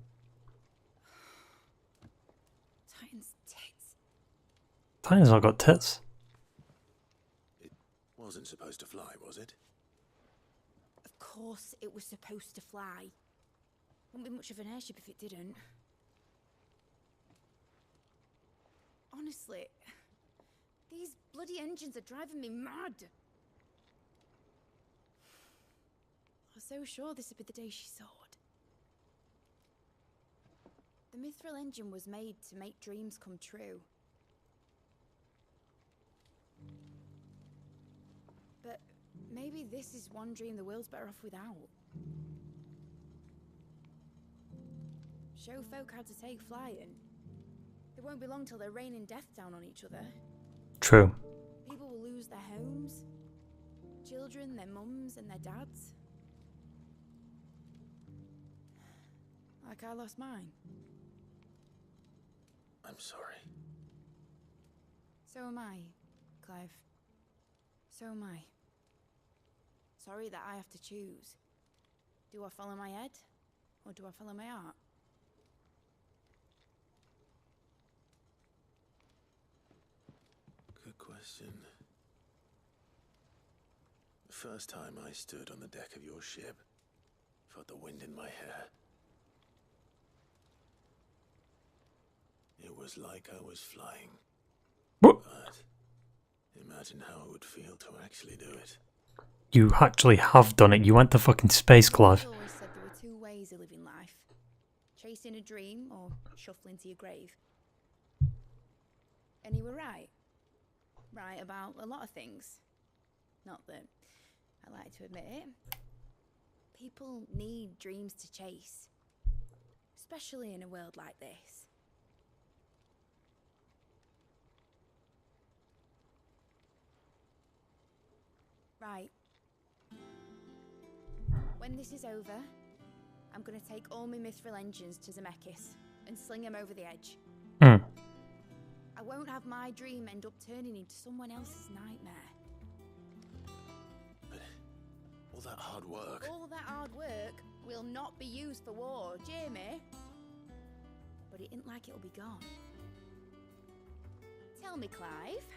tits. Titan's not got tits. It wasn't supposed to fly, was it? Of course it was supposed to fly. Wouldn't be much of an airship if it didn't. Honestly, these bloody engines are driving me mad. I was so sure this would be the day she soared. The mithril engine was made to make dreams come true. But maybe this is one dream the world's better off without. Show folk how to take flying. It won't be long till they're raining death down on each other. True. People will lose their homes. Children, their mums and their dads. Like I lost mine. I'm sorry. So am I, Clive. So am I. Sorry that I have to choose. Do I follow my head? Or do I follow my heart? Good question. The first time I stood on the deck of your ship, felt the wind in my hair. It was like I was flying. What? But imagine how it would feel to actually do it. You actually have done it. You went to fucking space, Clive. I've always said there were two ways of living life. Chasing a dream or shuffling to your grave. And you were right. Right about a lot of things. Not that I like to admit it. People need dreams to chase. Especially in a world like this. Right. When this is over, I'm gonna take all my mithril engines to Zemeckis and sling them over the edge. I won't have my dream end up turning into someone else's nightmare. But all that hard work... All that hard work will not be used for war, Jamie. But it ain't like it'll be gone. Tell me, Clive,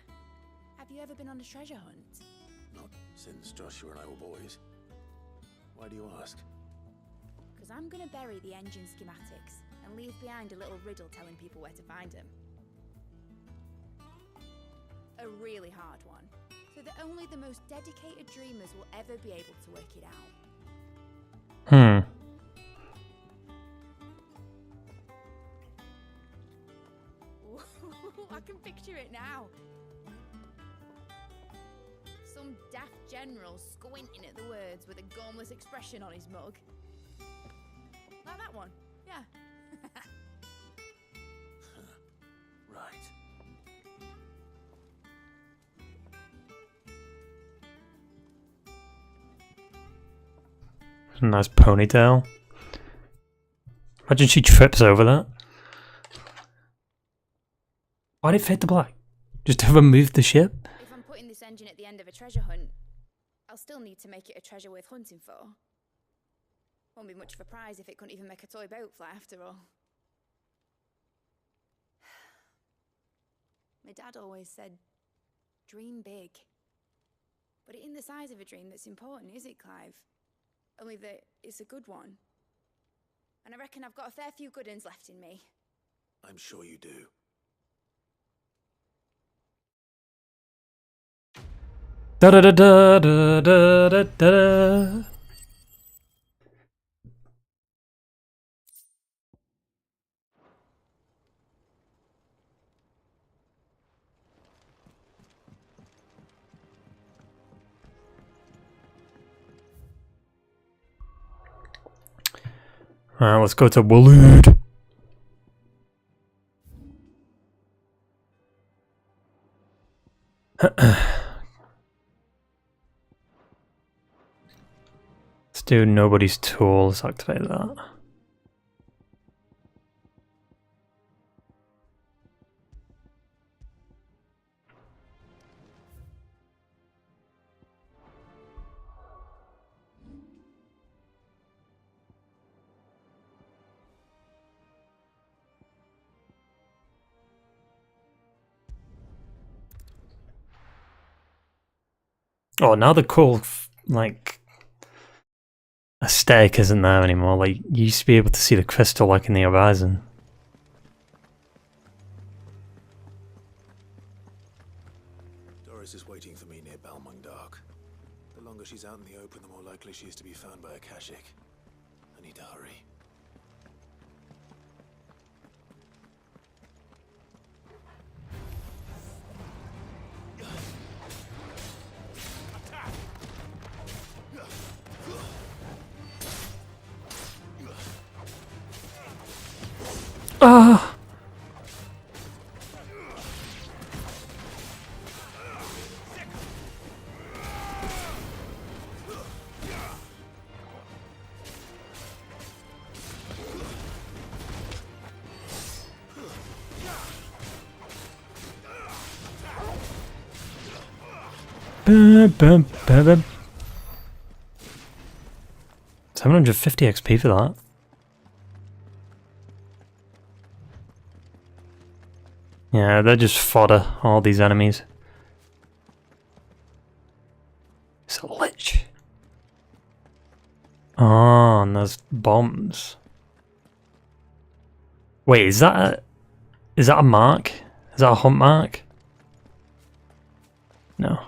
have you ever been on a treasure hunt? Not since Joshua and I were boys. Why do you ask? Because I'm gonna bury the engine schematics and leave behind a little riddle telling people where to find them. A really hard one, so that only the most dedicated dreamers will ever be able to work it out. I can picture it now. Some daft general squinting at the words with a gormless expression on his mug. Like that one, yeah. Right. Nice ponytail. Imagine she trips over that. Why did it fade to black? Just to remove the ship? If I'm putting this engine at the end of a treasure hunt, I'll still need to make it a treasure worth hunting for. Won't be much of a prize if it couldn't even make a toy boat fly after all. My dad always said, dream big. But it ain't the size of a dream that's important, is it, Clive? Only that it's a good one. and I reckon I've got a fair few good uns left in me. I'm sure you do. Da da da da da da da da. Alright, let's go to Waloed. Let's do nobody's tools, activate that. Oh, now the cool, like, aesthetic isn't there anymore. Like, you used to be able to see the crystal, like, in the horizon. Doris is waiting for me near Balmung Dark. The longer she's out in the open, the more likely she is to be found by a Kashik. I need to hurry. Ah! Bum, bum, bum, bum. 750 XP for that. Yeah, they're just fodder, all these enemies. It's a lich. Oh, and there's bombs. Wait, is that a mark? Is that a hunt mark? No.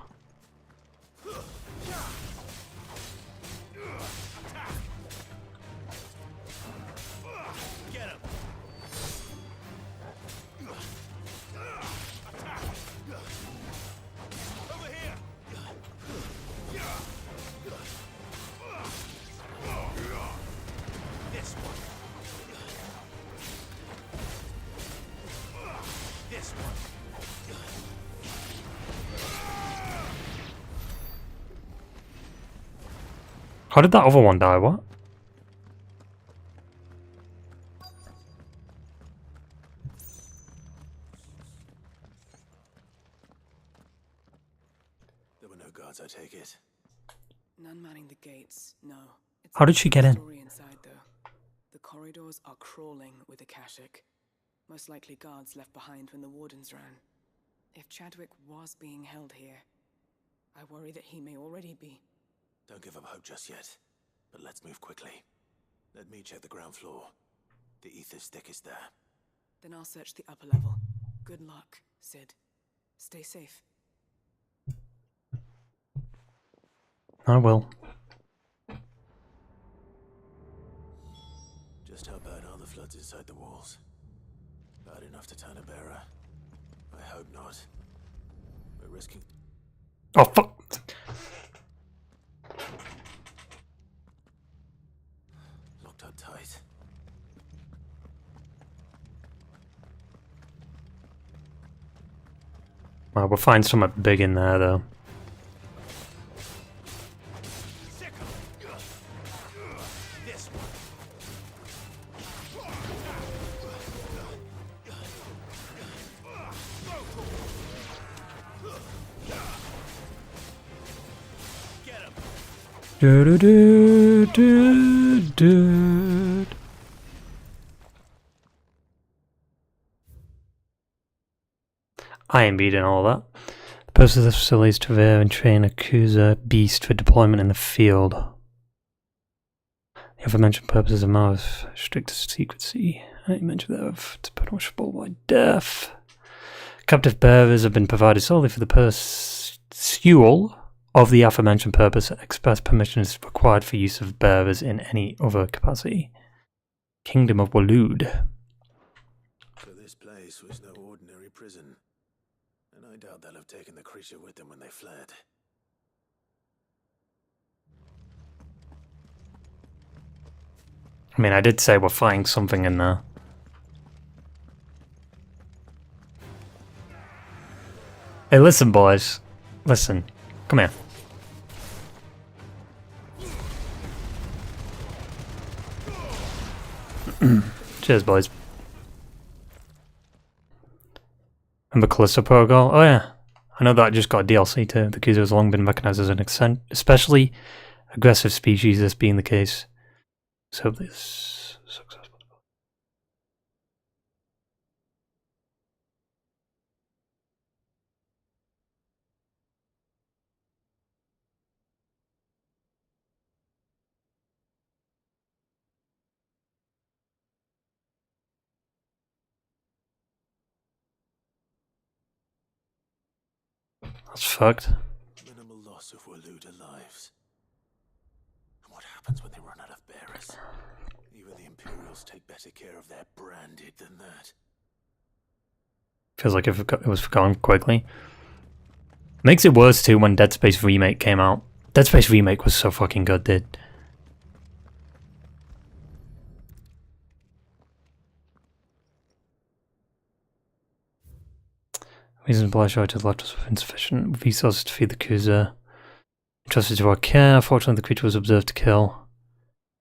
How did that other one die? What? There were no guards, I take it. None manning the gates, no. It's How did she get in? story inside, though. The corridors are crawling with Akashic. Most likely guards left behind when the wardens ran. If Chadwick was being held here, I worry that he may already be. Don't give up hope just yet, but let's move quickly. Let me check the ground floor. The ether's thickest there. Then I'll search the upper level. Good luck, Sid. Stay safe. I will. Just how bad are the floods inside the walls? Bad enough to turn a bearer? I hope not. We're risking... Oh, fuck! Locked up tight. Well, we'll find something big in there, though. Do do do do do. I ain't beating all that. The purpose of this facility is to rear and train a Kuza beast for deployment in the field. The aforementioned purposes of matter of strict secrecy. Any mention thereof to punishable by death. Captive bearers have been provided solely for the pursual of the aforementioned purpose. Express permission is required for use of bearers in any other capacity. Kingdom of Waloed. So this place was no ordinary prison, and I doubt they'll have taken the creature with them when they fled. I mean, I did say we're fighting something in there. Hey, listen, boys. Listen. Come here. Cheers, boys. Remember Callisto Protocol? Oh yeah. I know that just got a DLC too. The Kuzu has long been recognized as an especially aggressive species, this being the case. So this successful. That's fucked. Minimal loss of Waluda lives. And what happens when they run out of bearers? Even the Imperials take better care of their branded than that. Feels like it was gone quickly. Makes it worse too when Dead Space Remake came out. Dead Space Remake was so fucking good, dude. Reasonable shortage left us with insufficient resources to feed the Kuzu. Entrusted to our care, fortunately the creature was observed to kill.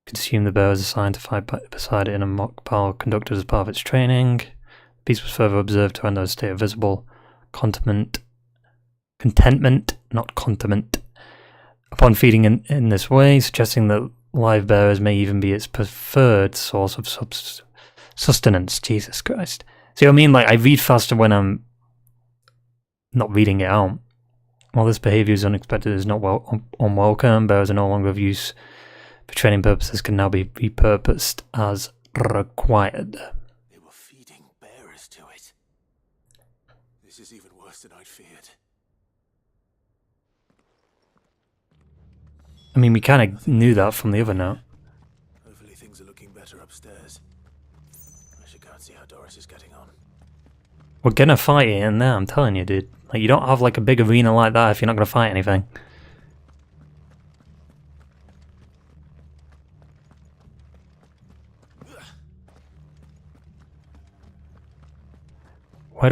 Consume the bearers assigned to fight beside it in a mock pile conducted as part of its training. The beast was further observed to enter a state of visible contentment, not contentment, upon feeding in this way, suggesting that live bearers may even be its preferred source of sustenance. Jesus Christ. See what I mean? Like, I read faster when I'm not reading it out. While this behaviour is unexpected, it is not unwelcome. Bearers are no longer of use for training purposes, can now be repurposed as required. They were feeding bearers to it. This is even worse than I'd feared. I mean, we kind of knew that from the other note. Hopefully things are looking better upstairs. I should go and see how Doris is getting on. We're gonna fight it in there, I'm telling you, dude. Like, you don't have like a big arena like that if you're not gonna fight anything. How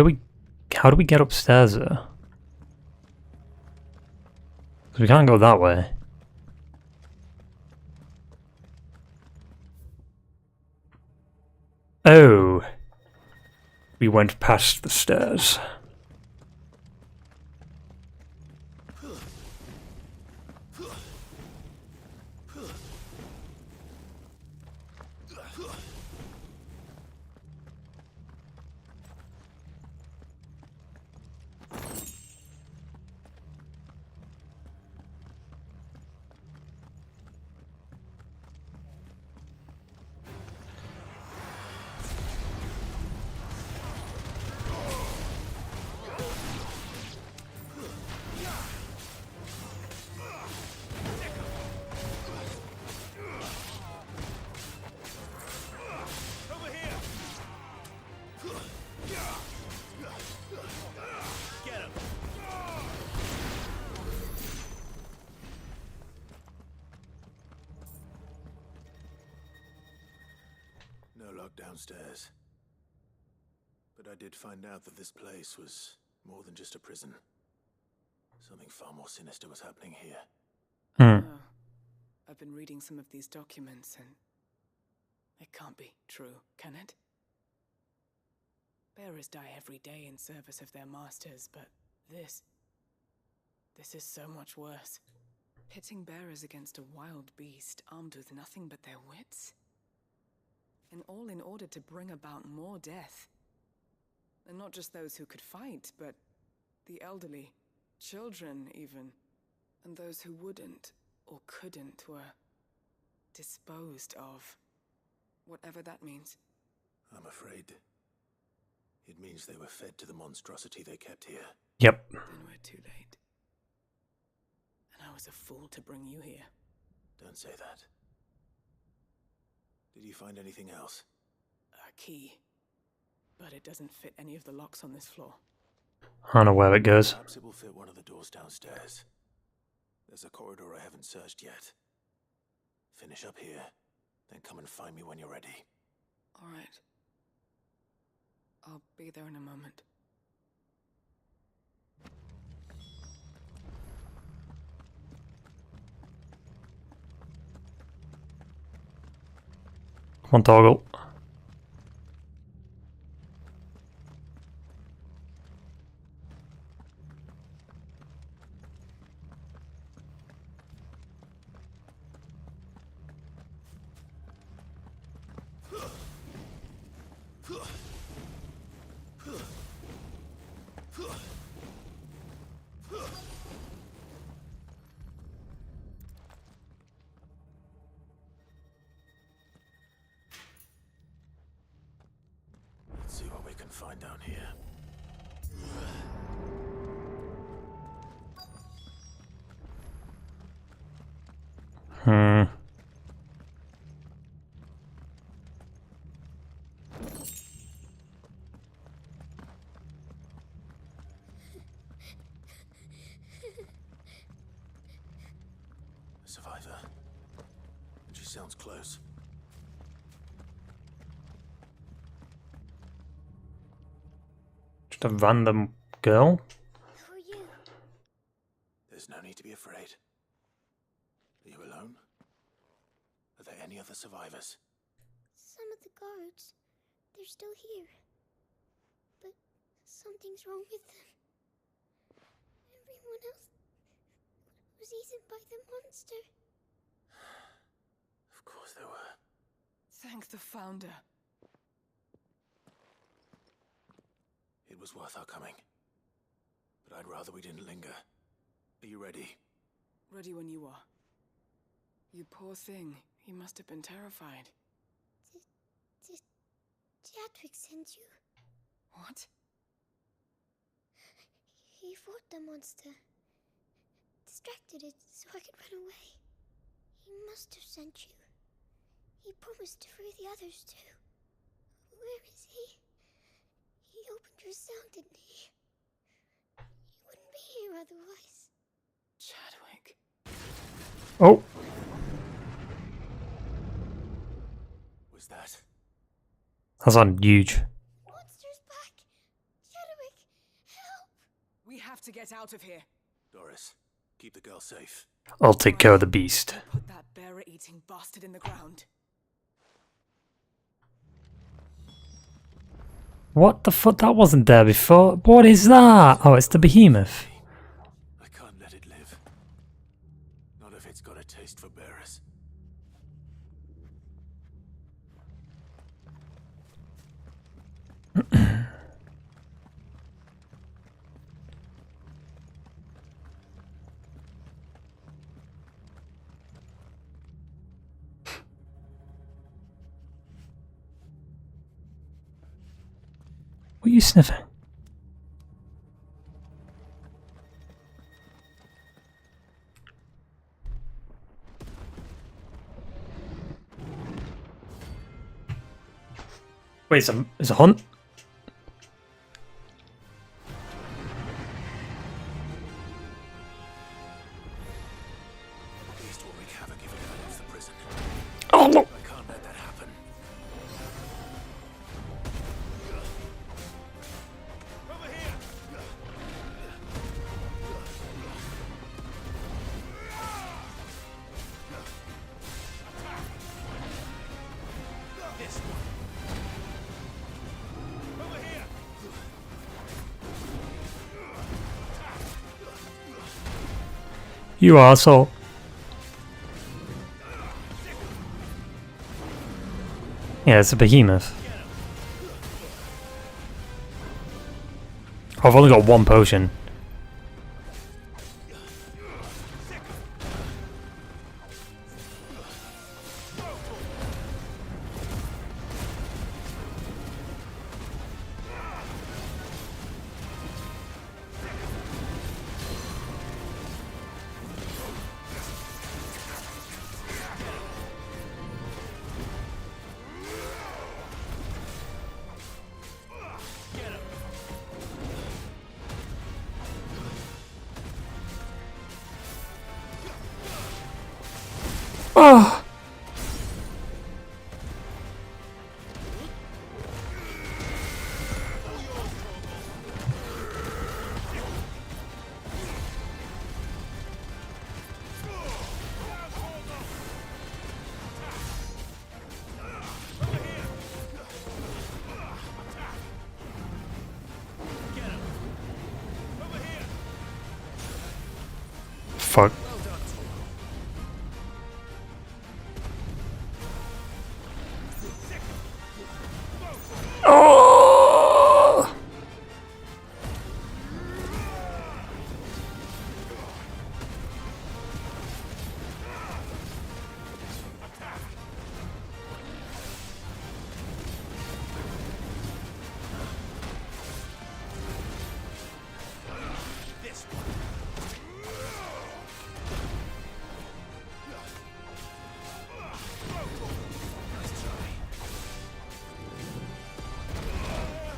do we get upstairs there? Because we can't go that way. Oh. We went past the stairs. Downstairs. But I did find out that this place was more than just a prison. Something far more sinister was happening here. Oh, I've been reading some of these documents and it can't be true, can it? Bearers die every day in service of their masters, but this is so much worse. Pitting bearers against a wild beast armed with nothing but their wits? And all in order to bring about more death. And not just those who could fight, but the elderly, children even. And those who wouldn't or couldn't were Disposed of. Whatever that means. I'm afraid it means they were fed to the monstrosity they kept here. Yep. Then we're too late. And I was a fool to bring you here. Don't say that. Did you find anything else? A key. But it doesn't fit any of the locks on this floor. I don't know where it goes. Perhaps it will fit one of the doors downstairs. There's a corridor I haven't searched yet. Finish up here, then come and find me when you're ready. All right. I'll be there in a moment. Come on, Toggle. Let's see what we can find down here. A survivor. And she sounds close. Just a random girl. Who are you? There's no need to be afraid. Are you alone? Are there any other survivors? Some of the guards. They're still here. But something's wrong with them. Everyone else was eaten by the monster. Of course there were. Thank the Founder. It was worth our coming. But I'd rather we didn't linger. Are you ready? Ready when you are. You poor thing. You must have been terrified. Did Chadwick send you? What? He fought the monster. Distracted it so I could run away. He must have sent you. He promised to free the others too. Where is he? He opened your cell, didn't he? You wouldn't be here otherwise. Chadwick. Oh. Was that? That's on huge. Monster's back! Chadwick, help! We have to get out of here. Doris, keep the girl safe. I'll take care of the beast. Put that bearer-eating bastard in the ground. What the fuck? That wasn't there before. What is that? Oh, it's the behemoth. I can't let it live. Not if it's got a taste for bearers. What are you sniffing? Wait, it's a hunt? At least we'll wreak havoc if it ever leaves the prison. Oh no! I can't let that happen. Over here! This one. Over here! You asshole. Yeah, it's a behemoth. I've only got one potion. fuck. Oh!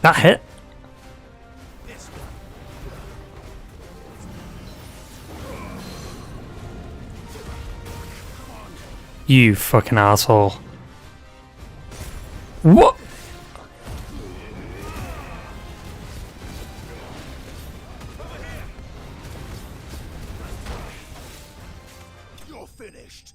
That hit. You fucking asshole. What? You're finished.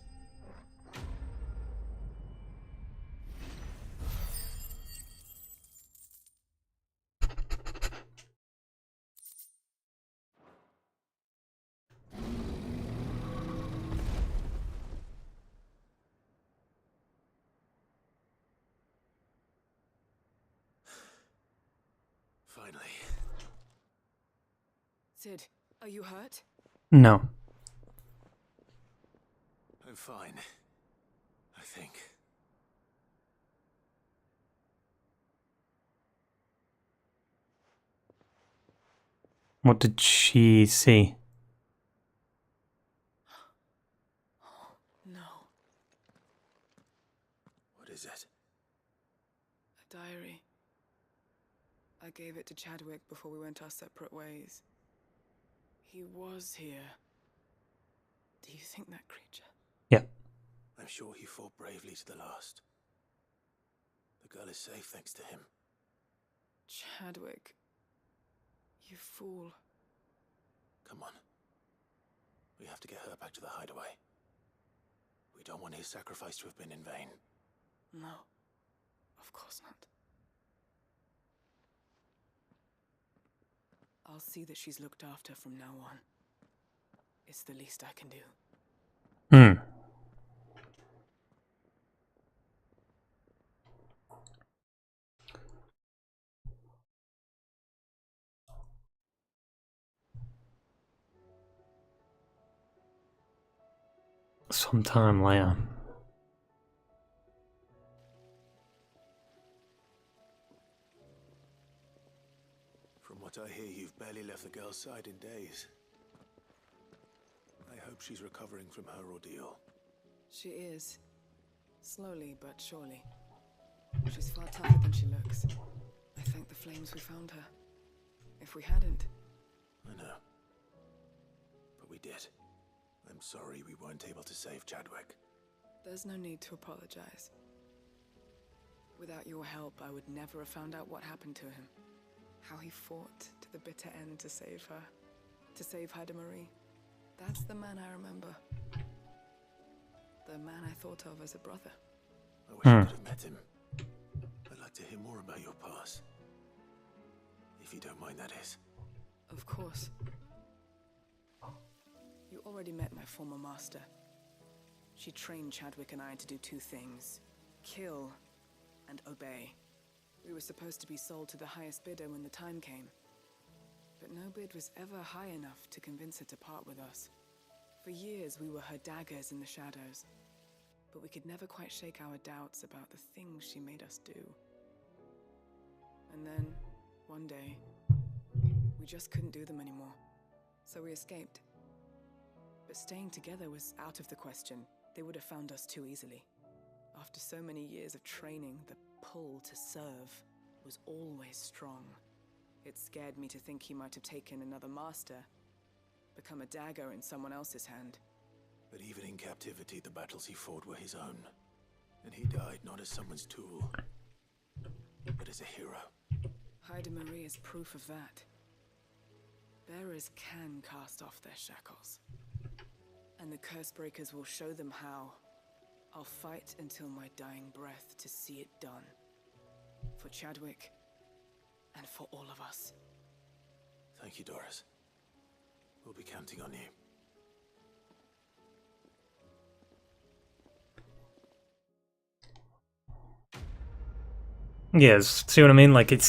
Finally. Sid, are you hurt? No. I'm fine. I think. What did she see? No. What is it? A diary. I gave it to Chadwick before we went our separate ways. He was here. Do you think that creature? Yeah. I'm sure he fought bravely to the last. The girl is safe thanks to him. Chadwick. You fool. Come on. We have to get her back to the hideaway. We don't want his sacrifice to have been in vain. No. Of course not. I'll see that she's looked after from now on. It's the least I can do. Hmm. Sometime later. From what I hear, you've barely left the girl's side in days. I hope she's recovering from her ordeal. She is. Slowly but surely. She's far tougher than she looks. I thank the flames we found her. If we hadn't... I know. But we did. I'm sorry we weren't able to save Chadwick. There's no need to apologize. Without your help, I would never have found out what happened to him. How he fought to the bitter end to save her. To save Haida Marie. That's the man I remember. The man I thought of as a brother. I wish I could have met him. I'd like to hear more about your past. If you don't mind, that is. Of course. You already met my former master. She trained Chadwick and I to do two things. Kill and obey. We were supposed to be sold to the highest bidder when the time came. But no bid was ever high enough to convince her to part with us. For years we were her daggers in the shadows. But we could never quite shake our doubts about the things she made us do. And then, one day, we just couldn't do them anymore. So we escaped. But staying together was out of the question. They would have found us too easily. After so many years of training, the pull to serve was always strong. It scared me to think he might have taken another master, become a dagger in someone else's hand. But even in captivity, the battles he fought were his own. And he died not as someone's tool, but as a hero. Haida Marie is proof of that. Bearers can cast off their shackles. And the Cursebreakers will show them how. I'll fight until my dying breath to see it done. For Chadwick, and for all of us. Thank you, Doris. We'll be counting on you. Yes, see what I mean? Like it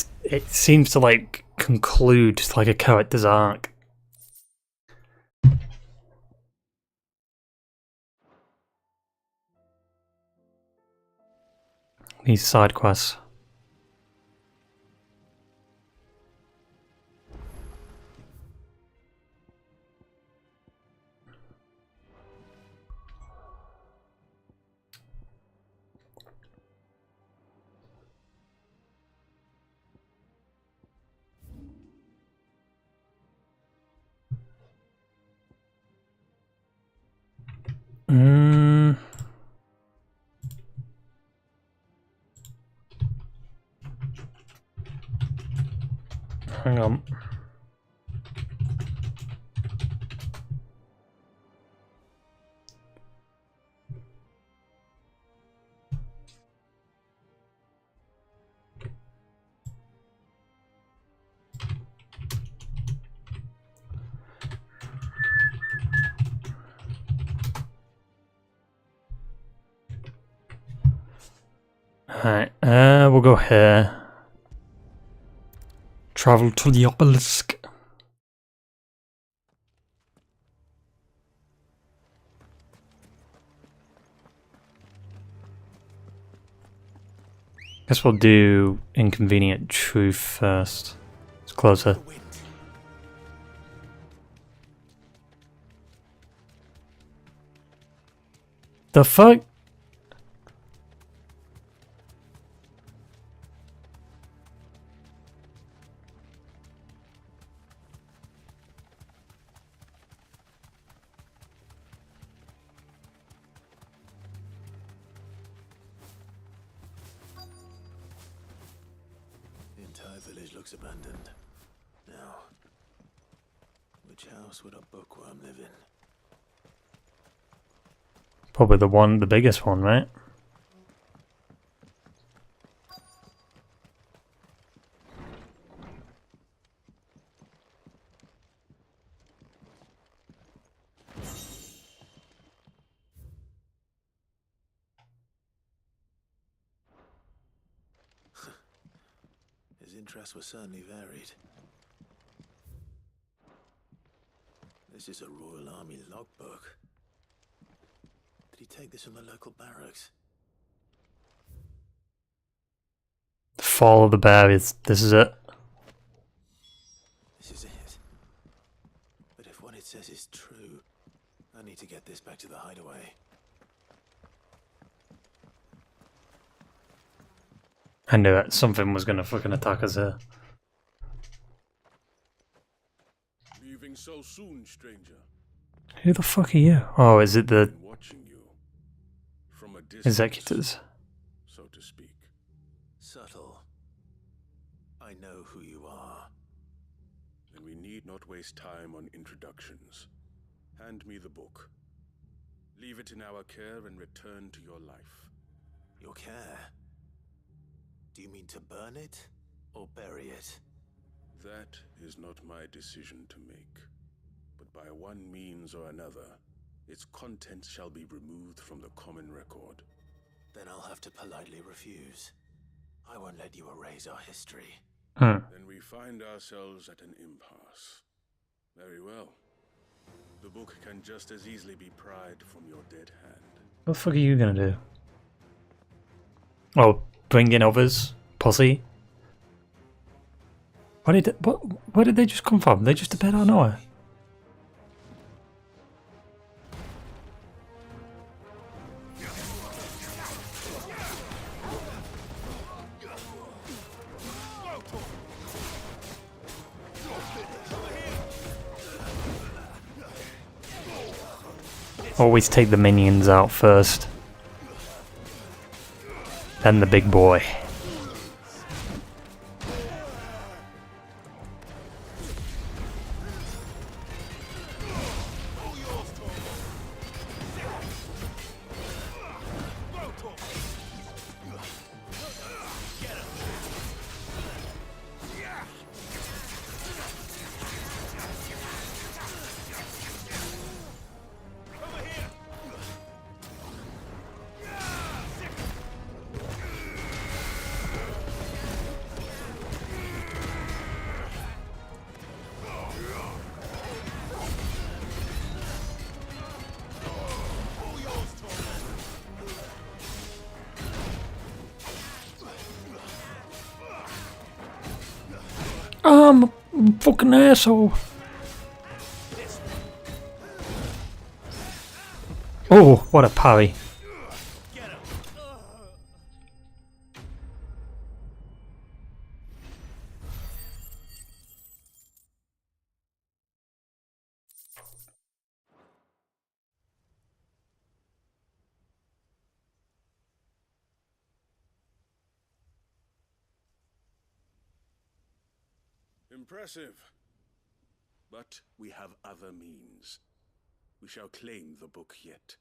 seems to like conclude like a character's arc. These side quests. Hang on. Alright, we'll go here. Travel to the obelisk. Guess we'll do Inconvenient Truth first. It's closer. The fuck? The entire village looks abandoned. Now, which house would a bookworm live in? Probably the biggest one, right? His interests were certainly varied. This is a Royal Army logbook. Did he take this from the local barracks? The Fall of the Barriers. This is it. This is it. But if what it says is true, I need to get this back to the hideaway. I knew it. Something was gonna fucking attack us here. Leaving so soon, stranger. Who the fuck are you? Oh, is it the Watching you from a distance, executors? so to speak. Subtle. I know who you are. Then we need not waste time on introductions. Hand me the book. Leave it in our care and return to your life. Your care? Do you mean to burn it or bury it? That is not my decision to make. But by one means or another, its contents shall be removed from the common record. Then I'll have to politely refuse. I won't let you erase our history. Then we find ourselves at an impasse. Very well. The book can just as easily be pried from your dead hand. What the fuck are you gonna do? Oh, bring in others, pussy. Where did they just come from? They just appeared out of nowhere. Always take the minions out first. Then the big boy. I'm a fucking asshole. Oh, what a parry. Impressive. But we have other means. We shall claim the book yet.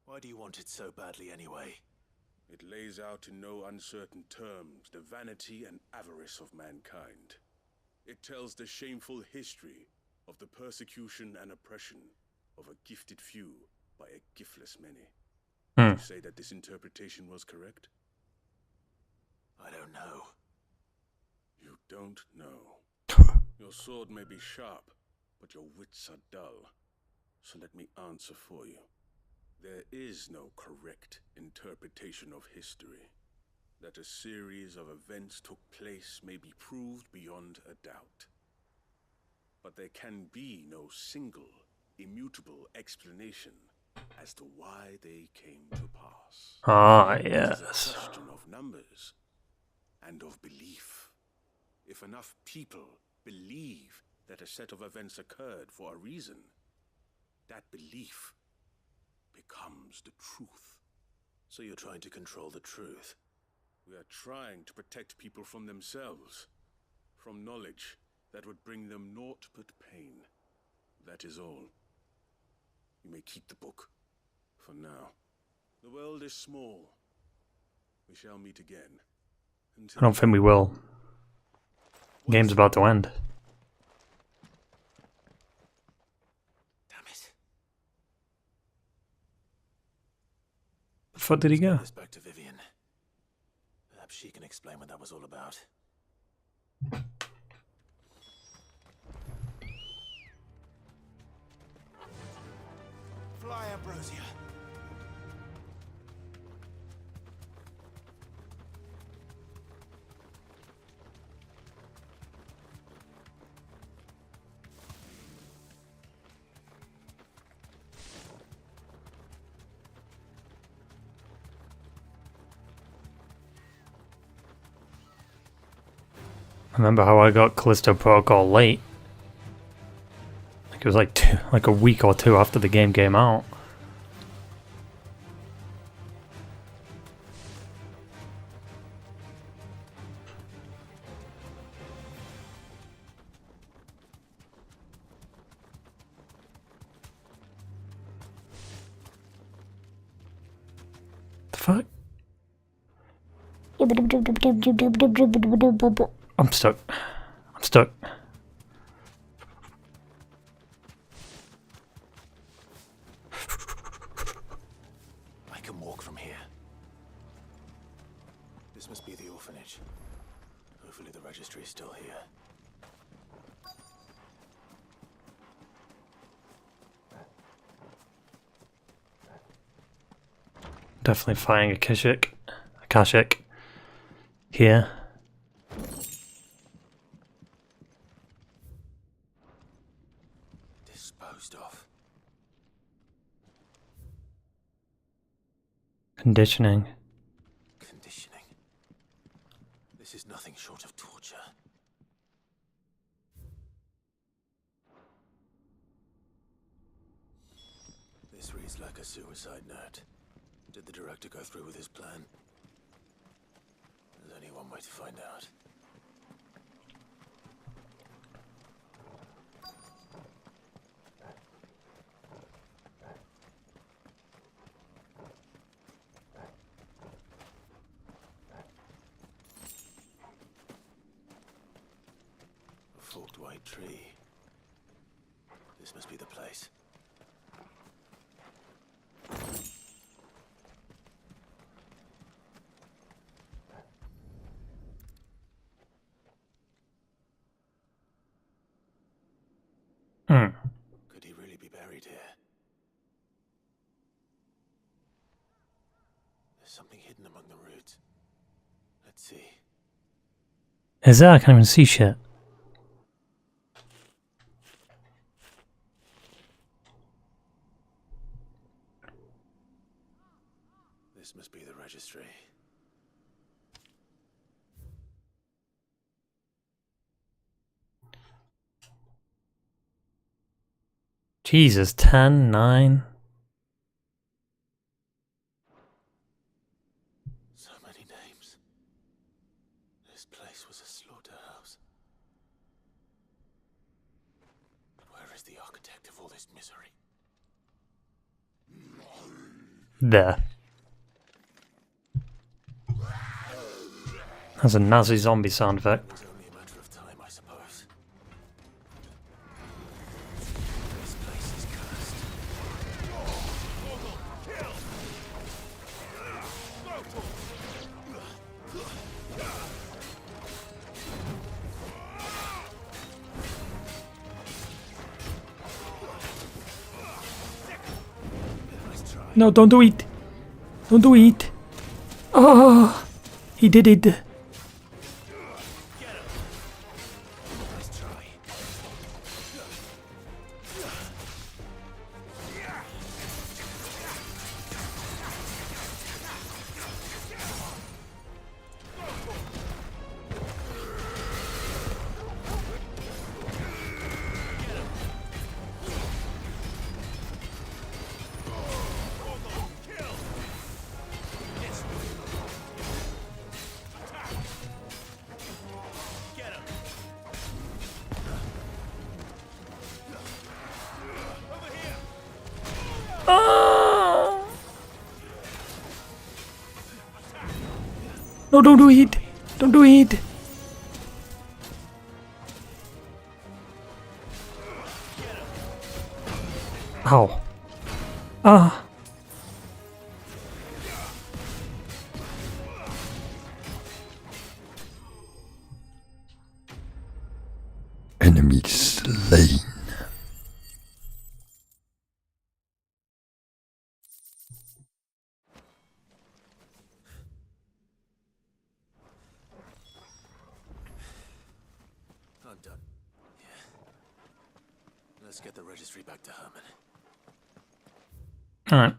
Why do you want it so badly anyway? It lays out in no uncertain terms the vanity and avarice of mankind. It tells the shameful history of the persecution and oppression of a gifted few by a giftless many. Would you say that this interpretation was correct? I don't know. You don't know. Your sword may be sharp, but your wits are dull. So let me answer for you. There is no correct interpretation of history. That a series of events took place may be proved beyond a doubt. But there can be no single, immutable explanation as to why they came to pass. Ah, It yes. is a question of numbers and of belief. If enough people believe that a set of events occurred for a reason, that belief becomes the truth. So you're trying to control the truth? We are trying to protect people from themselves, from knowledge that would bring them naught but pain. That is all. You may keep the book, for now. The world is small. We shall meet again. I don't think we will. Game's about to end. Damn it. The fuck did he go? This back to Vivian. Perhaps she can explain what that was all about. Fly, Ambrosia. Remember how I got Callisto Protocol late? Like it was like a week or two after the game came out. The fuck? I'm stuck. I'm stuck. I can walk from here. This must be the orphanage. Hopefully the registry is still here. Definitely finding a Akashic here. Disposed of. Conditioning. Conditioning. This is nothing short of torture. This reads like a suicide note. Did the director go through with his plan? There's only one way to find out. A forked white tree. This must be the place. Could he really be buried here? There's something hidden among the roots. Let's see. Is there? I can't even see shit. Jesus, 10, 9. So many names. This place was a slaughterhouse. Where is the architect of all this misery? There. That's a Nazi zombie sound effect. It was only a matter of time, I suppose. This place is cursed. No, don't do it. Don't do it. Oh, he did it. No, don't do it. Don't do it. Ow. Ah. Enemy slain. I'm done. Yeah. Let's get the registry back to Herman. Alright.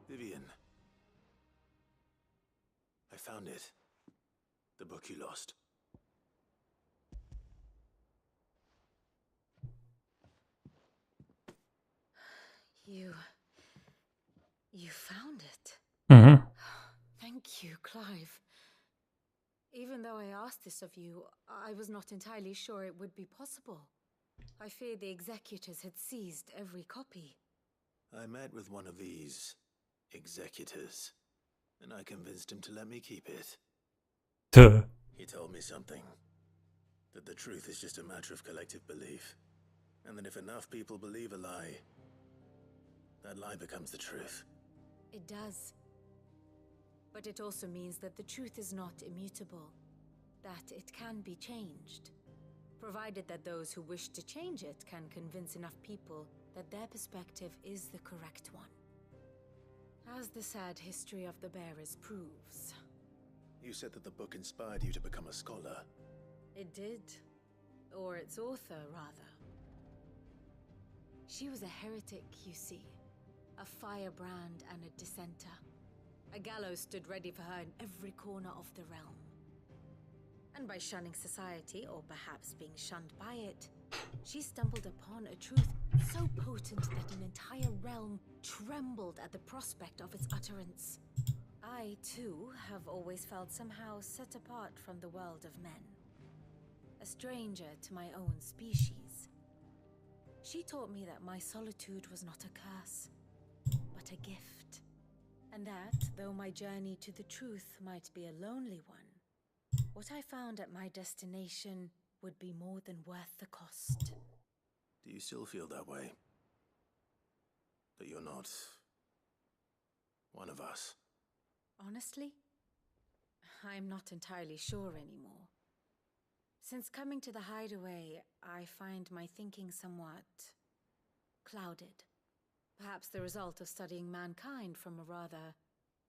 Vivian. I found it. The book you lost. You found it? Mm-hmm. Thank you, Clive. Even though I asked this of you, I was not entirely sure it would be possible. I fear the executors had seized every copy. I met with one of these executors, and I convinced him to let me keep it. Duh. He told me something. That the truth is just a matter of collective belief. And that if enough people believe a lie, that lie becomes the truth. It does. But it also means that the truth is not immutable. That it can be changed. Provided that those who wish to change it can convince enough people that their perspective is the correct one. As the sad history of the bearers proves. You said that the book inspired you to become a scholar. It did. Or its author, rather. She was a heretic, you see. A firebrand and a dissenter. A gallows stood ready for her in every corner of the realm. And by shunning society, or perhaps being shunned by it, she stumbled upon a truth so potent that an entire realm trembled at the prospect of its utterance. I, too, have always felt somehow set apart from the world of men. A stranger to my own species. She taught me that my solitude was not a curse, but a gift. And that, though my journey to the truth might be a lonely one, what I found at my destination would be more than worth the cost. Do you still feel that way? That you're not one of us? Honestly, I'm not entirely sure anymore. Since coming to the hideaway, I find my thinking somewhat clouded. Perhaps the result of studying mankind from a rather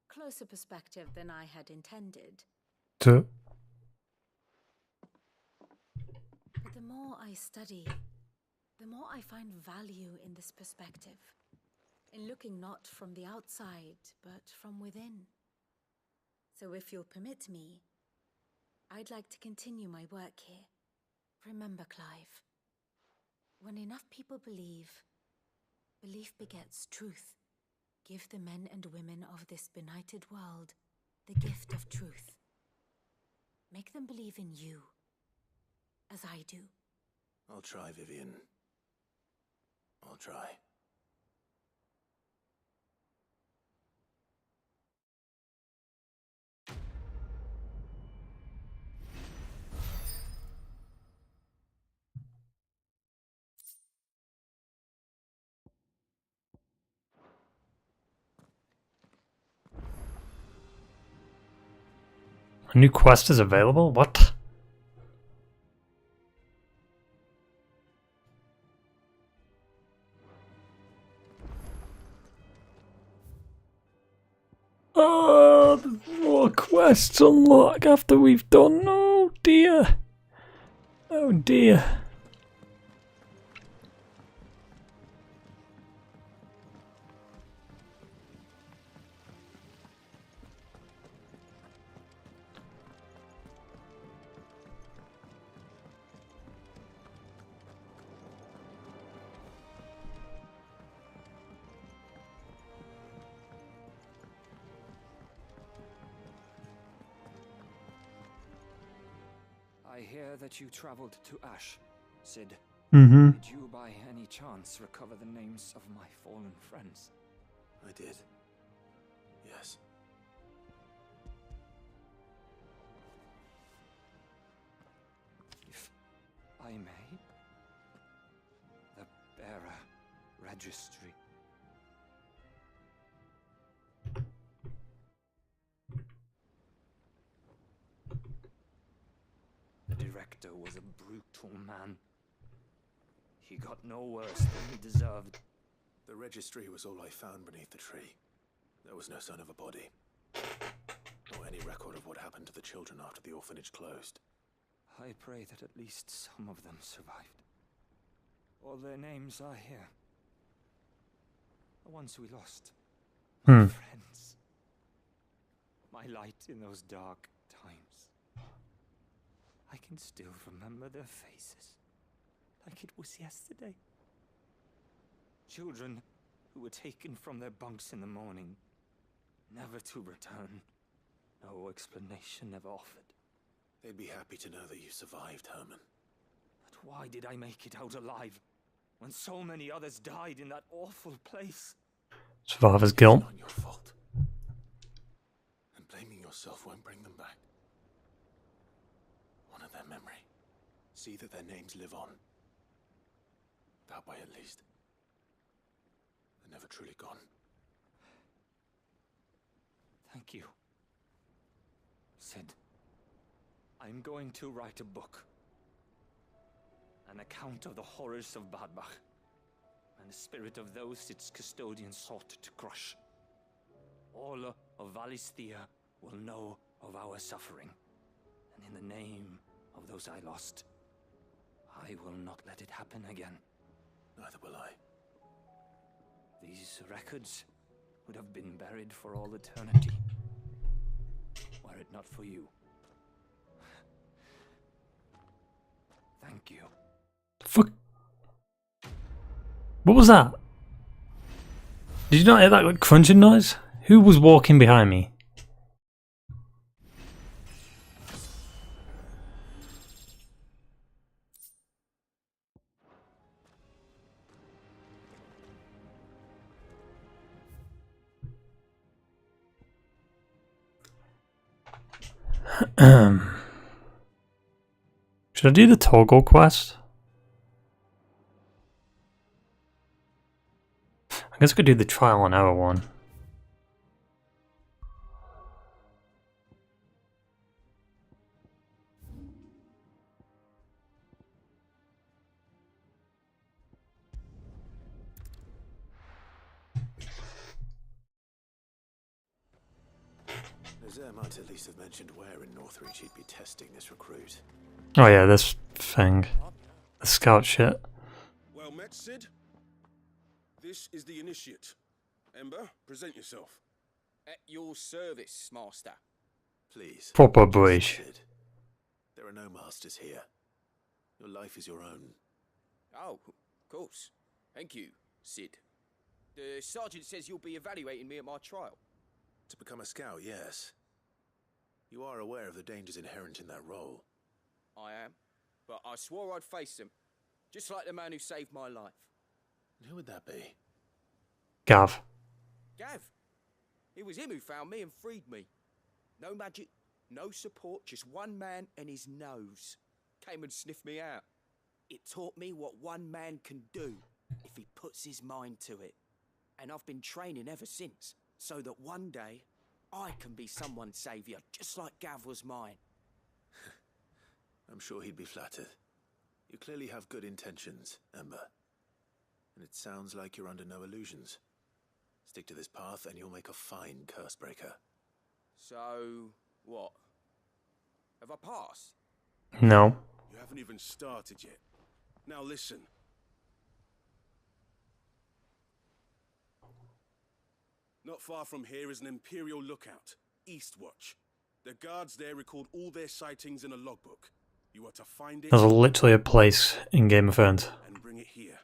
closer perspective than I had intended. But the more I study, the more I find value in this perspective. In looking not from the outside, but from within. So if you'll permit me, I'd like to continue my work here. Remember, Clive, when enough people believe, belief begets truth. Give the men and women of this benighted world the gift of truth. Make them believe in you, as I do. I'll try, Vivian. I'll try. A new quest is available? What? Oh, more quests unlock after we've done. Oh dear. Oh dear. I hear that you traveled to Ash, Sid. Mm-hmm. Did you by any chance recover the names of my fallen friends? I did. Yes. If I may, the bearer registry. The director was a brutal man. He got no worse than he deserved. The registry was all I found beneath the tree. There was no sign of a body. Or any record of what happened to the children after the orphanage closed. I pray that at least some of them survived. All their names are here. The ones we lost. My friends. My light in those dark times. I can still remember their faces. Like it was yesterday. Children who were taken from their bunks in the morning. Never to return. No explanation ever offered. They'd be happy to know that you survived, Herman. But why did I make it out alive? When so many others died in that awful place? Survivor's guilt. It's not your fault. And blaming yourself won't bring them back. Honor their memory. See that their names live on. That way, at least. They're never truly gone. Thank you. Sid, I'm going to write a book. An account of the horrors of Badbach, and the spirit of those its custodians sought to crush. All of Valisthea will know of our suffering, and in the name of those I lost, I will not let it happen again. Neither will I. These records would have been buried for all eternity, were it not for you. Thank you. Fuck. What was that? Did you not hear that crunching noise? Who was walking behind me? Should I do the toggle quest? I guess I could do the trial and error one. Vizier might at least have mentioned where in Northreach he'd be testing this recruit. Oh yeah, this thing. The scout shit. Well met, Sid. This is the initiate. Ember, present yourself. At your service, master. Please. Proper boys. Sid. There are no masters here. Your life is your own. Oh, of course. Thank you, Sid. The sergeant says you'll be evaluating me at my trial. To become a scout, yes. You are aware of the dangers inherent in that role. I am, but I swore I'd face them. Just like the man who saved my life. And who would that be? Gav. Gav. It was him who found me and freed me. No magic, no support, just one man and his nose. Came and sniffed me out. It taught me what one man can do if he puts his mind to it. And I've been training ever since, so that one day I can be someone's saviour, just like Gav was mine. I'm sure he'd be flattered. You clearly have good intentions, Ember. And it sounds like you're under no illusions. Stick to this path and you'll make a fine cursebreaker. So, what? Have I passed? No. You haven't even started yet. Now listen. Not far from here is an Imperial lookout, Eastwatch. The guards there record all their sightings in a logbook. You are to find it. There's literally a place in Game of Thrones. And bring it here.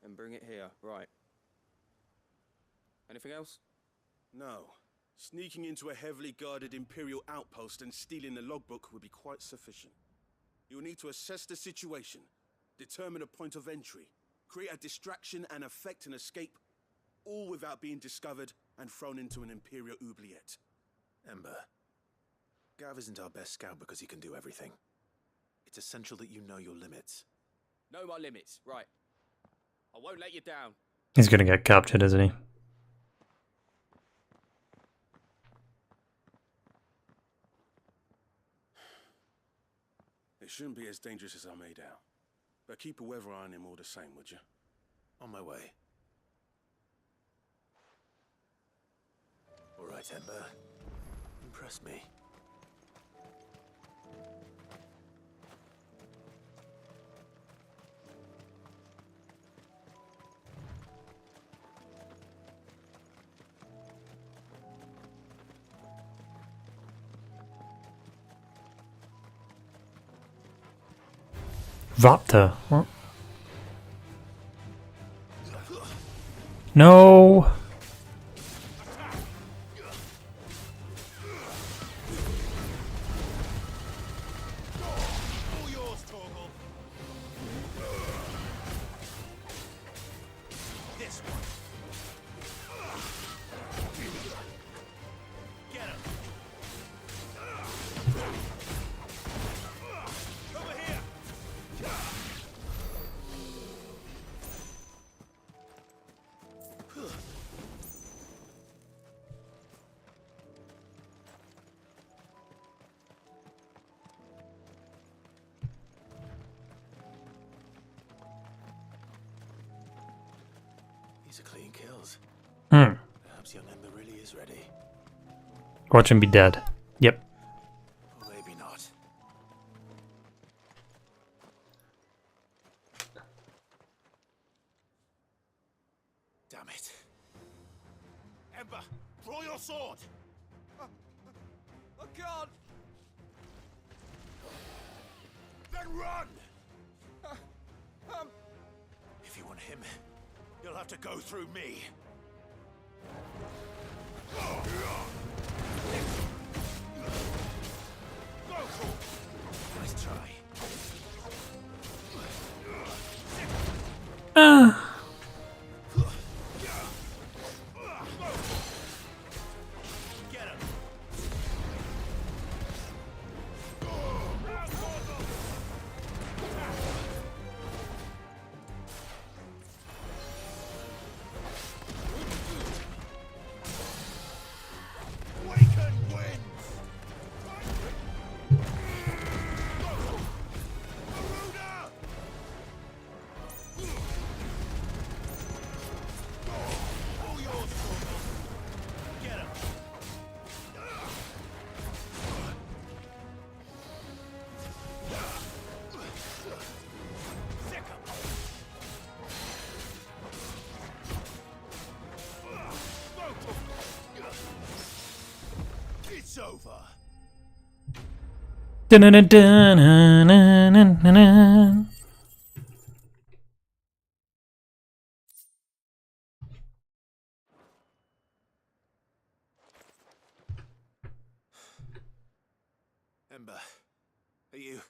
And bring it here, right. Anything else? No. Sneaking into a heavily guarded Imperial outpost and stealing the logbook would be quite sufficient. You'll need to assess the situation, determine a point of entry, create a distraction and effect an escape, all without being discovered and thrown into an Imperial oubliette. Ember, Gav isn't our best scout because he can do everything. It's essential that you know your limits. Know my limits, right. I won't let you down. He's gonna get captured, isn't he? It shouldn't be as dangerous as I made out. But keep a weather eye on him all the same, would you? On my way. All right, Ember. Impress me. Raptor. What? No. These are clean kills. Perhaps young Ember really is ready. Watch him be dead. Yep. Or maybe not. Damn it. Ember, draw your sword! I can't! Then run! If you want him, you'll have to go through me. Nice try. Get him. It's over. Dun-dun-dun-dun-dun-dun-dun. Ember, are you?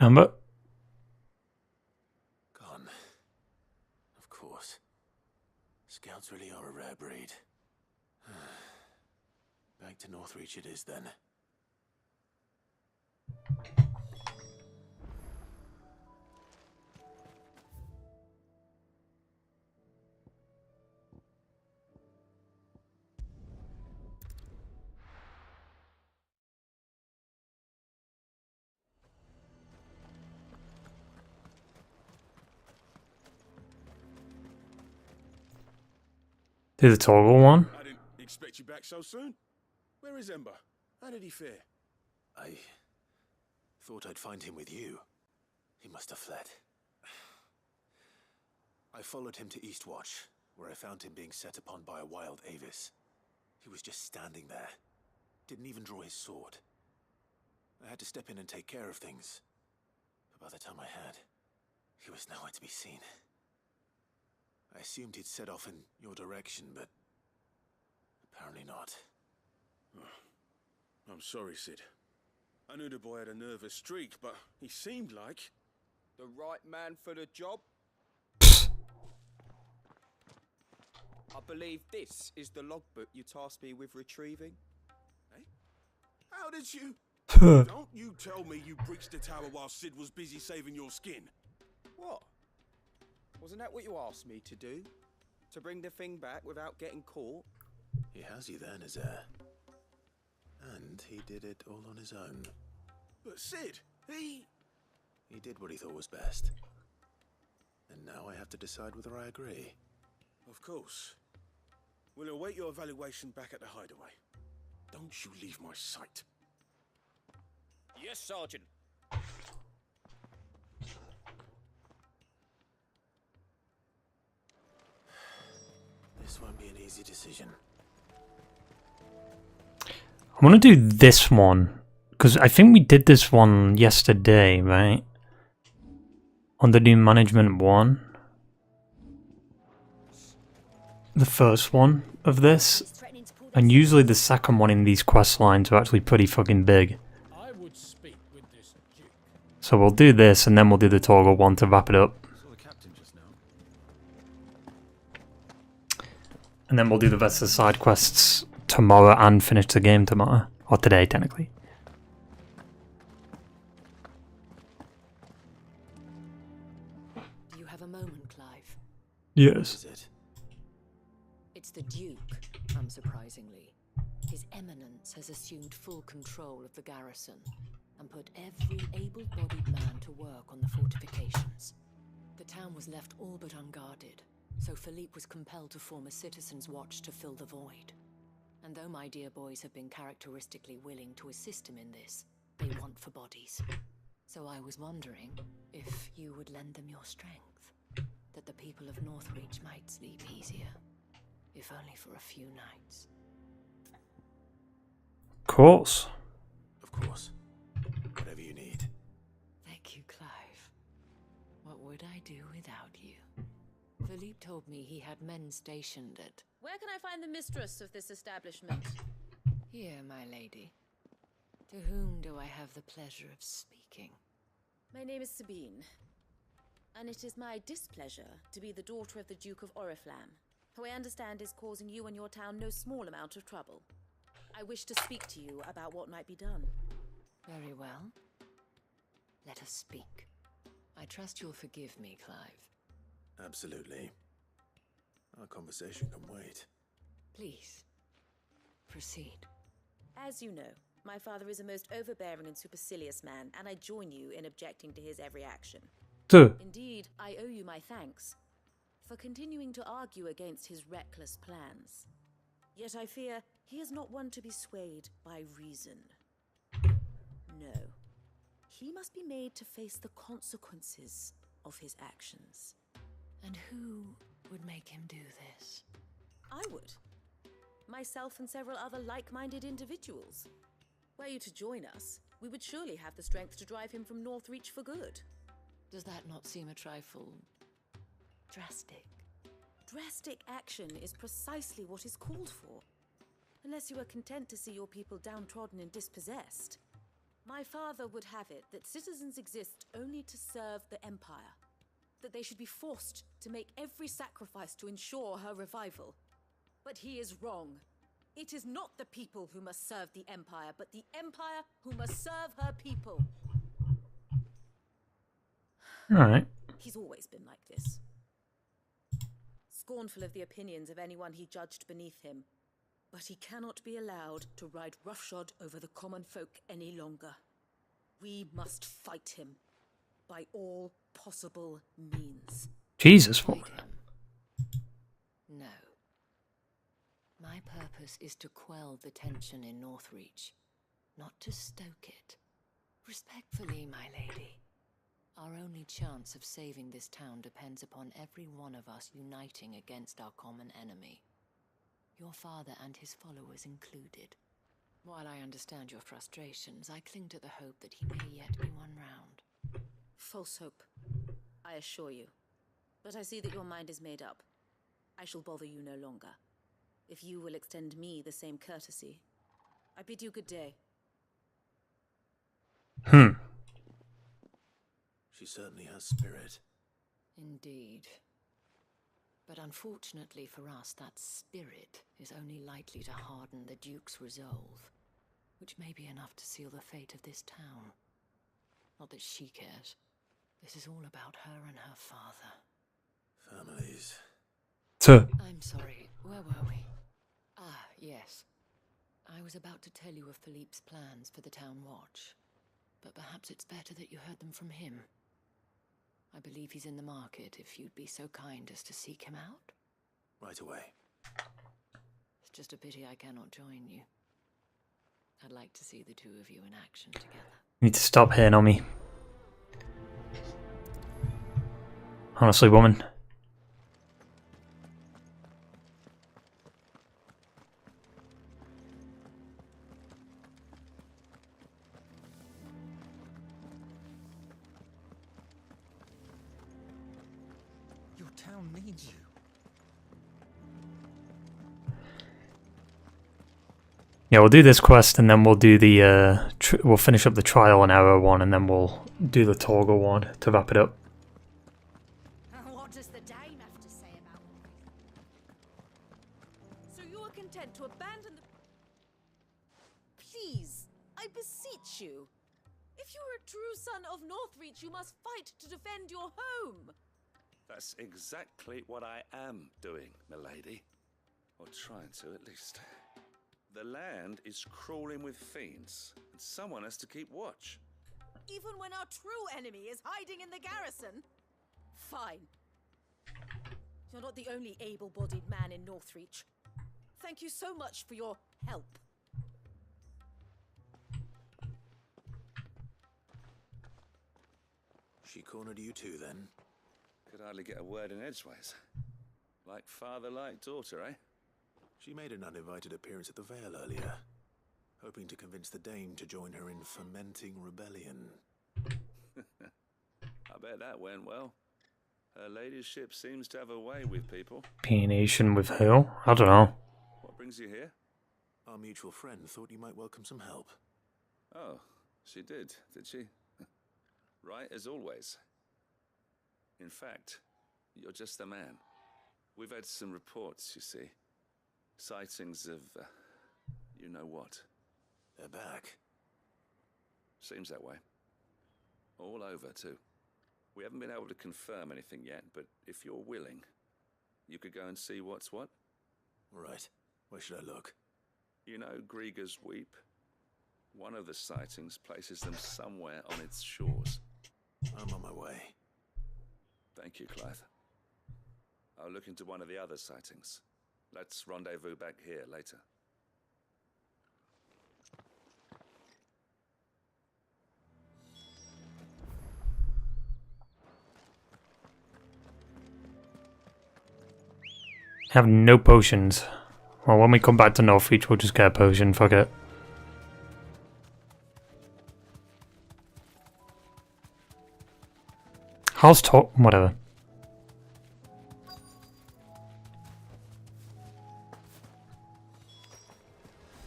Amber? Gone. Of course. Scouts really are a rare breed. Back to Northreach it is then. Do the toggle one? I didn't expect you back so soon. Where is Ember? How did he fare? I thought I'd find him with you. He must have fled. I followed him to Eastwatch, where I found him being set upon by a wild Avis. He was just standing there. Didn't even draw his sword. I had to step in and take care of things. But by the time I had, he was nowhere to be seen. I assumed he'd set off in your direction, but apparently not. I'm sorry, Sid. I knew the boy had a nervous streak, but he seemed like... The right man for the job? I believe this is the logbook you tasked me with retrieving. Eh? How did you... Don't you tell me you breached the tower while Sid was busy saving your skin. What? Wasn't that what you asked me to do? To bring the thing back without getting caught? He has you there, Nazaire. And he did it all on his own. But Sid, he did what he thought was best. And now I have to decide whether I agree. Of course. We'll await your evaluation back at the hideaway. Don't you leave my sight. Yes, Sergeant. This won't be an easy decision. I want to do this one. Because I think we did this one yesterday, right? On the new management one. The first one of this. And usually the second one in these quest lines are actually pretty fucking big. So we'll do this and then we'll do the toggle one to wrap it up. And then we'll do the rest of the side quests tomorrow and finish the game tomorrow. Or today, technically. Do you have a moment, Clive? Yes. It's the Duke, unsurprisingly. His Eminence has assumed full control of the garrison and put every able-bodied man to work on the fortifications. The town was left all but unguarded, so Philippe was compelled to form a citizens' watch to fill the void. And though my dear boys have been characteristically willing to assist him in this, they want for bodies. So I was wondering if you would lend them your strength, that the people of Northreach might sleep easier, if only for a few nights. Of course. Of course. Whatever you need. Thank you, Clive. What would I do without you? Philippe told me he had men stationed at... Where can I find the mistress of this establishment? Here, my lady. To whom do I have the pleasure of speaking? My name is Sabine, and it is my displeasure to be the daughter of the Duke of Oriflamme, who I understand is causing you and your town no small amount of trouble. I wish to speak to you about what might be done. Very well. Let us speak. I trust you'll forgive me, Clive. Absolutely. Our conversation can wait. Please, proceed. As you know, my father is a most overbearing and supercilious man, and I join you in objecting to his every action. Duh. Indeed, I owe you my thanks for continuing to argue against his reckless plans. Yet I fear he is not one to be swayed by reason. No. He must be made to face the consequences of his actions. And who would make him do this? I would. myself and several other like-minded individuals. Were you to join us, we would surely have the strength to drive him from Northreach for good. Does that not seem a trifle drastic? Drastic action is precisely what is called for. Unless you are content to see your people downtrodden and dispossessed. My father would have it that citizens exist only to serve the Empire. That they should be forced to make every sacrifice to ensure her revival. But he is wrong. It is not the people who must serve the Empire, but the Empire who must serve her people. Alright. He's always been like this. Scornful of the opinions of anyone he judged beneath him. But he cannot be allowed to ride roughshod over the common folk any longer. We must fight him by all possible means. Jesus, woman. No. My purpose is to quell the tension in Northreach, not to stoke it. Respectfully, my lady. Our only chance of saving this town depends upon every one of us uniting against our common enemy. Your father and his followers included. While I understand your frustrations, I cling to the hope that he may yet be won round. False hope, I assure you. But I see that your mind is made up. I shall bother you no longer. If you will extend me the same courtesy, I bid you good day. She certainly has spirit. Indeed. But unfortunately for us, that spirit is only likely to harden the Duke's resolve, which may be enough to seal the fate of this town. Not that she cares. This is all about her and her father. Families. I'm sorry, where were we? Ah, yes. I was about to tell you of Philippe's plans for the town watch, but perhaps it's better that you heard them from him. I believe he's in the market, if you'd be so kind as to seek him out. Right away. It's just a pity I cannot join you. I'd like to see the two of you in action together. You need to stop hitting on me. Honestly, woman. Your town needs you. Yeah, we'll do this quest and then we'll do the we'll finish up the trial and error one and then we'll do the Torgal one to wrap it up. What does the dame have to say about all this? So you are content to abandon the... Please, I beseech you. If you are a true son of Northreach, you must fight to defend your home. That's exactly what I am doing, milady. Or trying to, at least. The land is crawling with fiends, and someone has to keep watch. Even when our true enemy is hiding in the garrison? Fine. You're not the only able-bodied man in Northreach. Thank you so much for your help. She cornered you too, then? Could hardly get a word in edgeways. Like father, like daughter, eh? She made an uninvited appearance at the Vale earlier, hoping to convince the Dame to join her in fomenting rebellion. I bet that went well. Her ladyship seems to have a way with people. Being Asian with who? I don't know. What brings you here? Our mutual friend thought you might welcome some help. Oh, she did she? Right as always. In fact, you're just the man. We've had some reports, you see. Sightings of, you know what. They're back. Seems that way. All over, too. We haven't been able to confirm anything yet, but if you're willing, you could go and see what's what. Right. Where should I look? You know Grieger's Weep? One of the sightings places them somewhere on its shores. I'm on my way. Thank you, Clive. I'll look into one of the other sightings. Let's rendezvous back here later. I have no potions. Well, when we come back to Northreach, we'll just get a potion. Fuck it. How's talk? Whatever.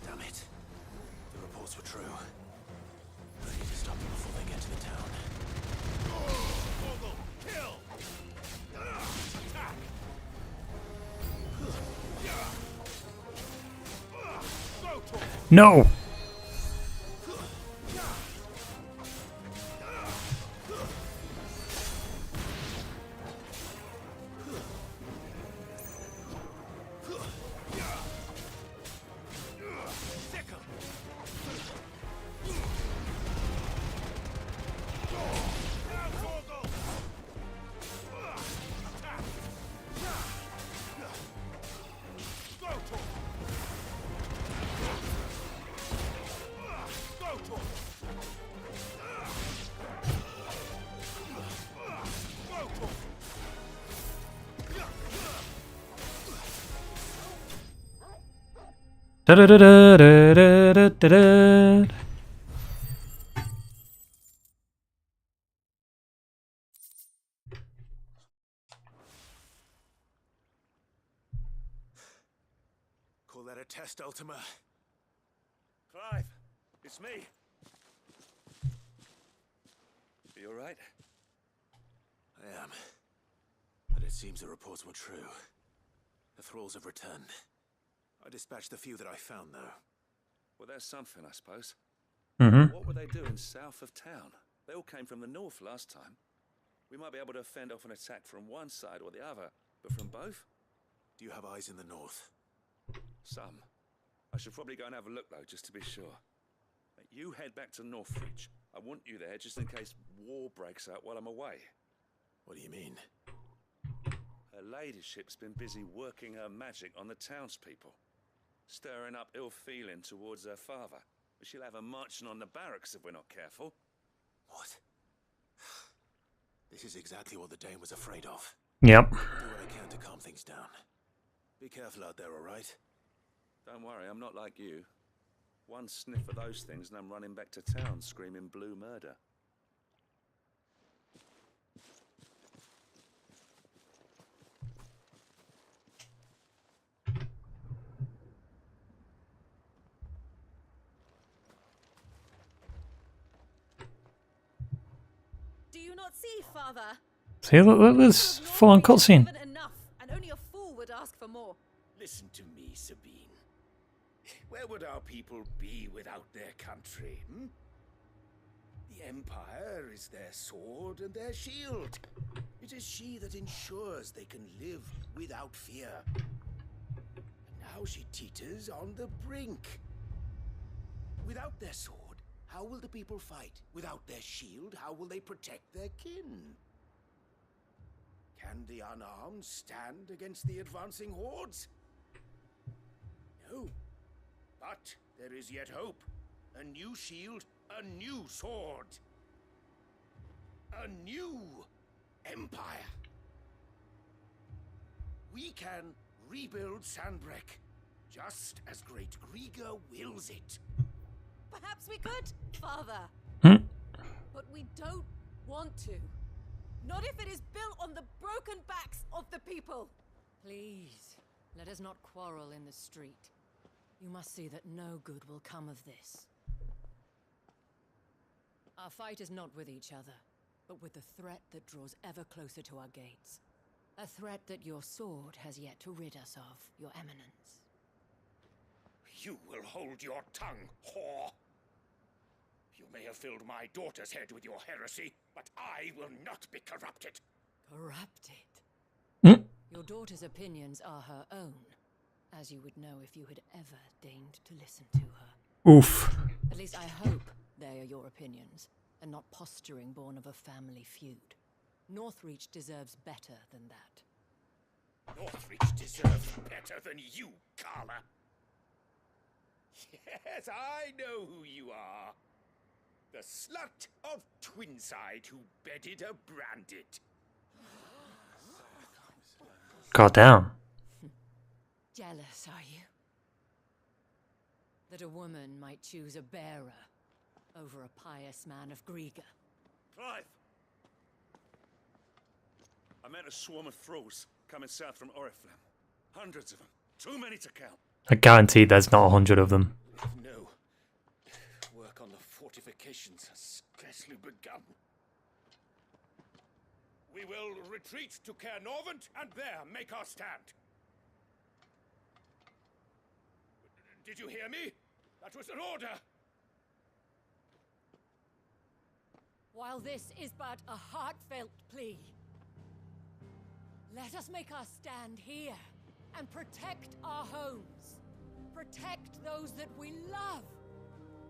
Damn it. The reports were true. I need to stop them before they get to the town. Kill! No! Da da da da da da da da. Call that a test, Ultima? Clive, it's me. You all right? I am. But it seems the reports were true. The thralls have returned. I dispatched the few that I found, though. Well, there's something, I suppose. Mm-hmm. What were they doing south of town? They all came from the north last time. We might be able to fend off an attack from one side or the other, but from both? Do you have eyes in the north? Some. I should probably go and have a look, though, just to be sure. You head back to Northreach. I want you there just in case war breaks out while I'm away. What do you mean? Her ladyship's been busy working her magic on the townspeople, stirring up ill feeling towards her father. She'll have her marching on the barracks if we're not careful. What? This is exactly what the Dane was afraid of. Yep. I'll do what I can to calm things down. Be careful out there, all right? Don't worry, I'm not like you. One sniff of those things and I'm running back to town screaming blue murder. Do you not see, Father? See, look, this full-on cutscene. Given enough, and only a fool would ask for more. Listen to me, Sabine. Where would our people be without their country, hmm? The Empire is their sword and their shield. It is she that ensures they can live without fear. And now she teeters on the brink. Without their sword, how will the people fight? Without their shield, how will they protect their kin? Can the unarmed stand against the advancing hordes? No. But there is yet hope. A new shield, a new sword. A new empire. We can rebuild Sandbreck, just as great Grieger wills it. Perhaps we could, Father. But we don't want to. Not if it is built on the broken backs of the people. Please, let us not quarrel in the street. You must see that no good will come of this. Our fight is not with each other, but with the threat that draws ever closer to our gates. A threat that your sword has yet to rid us of, Your Eminence. You will hold your tongue, whore. You may have filled my daughter's head with your heresy, but I will not be corrupted. Corrupted? Your daughter's opinions are her own, as you would know if you had ever deigned to listen to her. Oof. At least I hope they are your opinions, and not posturing born of a family feud. Northreach deserves better than that. Northreach deserves better than you, Carla. Yes, I know who you are. The slut of Twinside who bedded a Brandit. God damn. Jealous, are you? that a woman might choose a bearer over a pious man of Griga. Clive! I met a swarm of thralls coming south from Oriflamme. Hundreds of them. Too many to count. I guarantee there's not 100 of them. No. Work on the fortifications has scarcely begun. We will retreat to Caer Norvent and there make our stand. Did you hear me? That was an order. While this is but a heartfelt plea, let us make our stand here and protect our homes. Protect those that we love.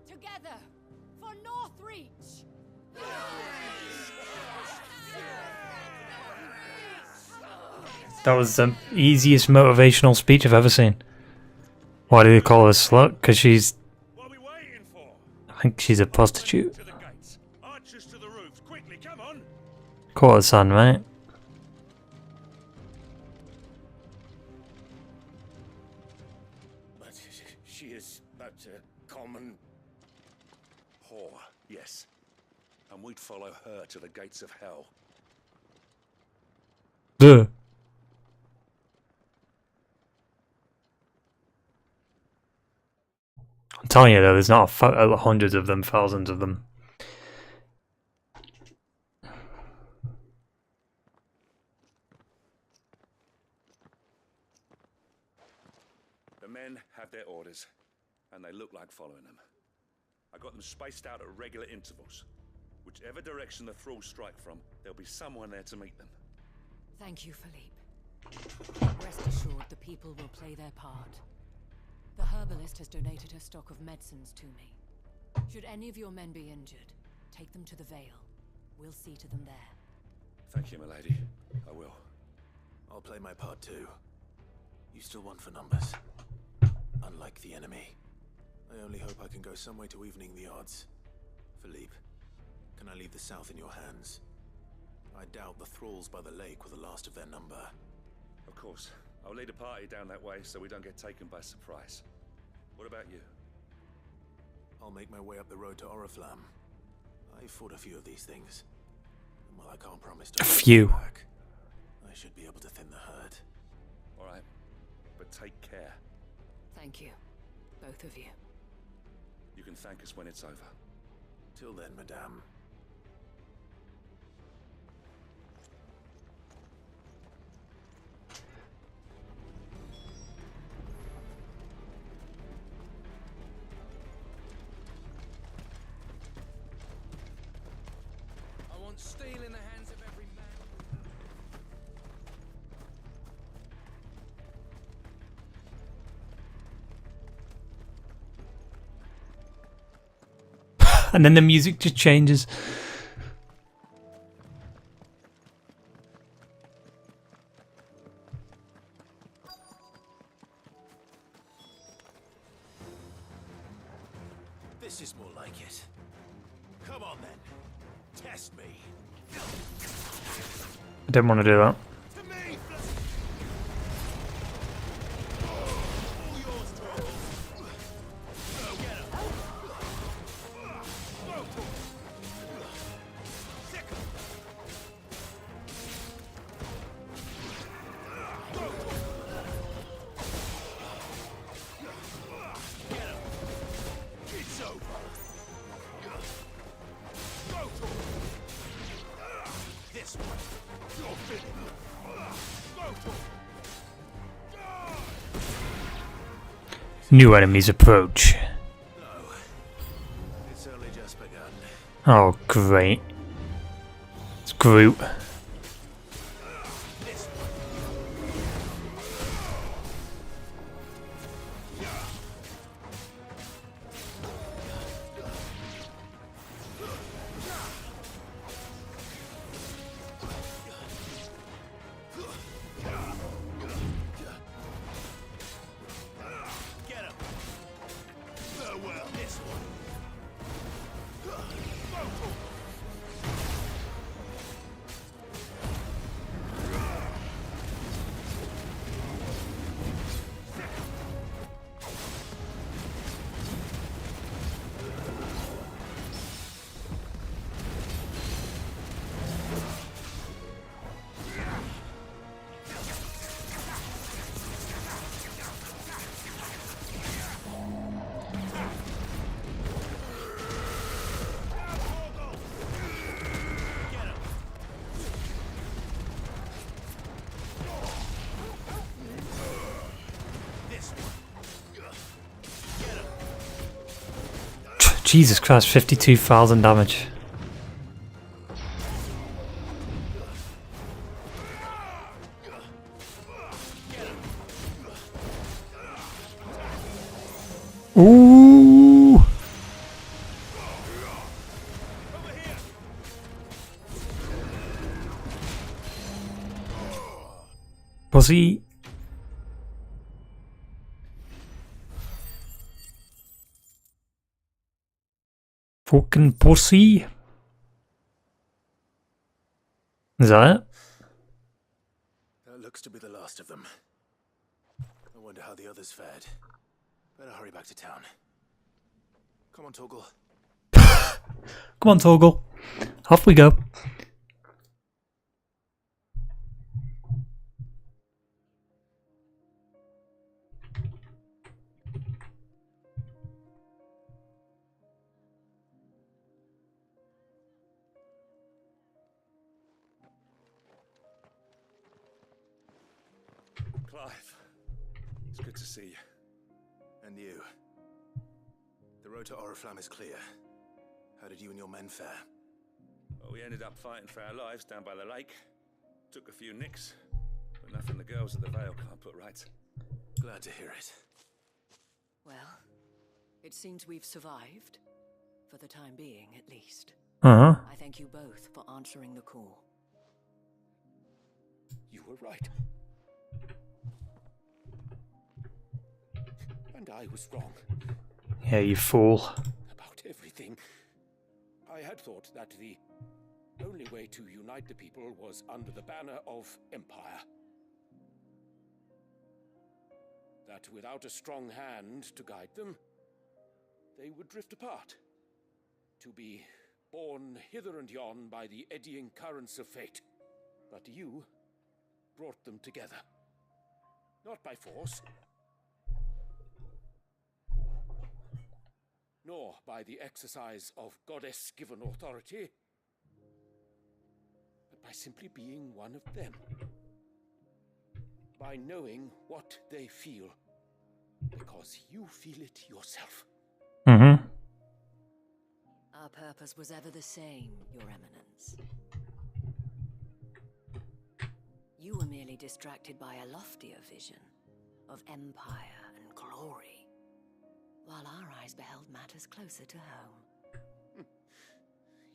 Together, for Northreach! That was the easiest motivational speech I've ever seen. Why do they call her a slut? Because she's... I think she's a prostitute. Courtesan, right? But she is but a common... Whore, yes. And we'd follow her to the gates of hell. Duh. I'm telling you though, there's not hundreds of them, thousands of them. The men have their orders, and they look like following them. I got them spaced out at regular intervals. Whichever direction the thralls strike from, there'll be someone there to meet them. Thank you, Philippe. Rest assured the people will play their part. The herbalist has donated her stock of medicines to me. Should any of your men be injured, take them to the Vale. We'll see to them there. Thank you, milady. I will. I'll play my part too. You still want for numbers. Unlike the enemy. I only hope I can go some way to evening the odds. Philippe, can I leave the south in your hands? I doubt the thralls by the lake were the last of their number. Of course. I'll lead a party down that way so we don't get taken by surprise. What about you? I'll make my way up the road to Oriflamme. I fought a few of these things. And while I can't promise to a few. Back, I should be able to thin the herd. Alright. But take care. Thank you. Both of you. You can thank us when it's over. Till then, madame. I want steel in the hands of every man. And then the music just changes. This is more like it. Come on then. Test me. I didn't want to do that. New enemies approach. It's only just begun. Oh, great. It's Groot. Jesus Christ, 52,000 damage. Ooh! Pussy. Fucking pussy. Is that it? That looks to be the last of them. I wonder how the others fared. Better hurry back to town. Come on, Torgal. Come on, Torgal. Off we go. Clive, it's good to see you. And you. The road to Oriflamme is clear. How did you and your men fare? Well, we ended up fighting for our lives down by the lake. Took a few nicks, but nothing the girls at the Vale can't put right. Glad to hear it. Well, it seems we've survived. For the time being, at least. Uh-huh. I thank you both for answering the call. You were right. And I was wrong. Yeah, you fool. About everything. I had thought that the only way to unite the people was under the banner of Empire. That without a strong hand to guide them, they would drift apart. To be borne hither and yon by the eddying currents of fate. But you brought them together. Not by force, nor by the exercise of goddess-given authority, but by simply being one of them. By knowing what they feel, because you feel it yourself. Mm-hmm. Our purpose was ever the same, Your Eminence. You were merely distracted by a loftier vision of empire and glory, while our eyes beheld matters closer to home.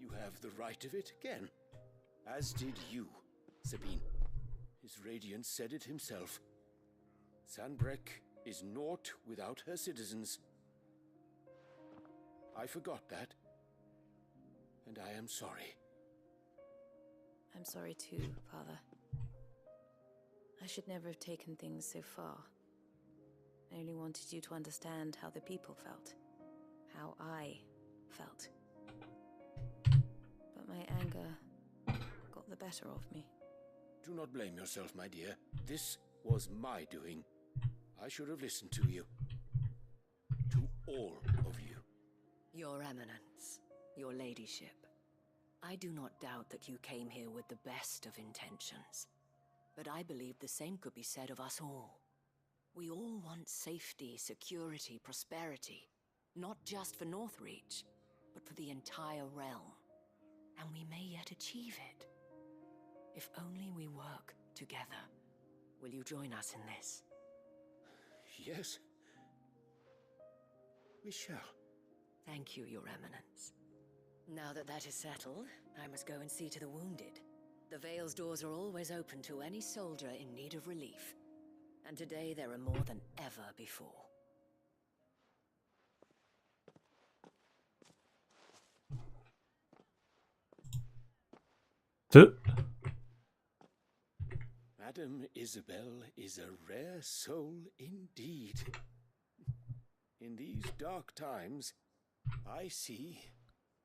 You have the right of it again. As did you, Sabine. His Radiance said it himself. Sanbreque is naught without her citizens. I forgot that. And I am sorry. I'm sorry too, Father. I should never have taken things so far. I only wanted you to understand how the people felt. How I felt. But my anger got the better of me. Do not blame yourself, my dear. This was my doing. I should have listened to you. To all of you. Your Eminence, your ladyship, I do not doubt that you came here with the best of intentions. But I believe the same could be said of us all. We all want safety, security, prosperity. Not just for Northreach, but for the entire realm. And we may yet achieve it. If only we work together. Will you join us in this? Yes. We shall. Thank you, Your Eminence. Now that that is settled, I must go and see to the wounded. The Vale's doors are always open to any soldier in need of relief. And today there are more than ever before. Madame Isabel is a rare soul indeed. In these dark times, I see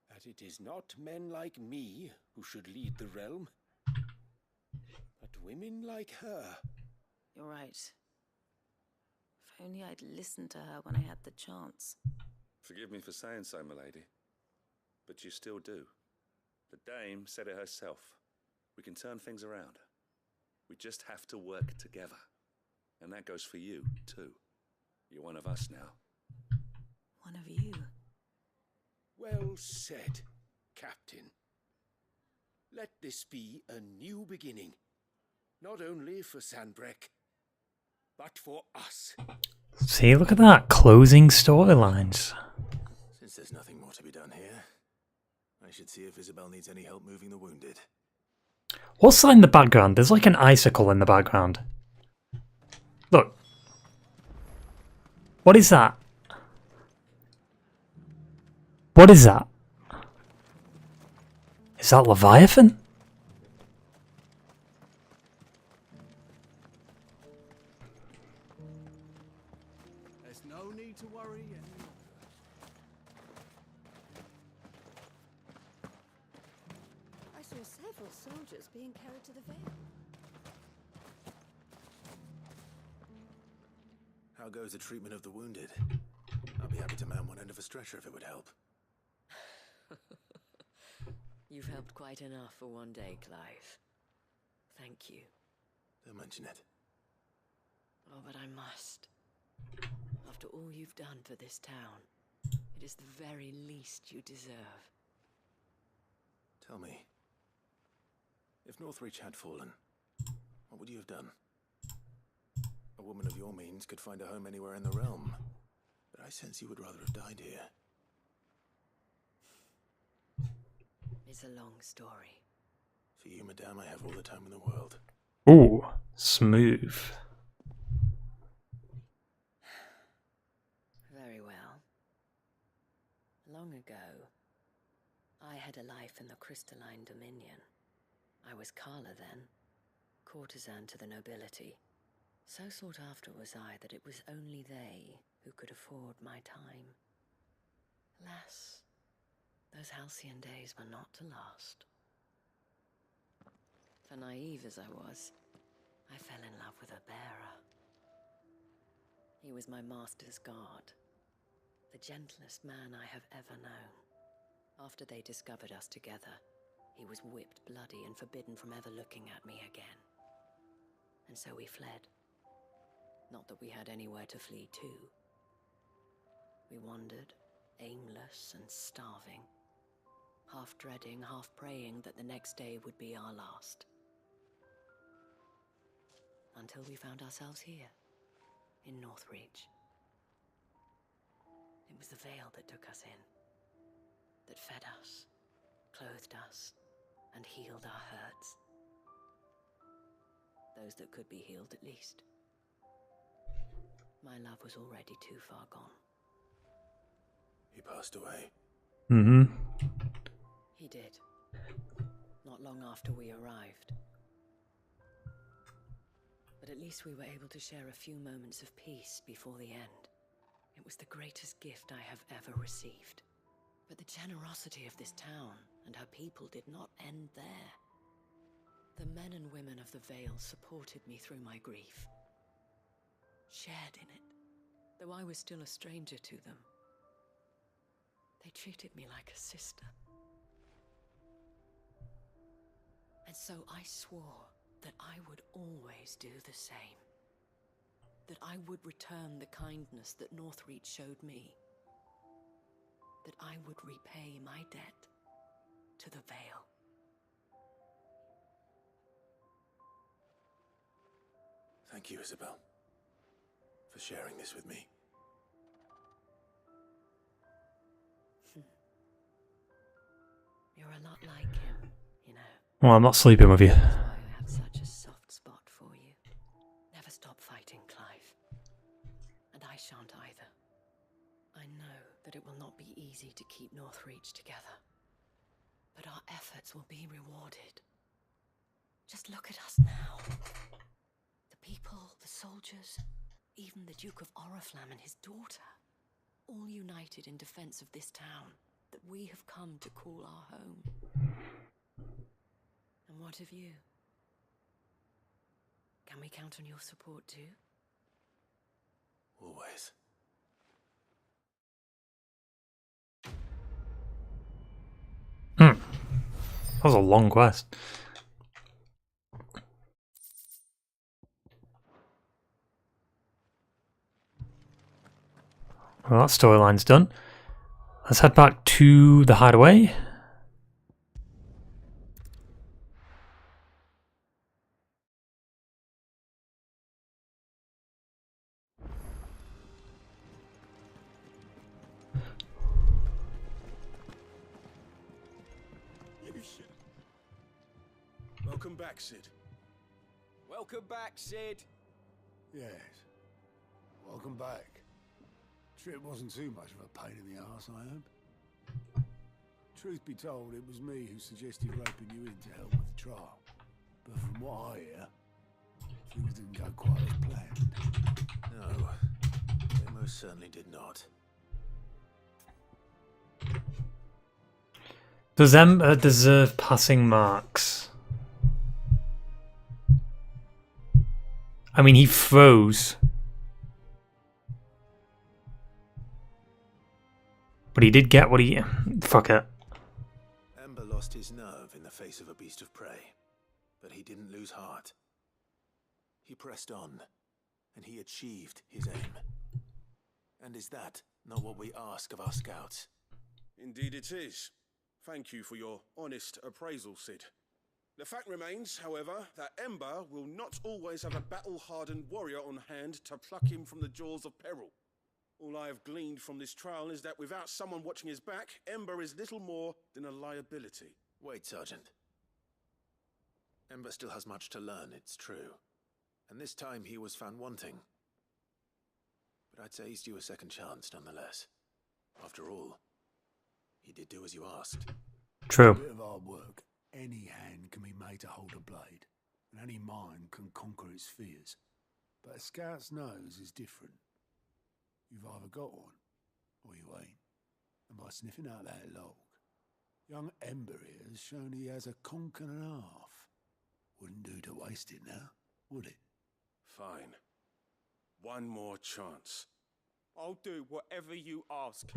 that it is not men like me who should lead the realm, but women like her. You're right. If only I'd listened to her when I had the chance. Forgive me for saying so, milady, but you still do. The dame said it herself. We can turn things around. We just have to work together. And that goes for you, too. You're one of us now. One of you? Well said, Captain. Let this be a new beginning. Not only for Sandbreck, but for us. See, look at that. Closing storylines. Since there's nothing more to be done here, I should see if Isabel needs any help moving the wounded. What's that in the background? There's like an icicle in the background. Look. What is that? What is that? Is that Leviathan? There's no need to worry anymore. I saw several soldiers being carried to the Vale. How goes the treatment of the wounded? I'll be happy to man one end of a stretcher if it would help. You've helped quite enough for one day, Clive. Thank you. Don't mention it. Oh, but I must. After all you've done for this town, it is the very least you deserve. Tell me, if Northreach had fallen, what would you have done? A woman of your means could find a home anywhere in the realm, but I sense you would rather have died here. It's a long story. For you, madame, I have all the time in the world. Ooh, smooth. Very well. Long ago, I had a life in the Crystalline Dominion. I was Carla then, courtesan to the nobility. So sought after was I that it was only they who could afford my time. Alas, those halcyon days were not to last. For naive as I was, I fell in love with a bearer. He was my master's guard, the gentlest man I have ever known. After they discovered us together, he was whipped bloody and forbidden from ever looking at me again. And so we fled. Not that we had anywhere to flee to. We wandered, aimless and starving, half dreading, half praying that the next day would be our last. Until we found ourselves here, in Northreach. It was the Vale that took us in, that fed us, clothed us, and healed our hurts. Those that could be healed at least. My love was already too far gone. He passed away. Mm-hmm. He did. Not long after we arrived. But at least we were able to share a few moments of peace before the end. It was the greatest gift I have ever received. But the generosity of this town and her people did not end there. The men and women of the Vale supported me through my grief. Shared in it, though I was still a stranger to them. They treated me like a sister. And so I swore that I would always do the same. That I would return the kindness that Northreach showed me. That I would repay my debt to the Vale. Thank you, Isabel, for sharing this with me. You're a lot like him, you know. Well, I'm not sleeping with you. That's why I have such a soft spot for you. Never stop fighting, Clive. And I shan't either. I know that it will not be easy to keep Northreach together. But our efforts will be rewarded. Just look at us now. The people, the soldiers, even the Duke of Oriflamme and his daughter. All united in defense of this town that we have come to call our home. And what of you? Can we count on your support too? Always. That was a long quest. Well, that storyline's done. Let's head back to the hideaway. Welcome back, Sid. Welcome back, Sid. Yes. Welcome back. Trip wasn't too much of a pain in the arse, I hope. Truth be told, it was me who suggested roping you in to help with the trial. But from what I hear, things didn't go quite as planned. No, they most certainly did not. Does Ember deserve passing marks? I mean, he froze. But he did get what he... Fuck it. Ember lost his nerve in the face of a beast of prey, but he didn't lose heart. He pressed on, and he achieved his aim. And is that not what we ask of our scouts? Indeed it is. Thank you for your honest appraisal, Sid. The fact remains, however, that Ember will not always have a battle-hardened warrior on hand to pluck him from the jaws of peril. All I have gleaned from this trial is that without someone watching his back, Ember is little more than a liability. Wait, Sergeant. Ember still has much to learn, it's true. And this time he was found wanting. But I'd say he's due a second chance, nonetheless. After all, he did do as you asked. True. A bit of hard work. Any hand can be made to hold a blade, and any mind can conquer its fears. But a scout's nose is different. You've either got one, or you ain't. And by sniffing out that log, young Ember here has shown he has a conch and a half. Wouldn't do to waste it now, would it? Fine. One more chance. I'll do whatever you ask.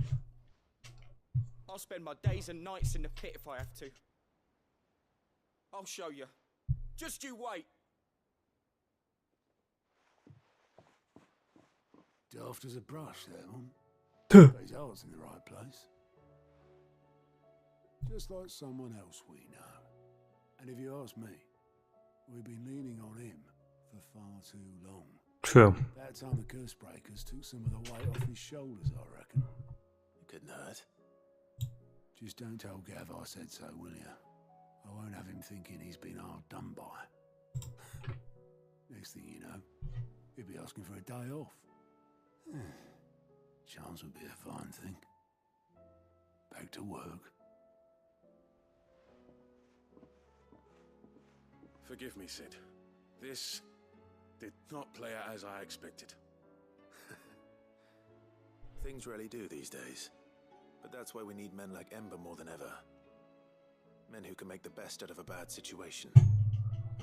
I'll spend my days and nights in the pit if I have to. I'll show you. Just you wait. Daft as a brush, that one. But his heart's in the right place. Just like someone else we know. And if you ask me, we've been leaning on him for far too long. True. That time the curse breakers took some of the weight off his shoulders, I reckon. It couldn't hurt. Just don't tell Gav I said so, will you? I won't have him thinking he's been hard done by. Next thing you know, he'll be asking for a day off. Chance would be a fine thing. Back to work. Forgive me, Sid. This did not play out as I expected. Things really do these days. But that's why we need men like Ember more than ever. Men who can make the best out of a bad situation.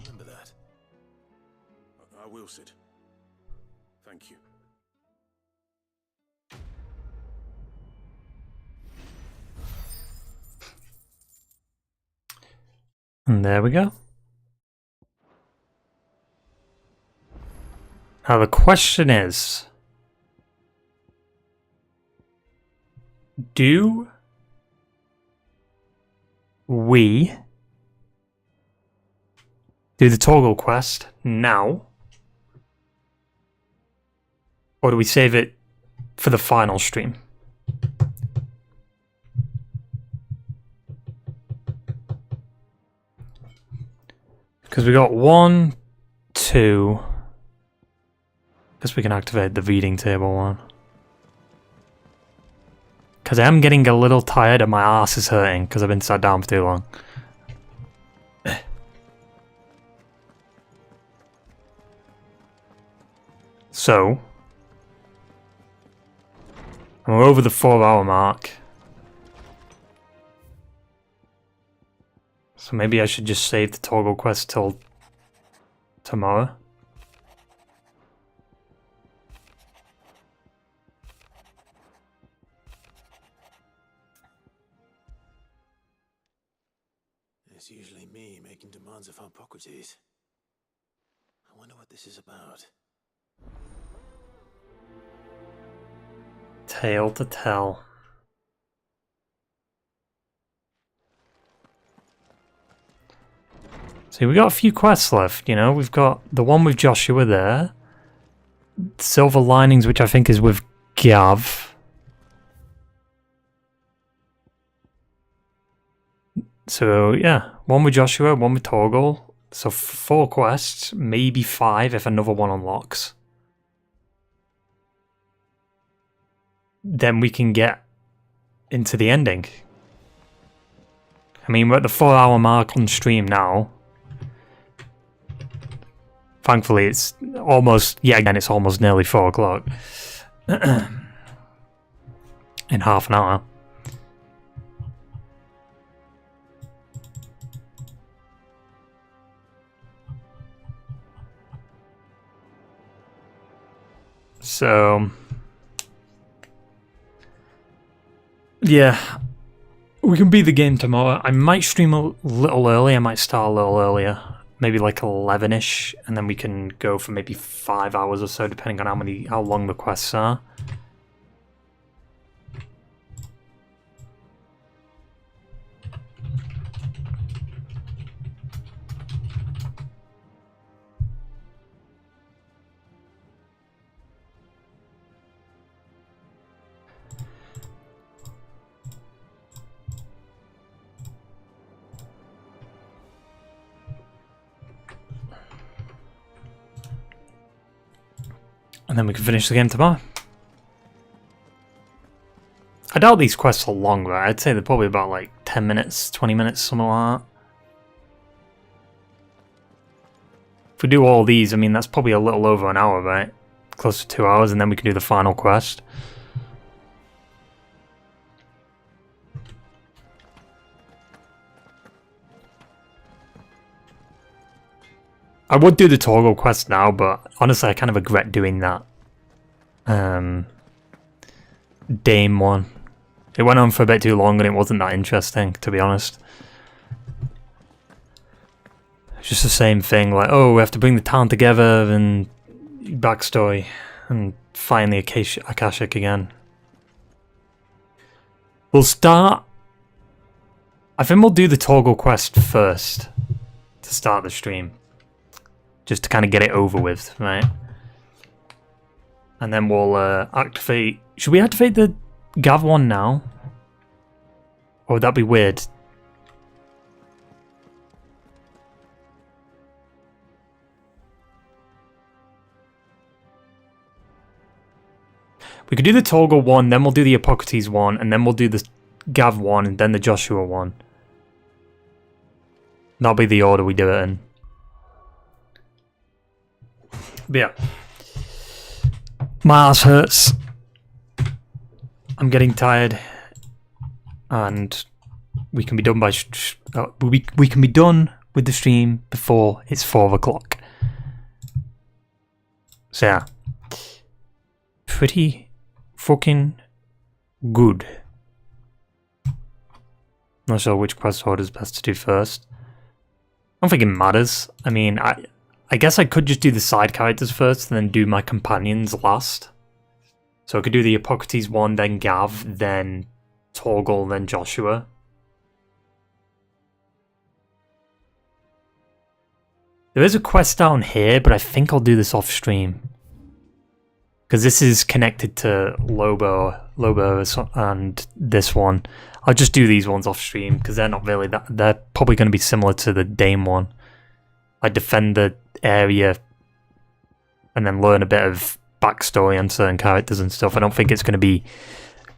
Remember that. I will, Sid. Thank you. And there we go. Now the question is, do we do the toggle quest now, or do we save it for the final stream? Because we got 1, 2. Guess we can activate the reading table one. Because I am getting a little tired and my ass is hurting because I've been sat down for too long. So, we're over the 4-hour mark. So maybe I should just save the toggle quest till tomorrow. It's usually me making demands of Hippocrates. I wonder what this is about. Tale to tell. See, we got a few quests left, you know. We've got the one with Joshua there. Silver Linings, which I think is with Gav. So, yeah. One with Joshua, one with Torgal. So 4 quests, maybe 5 if another one unlocks. Then we can get into the ending. I mean, we're at the 4-hour mark on stream now. Thankfully, it's almost, yeah, again, it's almost nearly 4 o'clock. In half an hour. So, yeah, we can beat the game tomorrow. I might stream a little early. I might start a little earlier, maybe like 11ish, and then we can go for maybe 5 hours or so, depending on how long the quests are. And then we can finish the game tomorrow. I doubt these quests are long, right? I'd say they're probably about like 10 minutes, 20 minutes, something like that. If we do all these, I mean, that's probably a little over an hour, right? Close to 2 hours, and then we can do the final quest. I would do the Torgal quest now, but honestly, I kind of regret doing that. Dame one. It went on for a bit too long and it wasn't that interesting, to be honest. It's just the same thing, like, oh, we have to bring the town together and backstory and find the Akashic again. We'll start... I think we'll do the Torgal quest first to start the stream. Just to kind of get it over with, right? And then we'll activate... Should we activate the Gav one now? Or would that be weird? We could do the Torgal one, then we'll do the Hippocrates one, and then we'll do the Gav one, and then the Joshua one. That'll be the order we do it in. But yeah. My ass hurts. I'm getting tired. And we can be done by... we can be done with the stream before it's 4 o'clock. So yeah. Pretty fucking good. Not sure which quest order is best to do first. I don't think it matters. I mean, I guess I could just do the side characters first and then do my companions last. So I could do the Hippocrates one, then Gav, then Torgal, then Joshua. There is a quest down here, but I think I'll do this off stream. Because this is connected to Lobo and this one. I'll just do these ones off stream because they're not really that. They're probably going to be similar to the Dame one. I defend the area and then learn a bit of backstory on certain characters and stuff. I don't think it's going to be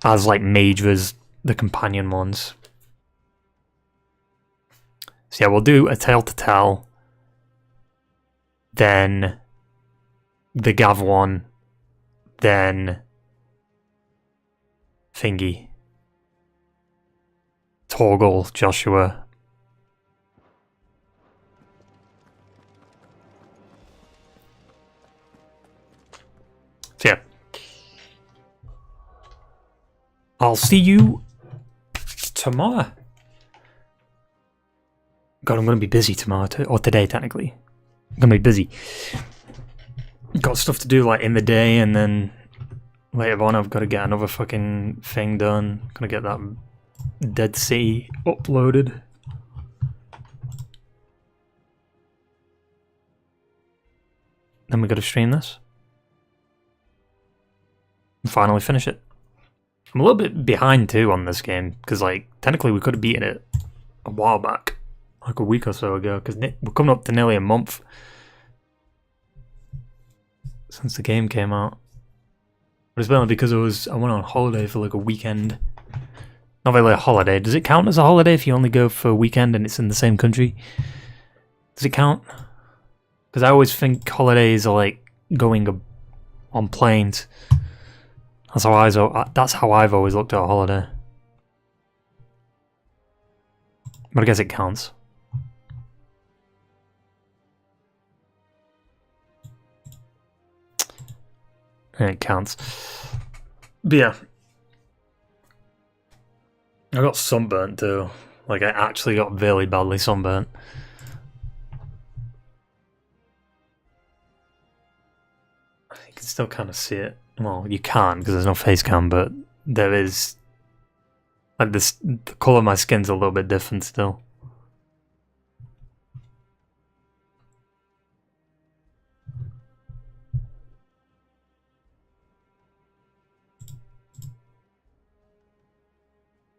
as like major as the companion ones. So yeah, we'll do A Tale to Tell, then the Gav one, then Thingy, Torgal, Joshua. So yeah. I'll see you tomorrow. God, I'm going to be busy tomorrow, or today technically. I'm going to be busy. Got stuff to do like in the day, and then later on I've got to get another fucking thing done. Gonna get that Dead City uploaded. then we got to stream this. And finally finish it. I'm a little bit behind too on this game, because like technically we could have beaten it a while back, like a week or so ago, because we're coming up to nearly a month since the game came out. But it's mainly because I went on holiday for like a weekend. Not really a holiday. Does it count as a holiday if you only go for a weekend and it's in the same country? Does it count? Because I always think holidays are like going on planes. That's how I've always looked at a holiday. But I guess it counts. And it counts. But yeah. I got sunburnt too. Like, I actually got really badly sunburnt. You can still kind of see it. Well, you can't because there's no face cam, but there is. Like, this, the colour of my skin's a little bit different still.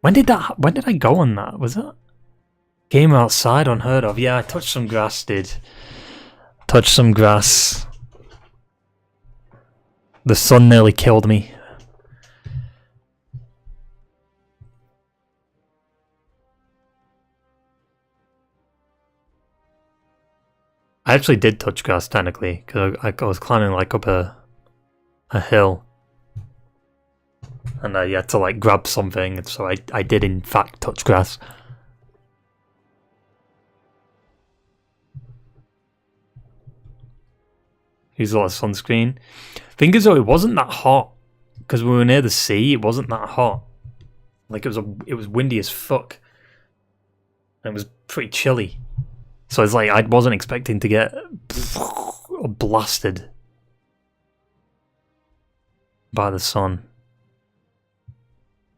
When did I go on that? Was that game outside unheard of? Yeah, I touched some grass, touched some grass. The sun nearly killed me. I actually did touch grass technically, because I was climbing like up a hill. And I had to like grab something, and so I did in fact touch grass. Use a lot of sunscreen. Thing is though, it wasn't that hot because we were near the sea. It wasn't that hot. Like it was windy as fuck, and it was pretty chilly. So it's like I wasn't expecting to get blasted by the sun.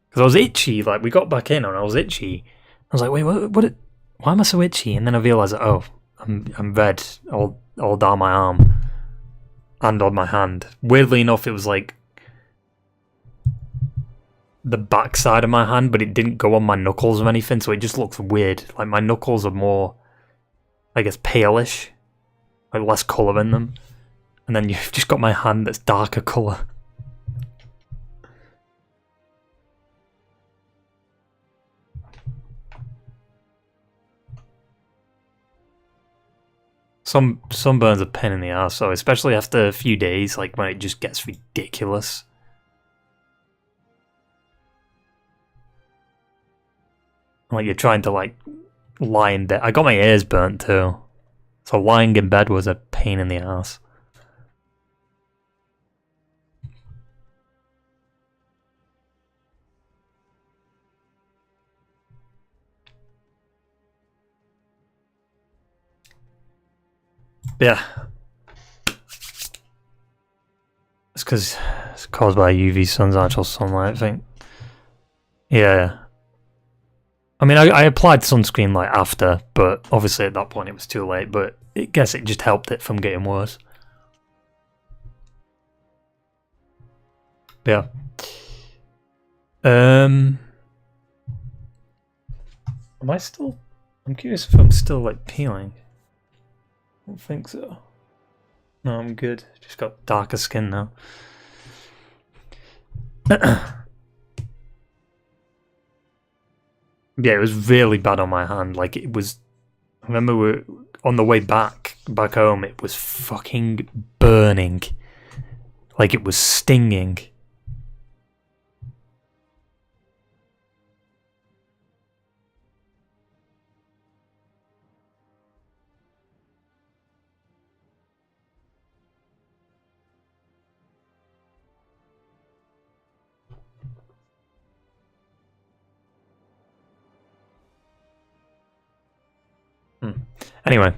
Because I was itchy, like we got back in and I was itchy. I was like, wait, why am I so itchy? And then I realised that, oh, I'm red all down my arm and on my hand. Weirdly enough, it was like the back side of my hand, but it didn't go on my knuckles or anything, so it just looks weird. Like my knuckles are more, I guess, palish, like less colour in them. And then you've just got my hand that's darker colour. Some sunburns are a pain in the ass, so especially after a few days, like when it just gets ridiculous. Like you're trying to like lie in bed. I got my ears burnt too, so lying in bed was a pain in the ass. Yeah. It's because it's caused by UV sun's actual sunlight, I think. Yeah. I mean, I applied sunscreen like after, but obviously at that point it was too late, but I guess it just helped it from getting worse. Yeah. Am I still... I'm curious if I'm still like peeling. I don't think so. No, I'm good. Just got darker skin now. Yeah, it was really bad on my hand. Like it was. I remember we were on the way back home. It was fucking burning. Like it was stinging. Anyway,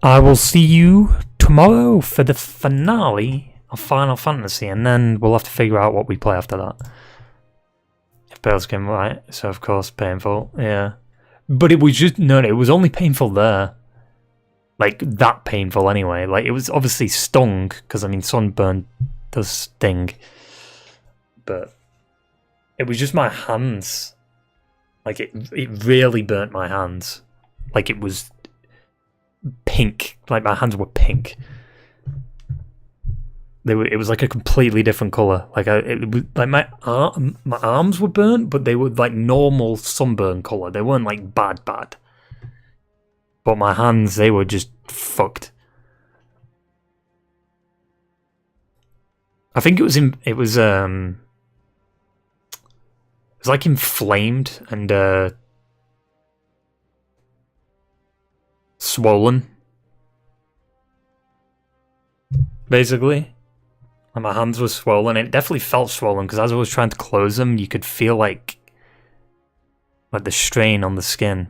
I will see you tomorrow for the finale of Final Fantasy, and then we'll have to figure out what we play after that. If Bale's game right, so of course painful, yeah. But it was just, no, it was only painful there. like that painful anyway. Like it was obviously stung because I mean sunburn does sting, but it was just my hands. Like it really burnt my hands. Like it was pink. Like my hands were pink. It was like a completely different color. Like it was like my arms were burnt, but they were like normal sunburn color. They weren't like bad. But my hands, they were just fucked. I think it was like inflamed and swollen, basically. And my hands were swollen. It definitely felt swollen because as I was trying to close them, you could feel like the strain on the skin.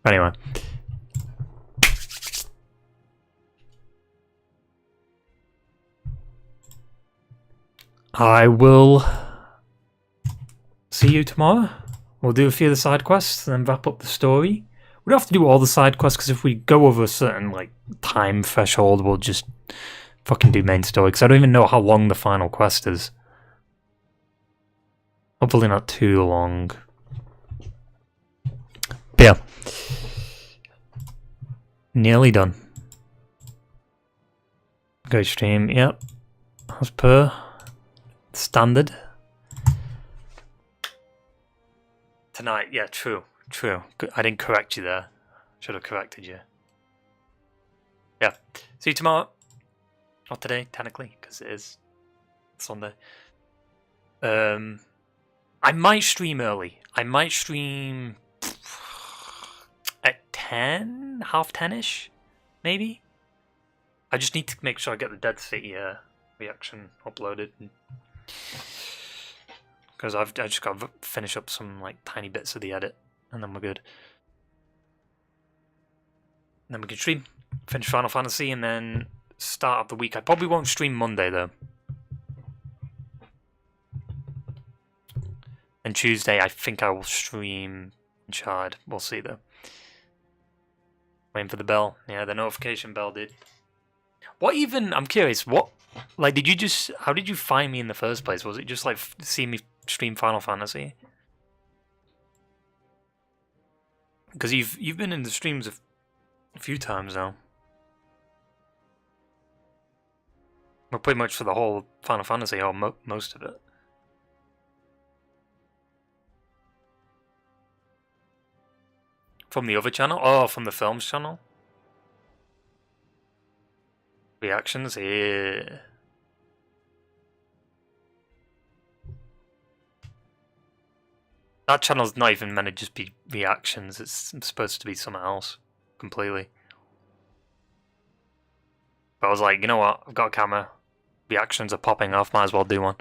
Anyway. I will see you tomorrow. We'll do a few of the side quests and then wrap up the story. We don't have to do all the side quests because if we go over a certain like time threshold, we'll just fucking do main story because I don't even know how long the final quest is. Hopefully not too long. But yeah. Nearly done. Go stream, yep. As per standard. Tonight, yeah, true. I didn't correct you there. Should have corrected you. Yeah. See you tomorrow. Not today, technically, because it is Sunday. I might stream early. I might stream at 10, half 10ish, maybe. I just need to make sure I get the Dead City reaction uploaded, because I just got to finish up some like tiny bits of the edit, and then we're good. And then we can stream, finish Final Fantasy, and then start of the week. I probably won't stream Monday though. And Tuesday, I think I will stream Uncharted. We'll see though. Waiting for the bell. Yeah, the notification bell did. What even? I'm curious. What? Like, did you just? How did you find me in the first place? Was it just like seeing me stream Final Fantasy? Because you've been in the streams a few times now. Well, pretty much for the whole Final Fantasy, or most of it. From the other channel? Oh, from the films channel? Reactions? Yeah. That channel's not even meant to just be reactions. It's supposed to be something else. Completely. But I was like, you know what? I've got a camera. Reactions are popping off. Might as well do one.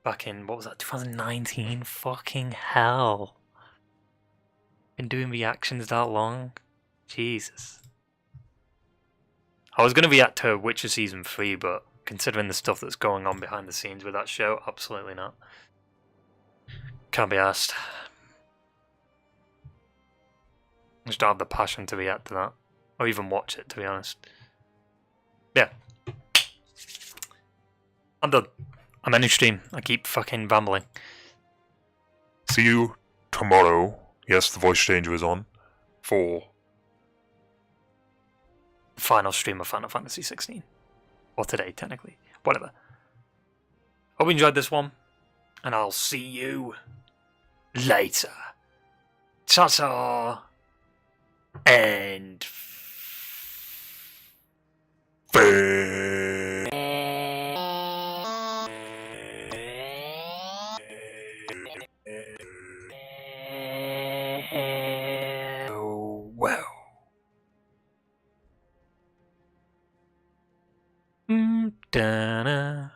Back in, what was that? 2019? Fucking hell. Been doing reactions that long? Jesus. I was going to react to Witcher Season 3, but considering the stuff that's going on behind the scenes with that show, absolutely not. Can't be asked. I just don't have the passion to react to that. Or even watch it, to be honest. Yeah. I'm done. I'm ending stream. I keep fucking rambling. See you tomorrow. Yes, the voice changer is on. For final stream of Final Fantasy XVI. Or today, technically. Whatever. Hope you enjoyed this one. And I'll see you later. Ta-ta. And well. Da-na.